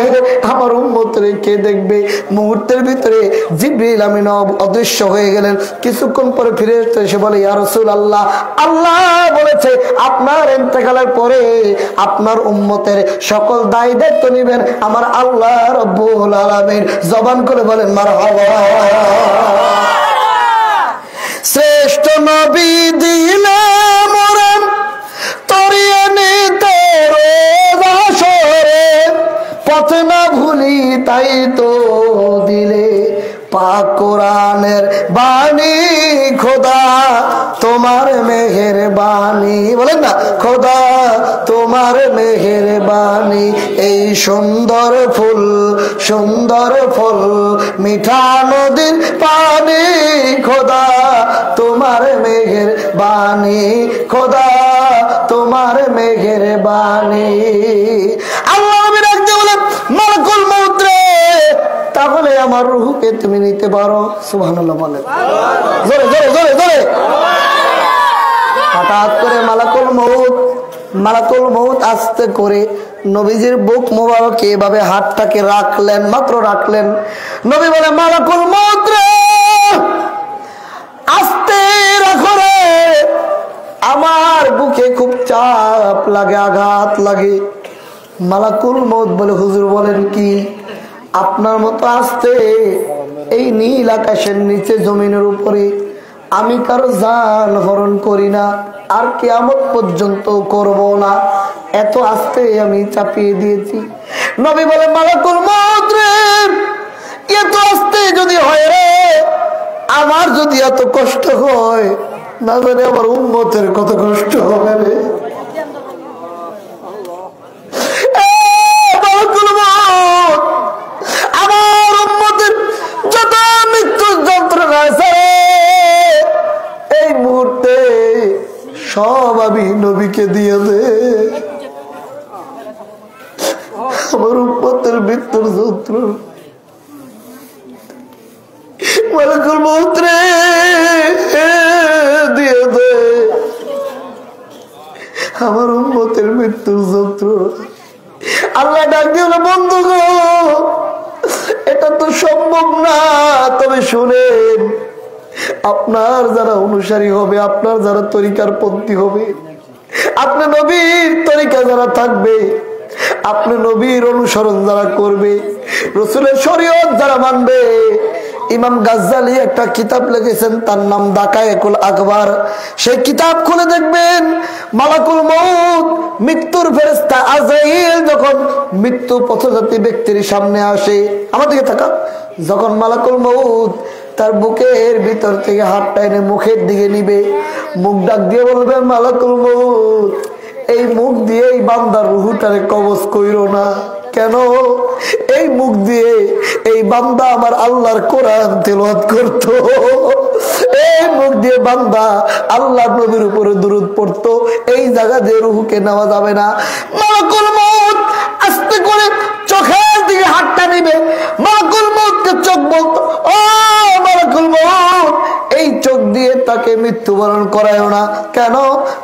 S1: আমার উম্মতরে কে দেখবে? মুহূর্তের ভিতরে জিবরিল আমিন অদৃশ্য হয়ে গেলেন। কিছুক্ষণ পরে ফিরে এসে বলে, ইয়া রাসূলুল্লাহ, আল্লাহ বলেছে আপনার ইন্তেকালের পরে আপনার উম্মতের সকল দায় দায়িত্ব নেবেন আমার আল্লাহ রাব্বুল আলামিন। জবান করে বলেন মারহাবা। শ্রেষ্ঠ নবী দিলে মরণ তরিয়ে নিতে রোজ আসরে, পথ না ভুলি তাই তো দিলে পাক কোরআনের বাণী, খোদা তোমার মেহেরবানি, বলেন না খোদা তোমার মেহেরবানি, এই সুন্দর ফুল সুন্দর ফল মিঠা নদীর পানি, খোদা তোমার মেহেরবানি, খোদা তোমার মেহেরবানি। আল্লাহ রাখতে বলেন মালাকুল মউত রে, তাহলে আমার রূহকে তুমি নিতে পারো। সুবহানাল্লাহ বলেন, জোরে জোরে জোরে জোরে। হঠাৎ করে মালাকুল মউত আস্তে করে নবীজির বুক মোবারকে এভাবে হাতটাকে রাখলেন, মাত্র রাখলেন। নবী বলে মালাকুল মউত রে, আস্তে রাখো রে, আমার বুকে খুব চাপ লাগে, আঘাত লাগে। মালাকুল মউত বলে হুজুর বলেন কি? আপনার মতো আস্তে এই নীল আকাশের নিচে জমিনের উপরে আমি কারো জান হরণ করি না, আর কিয়ামত পর্যন্ত করব না, এত আস্তে আমি চাপিয়ে দিয়েছি। নবী বলে মালাকুল মউত রে, এত আস্তে যদি হয় রে, আমার যদি এত কষ্ট হয়, না জানি আমার উম্মতের কত কষ্ট হবে রে। আমার উম্মতের যত মৃত্যুর যন্ত্রণা আছে এই মুহূর্তে সব আমি নবীকে দিয়ে দে। আমার উম্মতের মৃত্যুর যন্ত্রণা মালাকুল মউত রে দিয়ে দে, আমার উম্মতের মৃত্যুর যন্ত্রণা। আল্লাহ ডাক দিয়ে বলে বন্ধু গো, এটা তো সম্ভব না, তবে শুনেন, আপনার যারা অনুসারী হবে, আপনার যারা তরিকার পন্থী হবে, আপনি নবীর তরিকা যারা থাকবে, আপনি নবীর অনুসরণ যারা করবে, রাসূলের শরীয়ত যারা মানবে, ইমাম গাজ্জালি একটা কিতাব লিখেছেন, তার নাম দাকায়েকুল আকবার। সেই কিতাব খুলে দেখবেন মালাকুল মউত মৃত্যুর ফেরেশতা আজরাইল যখন মৃত্যু পথযাত্রী ব্যক্তির সামনে আসে, আমার দিকে তাকান, যখন মালাকুল মউত তার বুকের ভিতর থেকে হাতটা এনে মুখের দিকে নিবে, মুখ ডাক দিয়ে বলবে মালাকুল মউত, এই মুখ দিয়ে এই বান্দার রূহটারে কবজ কইরো না। কেন? এই মুখ দিয়ে এই বান্দা আমার আল্লাহর কোরআন তেলাওয়াত করত, এই মুখ দিয়ে বান্দা আল্লাহ নবীর উপরে দুরূদ পড়তো, এই জায়গা দিয়ে রুহুকে নেওয়া যাবে না। মালাকুল মউত আস্তে করে চোখের দিকে হাতটা নিবে, মালাকুল মউতকে চোখ বলতো, ও মালাকুল মউত এই চোখ দিয়ে তাকে মৃত্যুবরণ করায়ও না। কেন?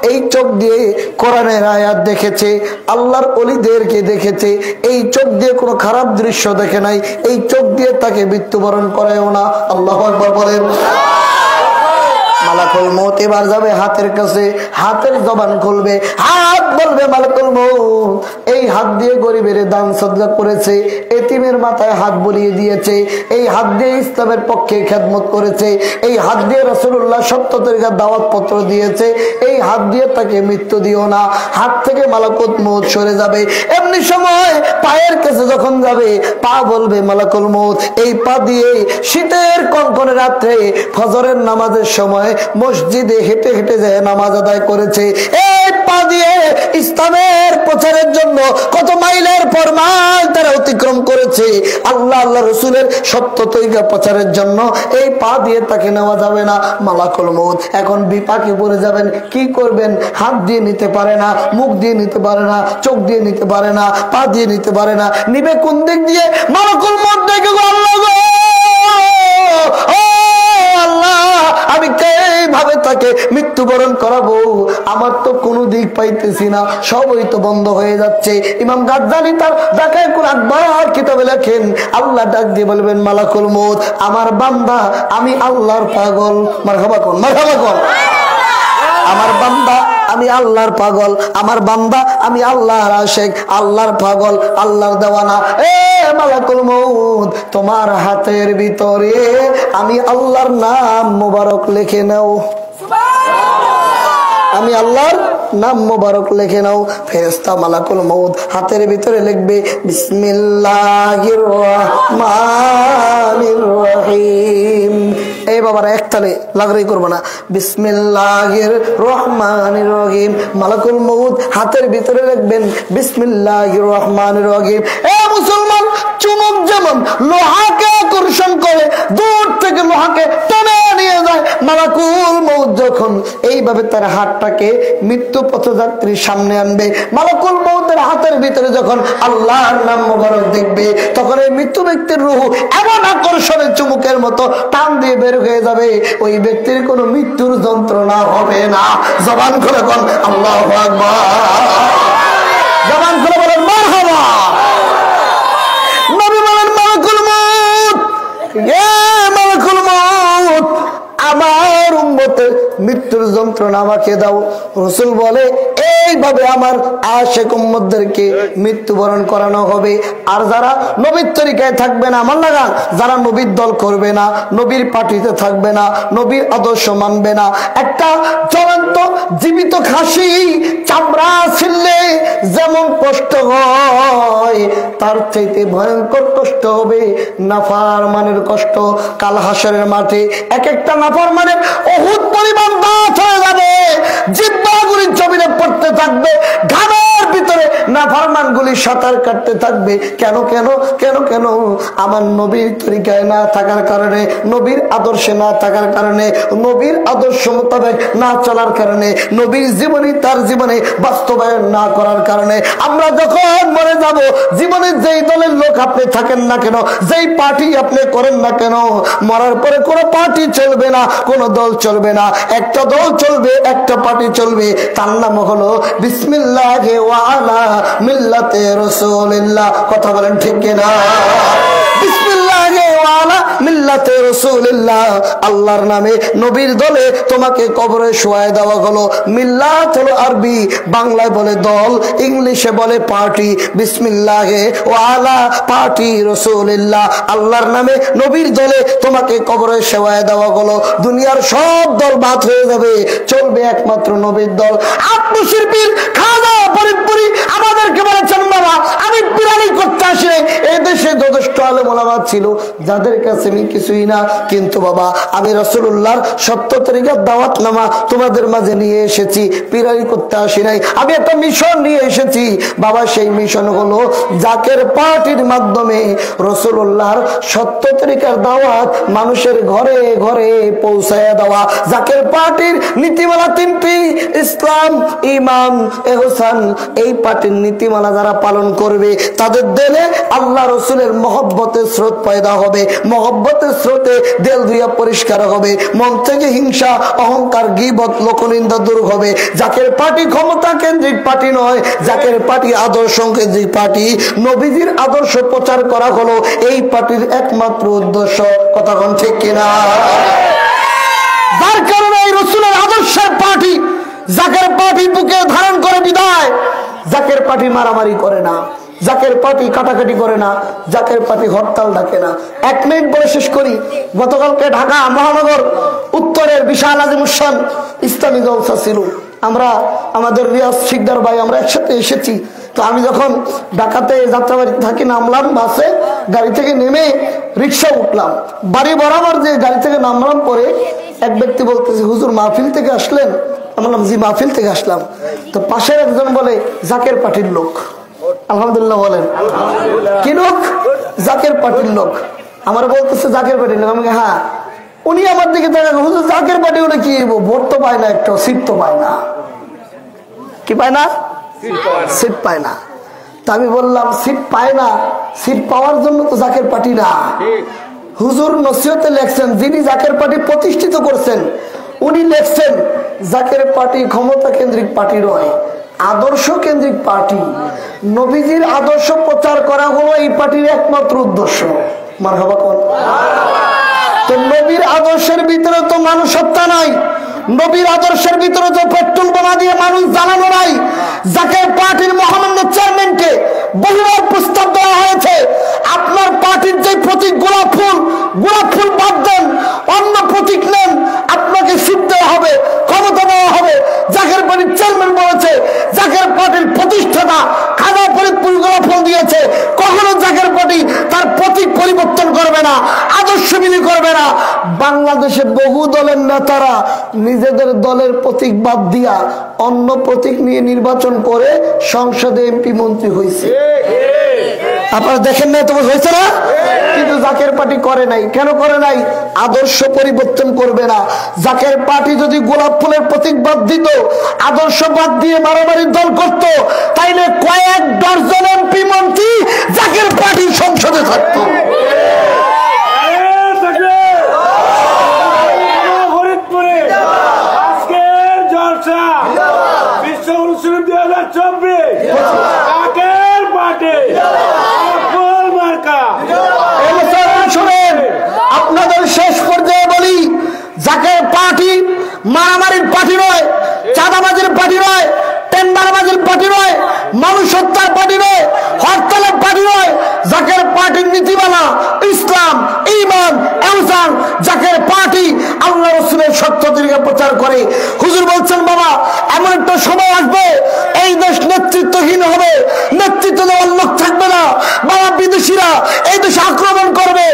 S1: এই চোখ দিয়ে কোরআনের আয়াত দেখেছে, আল্লাহর ওলিদেরকে দেখেছে, এই চোখ দিয়ে কোনো খারাপ দৃশ্য দেখে নাই, এই চোখ দিয়ে তাকে মৃত্যুবরণ করায়ও না। আল্লাহু আকবার বলেন। মালাকুল মউত এবার যাবে হাতের কাছে, হাতের জবান খুলবে, হাত বলবে মালাকুল মউত এই হাত দিয়ে গরিবের দান সদকা করেছে, এতিমের মাথায় হাত বুলিয়ে দিয়েছে, এই হাত দিয়ে ইসলামের পক্ষে খেদমত করেছে, এই হাত দিয়ে রাসূলুল্লাহ সত্য তরিকার দাওয়াত পত্র দিয়েছে, এই হাত দিয়ে তাকে মৃত্যু দিও না। হাত থেকে মালাকুল মউত সরে যাবে। এমনি সময় পায়ের কাছে যখন যাবে, পা বলবে মালাকুল মউত এই পা দিয়ে শীতের কনকনে রাত্রে ফজরের নামাজের সময় মসজিদে হেঁটে হেঁটে যায় নামাজ আদায় করেছে, এই পা দিয়ে ইসলামের প্রচারের জন্য কত মাইলের পর মাইল তারা অতিক্রম করেছে আল্লাহ আল্লাহ রসুলের সত্য তরিকা প্রচারের জন্য, এই পা দিয়ে তাকে নেওয়া যাবে না। মালাকুল মউত এখন বিপাকে পড়ে যাবেন। কি করবেন? হাত দিয়ে নিতে পারে না, মুখ দিয়ে নিতে পারে না, চোখ দিয়ে নিতে পারে না, পা দিয়ে নিতে পারে না, নিবে কোন দিক দিয়ে? মালাকুল মউত ডেকে গো আল্লাহ গো, আল্লাহ আমি কিভাবে তাকে মৃত্যুবরণ করাবো? আমার তো কোনো দিক পাইতেছি না, সবই তো বন্ধ হয়ে যাচ্ছে। ইমাম গাজ্জালি তার দাকায়েকুল আকবার কিতাবে লেখেন, আল্লাহ ডাক দিয়ে বলবেন মালাকুল মউত আমার বান্দা আমি আল্লাহর পাগল। মারহাবা কোন, মারহাবা কোন। আমার বান্দা আমি আল্লাহর পাগল, আমার বান্দা আমি আল্লাহর আশিক, আল্লাহর পাগল, আল্লাহর দেওয়ানা। এ মালাকুল মউত তোমার হাতের ভিতরে আমি আল্লাহর নাম মোবারক লিখে নাও, আমি আল্লাহর নাম মোবারক লিখে নাও। ফেরেশতা মালাকুল মউত হাতের ভিতরে লিখবে বিসমিল্লাহির রহমানির রহিম। এই বাবারা একতালে লাগরাই করবো না, বিসমিল্লাহির রহমানির রহিম। মালাকুল মউত হাতের ভিতরে লিখবেন বিসমিল্লাহির রহমানির রহিম। এ মুসলমান, চুমুক যেমন লোহাকে আকর্ষণ করে, দূর থেকে লোহাকে টেনে নিয়ে যায়, মালাকুল মউত যখন এইভাবে তার হাতটাকে মৃত্যু পথযাত্রীর সামনে আনবে, মালাকুল মউতের হাতের ভিতরে যখন আল্লাহর নাম মোবারক দেখবে, তখন এই মৃত্যু ব্যক্তির রূহ এমন আকর্ষণের চুমুকের মতো টান দিয়ে বের হয়ে যাবে, ওই ব্যক্তির কোনো মৃত্যুর যন্ত্রণা হবে না। জবান খুলে বল আল্লাহু আকবার, জবান খুলে বলেন মারহাবা। নবী বলেন মালাকুল মউত, এ মালাকুল মউত আমার উম্মতের মৃত্যুর যন্ত্রণা আমাকে দাও। রাসূল বলে এইভাবে আমার আশিক উম্মতদেরকে মৃত্যুবরণ করানো হবে। আর যারা নবীর তরিকায় থাকবে না, আমার লাগান, যারা নবীর দল করবে না, নবীর পার্টিতে থাকবে না, নবীর আদর্শ মানবে না, একটা জ্বলন্ত জীবিত খাসি চামড়া ছিললে যেমন কষ্ট হয়, তার চাইতে ভয়ঙ্কর কষ্ট হবে নাফরমানের কষ্ট। কাল হাসরের মাঠে এক একটা নাফরমানের উহুদ পরিমাণ দাঁত হয়ে যাবে, জিহ্বাগুলি জমিনে পড়তে থাকবে, ঘামের ভিতরে নাফরমানগুলি সাঁতার কাটতে থাকবে। কেন কেন কেন কেন? আমার নবীর তরিকায় না থাকার কারণে, নবীর আদর্শে না থাকার কারণে, নবীর আদর্শ মোতাবেক না চলার কারণে, নবীর জীবনী তার জীবনে বাস্তবায়ন না করার কারণে আমরা যখন মরে যাব, জীবনের যেই দলের লোক আপনি থাকেন না কেন, যেই পার্টি আপনি করেন না কেন, মরার পরে কোনো পার্টি চলবে না, কোনো দল চলবে না, একটা দল চলবে, একটা পার্টি চলবে, তার নাম হলো বিসমিল্লাহি ওয়া আলা মিল্লাতে রাসূলিল্লাহ। কথা বলেন ঠিক কিনা? বিসমিল্লাহি ওয়া আলা মিল্লাতে রাসূলিল্লাহ, আল্লাহর নামে নবীর দলে তোমাকে কবরে শোয়ায় দেওয়া হলো। মিল্লাত হলো আরবি, বাংলায় বলে দল, ইংলিশে বলে পার্টি। বিসমিল্লাহি ওয়া আলা পার্টি রাসূলিল্লাহ, আল্লাহর নামে নবীর দলে তোমাকে কবরে শোয়ায় দেওয়া হলো। দুনিয়ার সব দল বাদ হয়ে যাবে, চলবে একমাত্র নবীর দল। আত্মশিল্পীর খাজা ফরিদপুরি আমাদেরকে বলেছেন বাবা আমি বিরানি করতে আসি এই দেশে যথেষ্ট আলেম ওলামা ছিল যাদের কাছে আমি কিছুই না, কিন্তু বাবা আমি রাসূলুল্লাহর সত্য তরিকার দাওয়াতনামা তোমাদের মাঝে নিয়ে এসেছি, বিরানি করতে আসি নাই। আমি একটা মিশন নিয়ে এসেছি বাবা, সেই মিশন হলো জাকের পার্টির মাধ্যমে রাসূলুল্লাহর সত্য তরিকার দাওয়াত মানুষের ঘরে ঘরে পৌঁছায় দেওয়া। জাকের পার্টির নীতিমালা তিনটি, ইসলাম, ঈমান, ইহসান। এই পার্টির নীতিমালা যারা পালন করবে তাদের দিলে আল্লাহ রাসূলের মহব্বতের স্রোত পয়দা হবে, মহব্বতের স্রোতে দিল ধুইয়া পরিষ্কার হবে, মন থেকে হিংসা, অহংকার, গীবত, লোকনিন্দা দূর হবে। জাকের পার্টি ক্ষমতা কেন্দ্রিক পার্টি নয়, জাকের পার্টি আদর্শ কেন্দ্রিক পার্টি। নবীজির আদর্শ প্রচার করা হলো এই পার্টির একমাত্র উদ্দেশ্য। কথা কোন ঠিক কিনা? যার কারণে এই রাসূলের আদর্শের পার্টি জাকের পার্টি বুকে ধারণ করে বিদায়। জাকের পার্টি মারামারি করে না, জাকের পার্টি কাটাকাটি করে না, জাকের পার্টি হরতাল ডাকে না। 1 মিনিট বলে শেষ করি। গতকালকে ঢাকা মহানগর উত্তরের বিশাল আজিমুসান ইসলামী জলসা ছিল। আমরা আমাদের রিয়াজ শিকদার ভাই আমরা একসাথে এসেছি। তো আমি যখন ঢাকাতে যাত্রাবাড়িতে থাকি নামলাম বাসে, গাড়ি থেকে নেমে রিক্সা উঠলাম, বাড়ি বরাবর যে গাড়ি থেকে নামলাম পরে এক ব্যক্তি বলতেছে হুজুর মাহফিল থেকে আসলেন? আমি বললাম জি মাহফিল থেকে আসলাম। তো পাশের একজন বলে জাকের পার্টির লোক। আলহামদুলিল্লাহ বলেন। কি লোক? জাকের পার্টির লোক। আমার বলতেছে জাকের পার্টির লোক। আমি হ্যাঁ। উনি আমার দিকে তাকান, হুজুর জাকের পার্টি হলে কি ভোট তো পায় না, একটা সিট তো পায় না। কি পায় না? সিট পায় না। তা আমি বললাম সিট পায় না, সিট পাওয়ার জন্য তো জাকের পার্টি না। হুজুর নসিহতে লেখছেন, যিনি জাকের পার্টি প্রতিষ্ঠিত করছেন উনি লেখছেন জাকের পার্টি ক্ষমতা কেন্দ্রিক পার্টি নয়, আদর্শ কেন্দ্রিক পার্টি। নবীজির আদর্শ প্রচার করা হলো এই পার্টির একমাত্র উদ্দেশ্য। মারহাবা কোন? তো নবীর আদর্শের ভিতরে তো মানুষ হত্যা নাই, নবীর আদর্শের ভিতরে তো পেট্রোল বোমা দিয়ে মানুষ জ্বালানো নাই। জাকের পার্টির মহামান্য চেয়ারম্যানকে বহুবার প্রস্তাব দেওয়া হয়েছে, আপনার পার্টির যে প্রতীক গোলাপ ফুল বাদ দেন, অন্য প্রতীক নেন, আপনাকে সিট দেওয়া হবে, ক্ষমতা দেওয়া হবে। জাকের পার্টির চেয়ারম্যান বলেছে, জাকের পার্টির প্রতিষ্ঠাতা খাজা ফরিদপুর গোলাপ ফুল দিয়েছে, কখনো জাকের পার্টি তার প্রতীক পরিবর্তন করবে না, আদর্শ বিলি করবে না। বাংলাদেশে বহু দলের নেতারা নিজেদের দলের প্রতীক বাদ দিয়া অন্য প্রতীক নিয়ে নির্বাচন করে সংসদে এমপি মন্ত্রী হয়েছে। আপনারা দেখেন না? তো হয়েছে না? কিন্তু জাকের পার্টি করে নাই। কেন করে নাই? আদর্শ পরিবর্তন করবে না। জাকের পার্টি যদি গোলাপ ফুলের প্রতীক বাদ দিত, আদর্শ বাদ দিয়ে মারামারির দল করত, তাইলে কয়েক ডজন এমপি মন্ত্রী জাকের পার্টির সংসদে থাকতো। আপনাদের শেষ পর্যায়ে বলি, জাকের পার্টি মারামারির পার্টি নয়, চাঁদাবাজির পার্টি নয়, টেন্ডারবাজির পার্টি নয়, মানুষ হত্যার পার্টি নয়, হরতালের পার্টি নয়। জাকের পার্টির নীতিমালা ইসলাম, ঈমান, ইহসান। জাকের পার্টি আল্লাহ রাসূলের সত্য তরিকা প্রচার করে। হুজুর বলছেন বাবা এমন একটা সময় আসবে এই দেশ নেতৃত্বহীন হবে, নেতৃত্ব দেওয়ার লোক থাকবে না। বাবা বিদেশিরা এই দেশে আক্রমণ করবে,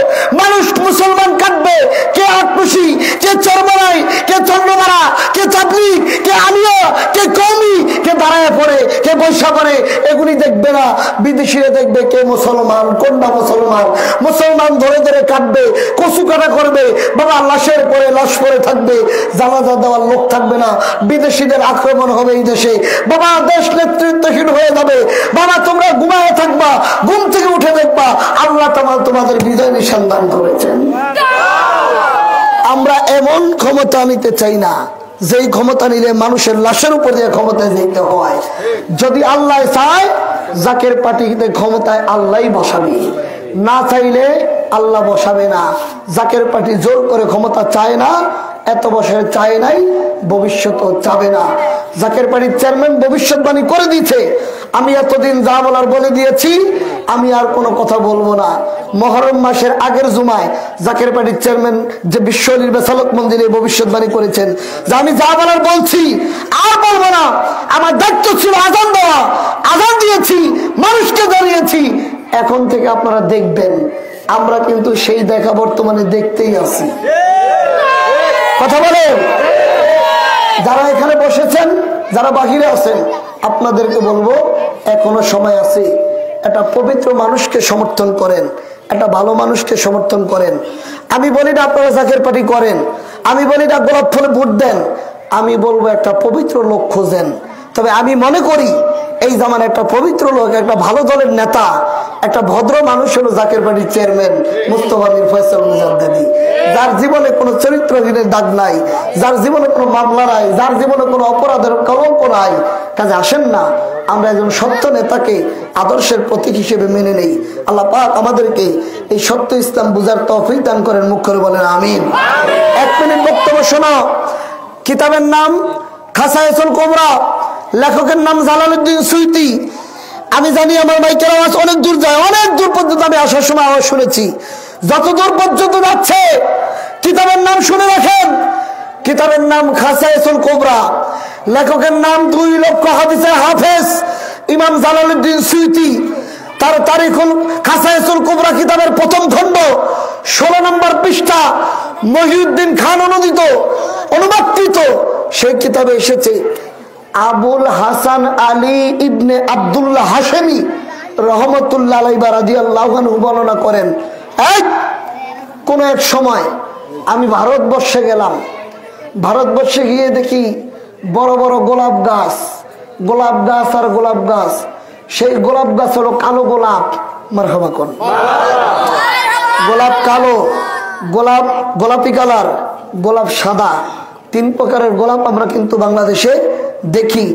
S1: মানুষ মুসলমান কাটবে, কে আটপুষি, কে চরমারাই, কে চন্দ্রমারা, কে চাপলিক, কে আলিয়া, কে কওমি, কে দাঁড়ায় পড়ে, কে বৈশা করে, এগুলি দেখবে না। বিদেশিরা দেখবে কে মুসলমান, কোনটা মুসলমান। মুসলমান ধরে ধরে কাটবে, কচু কাটা করবে, বাবা লাশের পরে লাশ পরে থাকবে, জানাজা দেওয়ার লোক থাকবে না। বিদেশিদের আক্রমণ হবে এই দেশে, বাবা দেশ নেতৃত্বহীন হয়ে যাবে। বাবা তোমরা ঘুমায় থাকবা, ঘুম থেকে উঠে দেখবা আল্লাহ তাআলা তোমাদের বিজয় নিশান দান করেছেন। আমরা এমন ক্ষমতা নিতে চাই না যেই ক্ষমতা নিলে মানুষের লাশের উপর দিয়ে ক্ষমতায় যেতে হয়। যদি আল্লাহ চায় জাকের পার্টিতে ক্ষমতায় আল্লাহই বসাবে, না চাইলে আল্লাহ বসাবে না। জাকের পার্টি জোর করে ক্ষমতা চায় না, এত বছর চায় নাই, ভবিষ্যৎ চাবে না। জাকের পার্টির চেয়ারম্যান ভবিষ্যৎবাণী করে দিয়েছে, আমি এতদিন যা বলার বলে দিয়েছি, আমি আর কোনো কথা বলবো না। মুহররম মাসের আগের জুমায় জাকের পার্টির চেয়ারম্যান যে বিশ্বলির বেসালক মন্দিরে ভবিষ্যৎবাণী করেছেন যে আমি যা বলার বলছি, আর বলবো না। আমার দায়িত্ব ছিল আজান দেওয়া, আজান দিয়েছি, মানুষকে জানিয়েছি। এখন থেকে আপনারা দেখবেন, আমরা কিন্তু সেই দেখা বর্তমানে দেখতেই আছি। কথা বলেন। যারা এখানে বসেছেন, যারা বাহিরে আছেন, আপনাদেরকে বলবো এখনো সময় আছে। একটা পবিত্র মানুষকে সমর্থন করেন, একটা ভালো মানুষকে সমর্থন করেন। আমি বলি না আপনারা জাকের পার্টি করেন, আমি বলি না গোলাপ ফুলে ভোট দেন, আমি বলবো একটা পবিত্র লোক খোঁজেন। তবে আমি মনে করি এই জামানে একটা পবিত্র লোক, একটা ভালো দলের নেতা, একটা ভদ্র মানুষ হলো জাকের পার্টির চেয়ারম্যান মুস্তফা মীর ফয়সাল মুজাদ্দেদি, যার জীবনে কোনো চরিত্রহীনের দাগ নাই, যার জীবনে কোনো মামলা নাই, যার জীবনে কোনো অপরাধের কলঙ্ক নাই। কাজে আসেন না আমরা একজন সত্য নেতাকে আদর্শের প্রতীক হিসেবে মেনে নেই। আল্লাহ পাক আমাদেরকে এই সত্য ইসলাম বুঝার তৌফিক দান করেন। মুখ করে বলেন আমিন। 1 মিনিট বক্তব্য শোনো। কিতাবের নাম খাসায়েসুল কুবরা, লেখকের নাম জালালউদ্দিন সুয়ুতী। আমি জানি আমার মাইকের আওয়াজ অনেক দূর যায়, অনেক দূর পর্যন্ত আমি আসার সময় আওয়াজ শুনেছি। যত দূর পর্যন্ত যাচ্ছে কিতাবের নাম শুনে রাখেন। কিতাবের নাম খাসায়েসুল কুবরা, লেখকের নাম 2 লক্ষ হাদিসের হাফেজ ইমাম জালালউদ্দিন সুয়ুতী। তার তারিখুল খাসায়েসুল কুবরা কিতাবের প্রথম খণ্ড 16 নম্বর পৃষ্ঠা, মহিউদ্দিন খান অনুবাদকৃত সেই কিতাবে এসেছে আবুল হাসান আলী ইবনে আব্দুল্লাহ হাশেমি রহমতুল্লাহ আলাইহি রাদিয়াল্লাহু আনহু বর্ণনা করেন, কোন এক সময় আমি ভারতবর্ষে গেলাম। ভারতবর্ষে গিয়ে দেখি বড় বড় গোলাপ গাছ, গোলাপ গাছ আর গোলাপ গাছ। সেই গোলাপ গাছ হলো কালো গোলাপ। মারহাবা কোন গোলাপ কালো, গোলাপ গোলাপি কালার, গোলাপ সাদা, 3 প্রকারের গোলাপ আমরা কিন্তু বাংলাদেশে দেখি।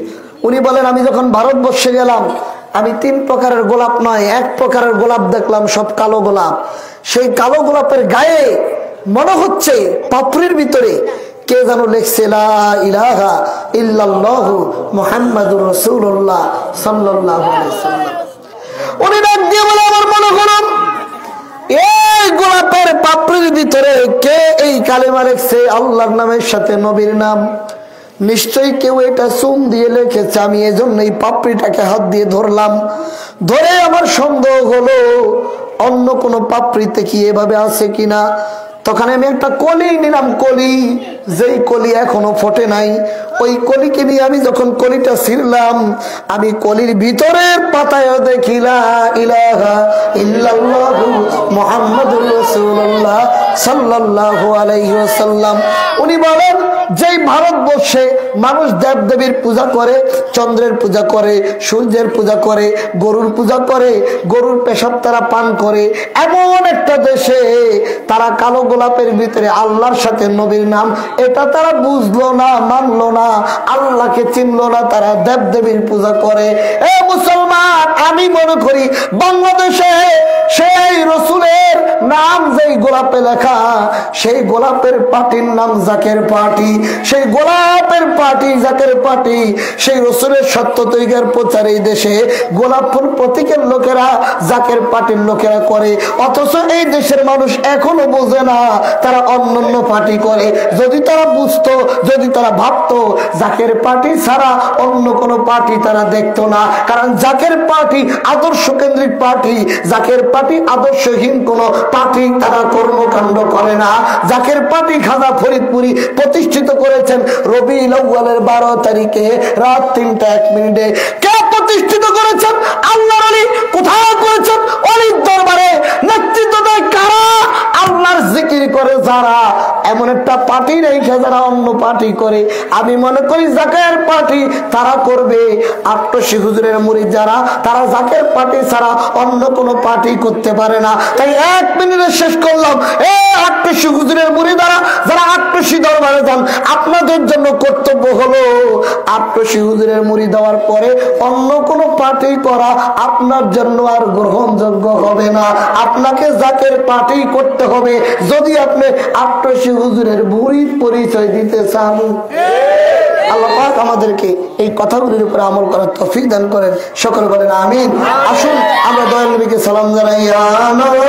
S1: উনি বলেন আমি যখন ভারতবর্ষে গেলাম আমি 3 প্রকারের গোলাপ নয়, 1 প্রকারের গোলাপ দেখলাম, সব কালো গোলাপ। সেই কালো গোলাপের গায়ে মনে হচ্ছে পাপড়ির ভিতরে কে যেন লিখছে লা ইলাহা ইল্লাল্লাহু মুহাম্মাদুর রাসূলুল্লাহ সাল্লাল্লাহু আলাইহি ওয়াসাল্লাম। উনি ডাক দিয়ে বলে আমার মনে করুন এই গোলাপের পাপড়ির ভিতরে কে এই কালেমা লিখছে আল্লাহর নামের সাথে নবীর নাম। নিশ্চয়ই কেউ এটা চুন দিয়ে লিখেছে। আমি এজন্য এই পাপড়িটাকে হাত দিয়ে ধরলাম, ধরে আমার সন্দেহ হলো অন্য কোনো পাপড়িতে কি এভাবে আছে কিনা। তখন আমি একটা কলি নিলাম, কলি, যেই কলি এখনো ফোটে নাই। ওই কলিকে নিয়ে আমি যখন কলিটা ছিঁড়লাম, আমি কলির ভিতরের পাতায় দেখি লা ইলাহা ইল্লাল্লাহু মুহাম্মাদুর রাসূলুল্লাহ সাল্লাল্লাহু আলাইহি ওয়াসাল্লাম। উনি বলেন যেই ভারতবর্ষে মানুষ দেব দেবীর পূজা করে, চন্দ্রের পূজা করে, সূর্যের পূজা করে, গরুর পূজা করে, গরুর পেশাব তারা পান করে, এমন একটা দেশে তারা কালো গোলাপের ভিতরে আল্লাহর সাথে নবীর নাম, এটা তারা বুঝলো না, মানলো না, আল্লাহকে চিনলো না, তারা দেব দেবীর পূজা করে। এ মুসলমান, আমি মনে করি বাংলাদেশে সেই রসুলের নাম যেই গোলাপে লেখা, সেই গোলাপের পার্টির নাম জাকের পার্টি। সেই গোলাপের পার্টি জাকের পার্টি, সেই রসুলের সত্য তৈরির প্রচার এই দেশে গোলাপ ফুল প্রতীকের লোকেরা জাকের পার্টির লোকেরা করে। অথচ এই দেশের মানুষ এখনো বোঝে না, তারা অন্যান্য পার্টি করে। যদি তারা বুঝতো, যদি তারা ভাবতো জাকের পার্টি ছাড়া অন্য কোনো পার্টি তারা দেখতো না। কারণ জাকের পার্টি আদর্শ কেন্দ্রিক পার্টি, জাকের পার্টি আদর্শহীন কোনো পার্টি তারা কর্মকাণ্ড করে না। জাকের পার্টি খাজা ফরিদপুরি প্রতিষ্ঠিত করেছেন রবিউল আউয়ালের 12 তারিখে রাত 3টা 1 মিনিটে। কে প্রতিষ্ঠিত করেছেন? আল্লাহর ওলি। কোথায় করেছেন? ওলির দরবারে। নেতৃত্ব দেয় কারা? আল্লাহর জিকির করে যারা। এমন একটা পার্টি নেই যারা অন্য পার্টি করে। আমি মনে করি জাকের পার্টি তারা করবে। আটশি হুজুরের মুরিদ যারা, তারা জাকের পার্টি ছাড়া অন্য কোনো পার্টি করতে পারে না। তাই 1 মিনিটে শেষ করলাম। এই আটশি হুজুরের মুরিদারা যারা আটশি দরবারে যান, আপনাদের জন্য কর্তব্য হলো আটশি হুজুরের মুরিদ হওয়ার পরে অন্য কোনো পার্টি করা আপনার জন্য আর গ্রহণযোগ্য হবে না। আপনাকে জাকের পার্টি করতে হবে যদি আপনি আটশি হুজুরের মুরিদ পরিচয় দিতে চান। আল্লাহ পাক আমাদেরকে এই কথাগুলির উপরে আমল করার তৌফিক দান করেন, সকলে বলেন আমিন। আসুন আমরা দয়াল নবীকে সালাম জানাই। ইয়া নবী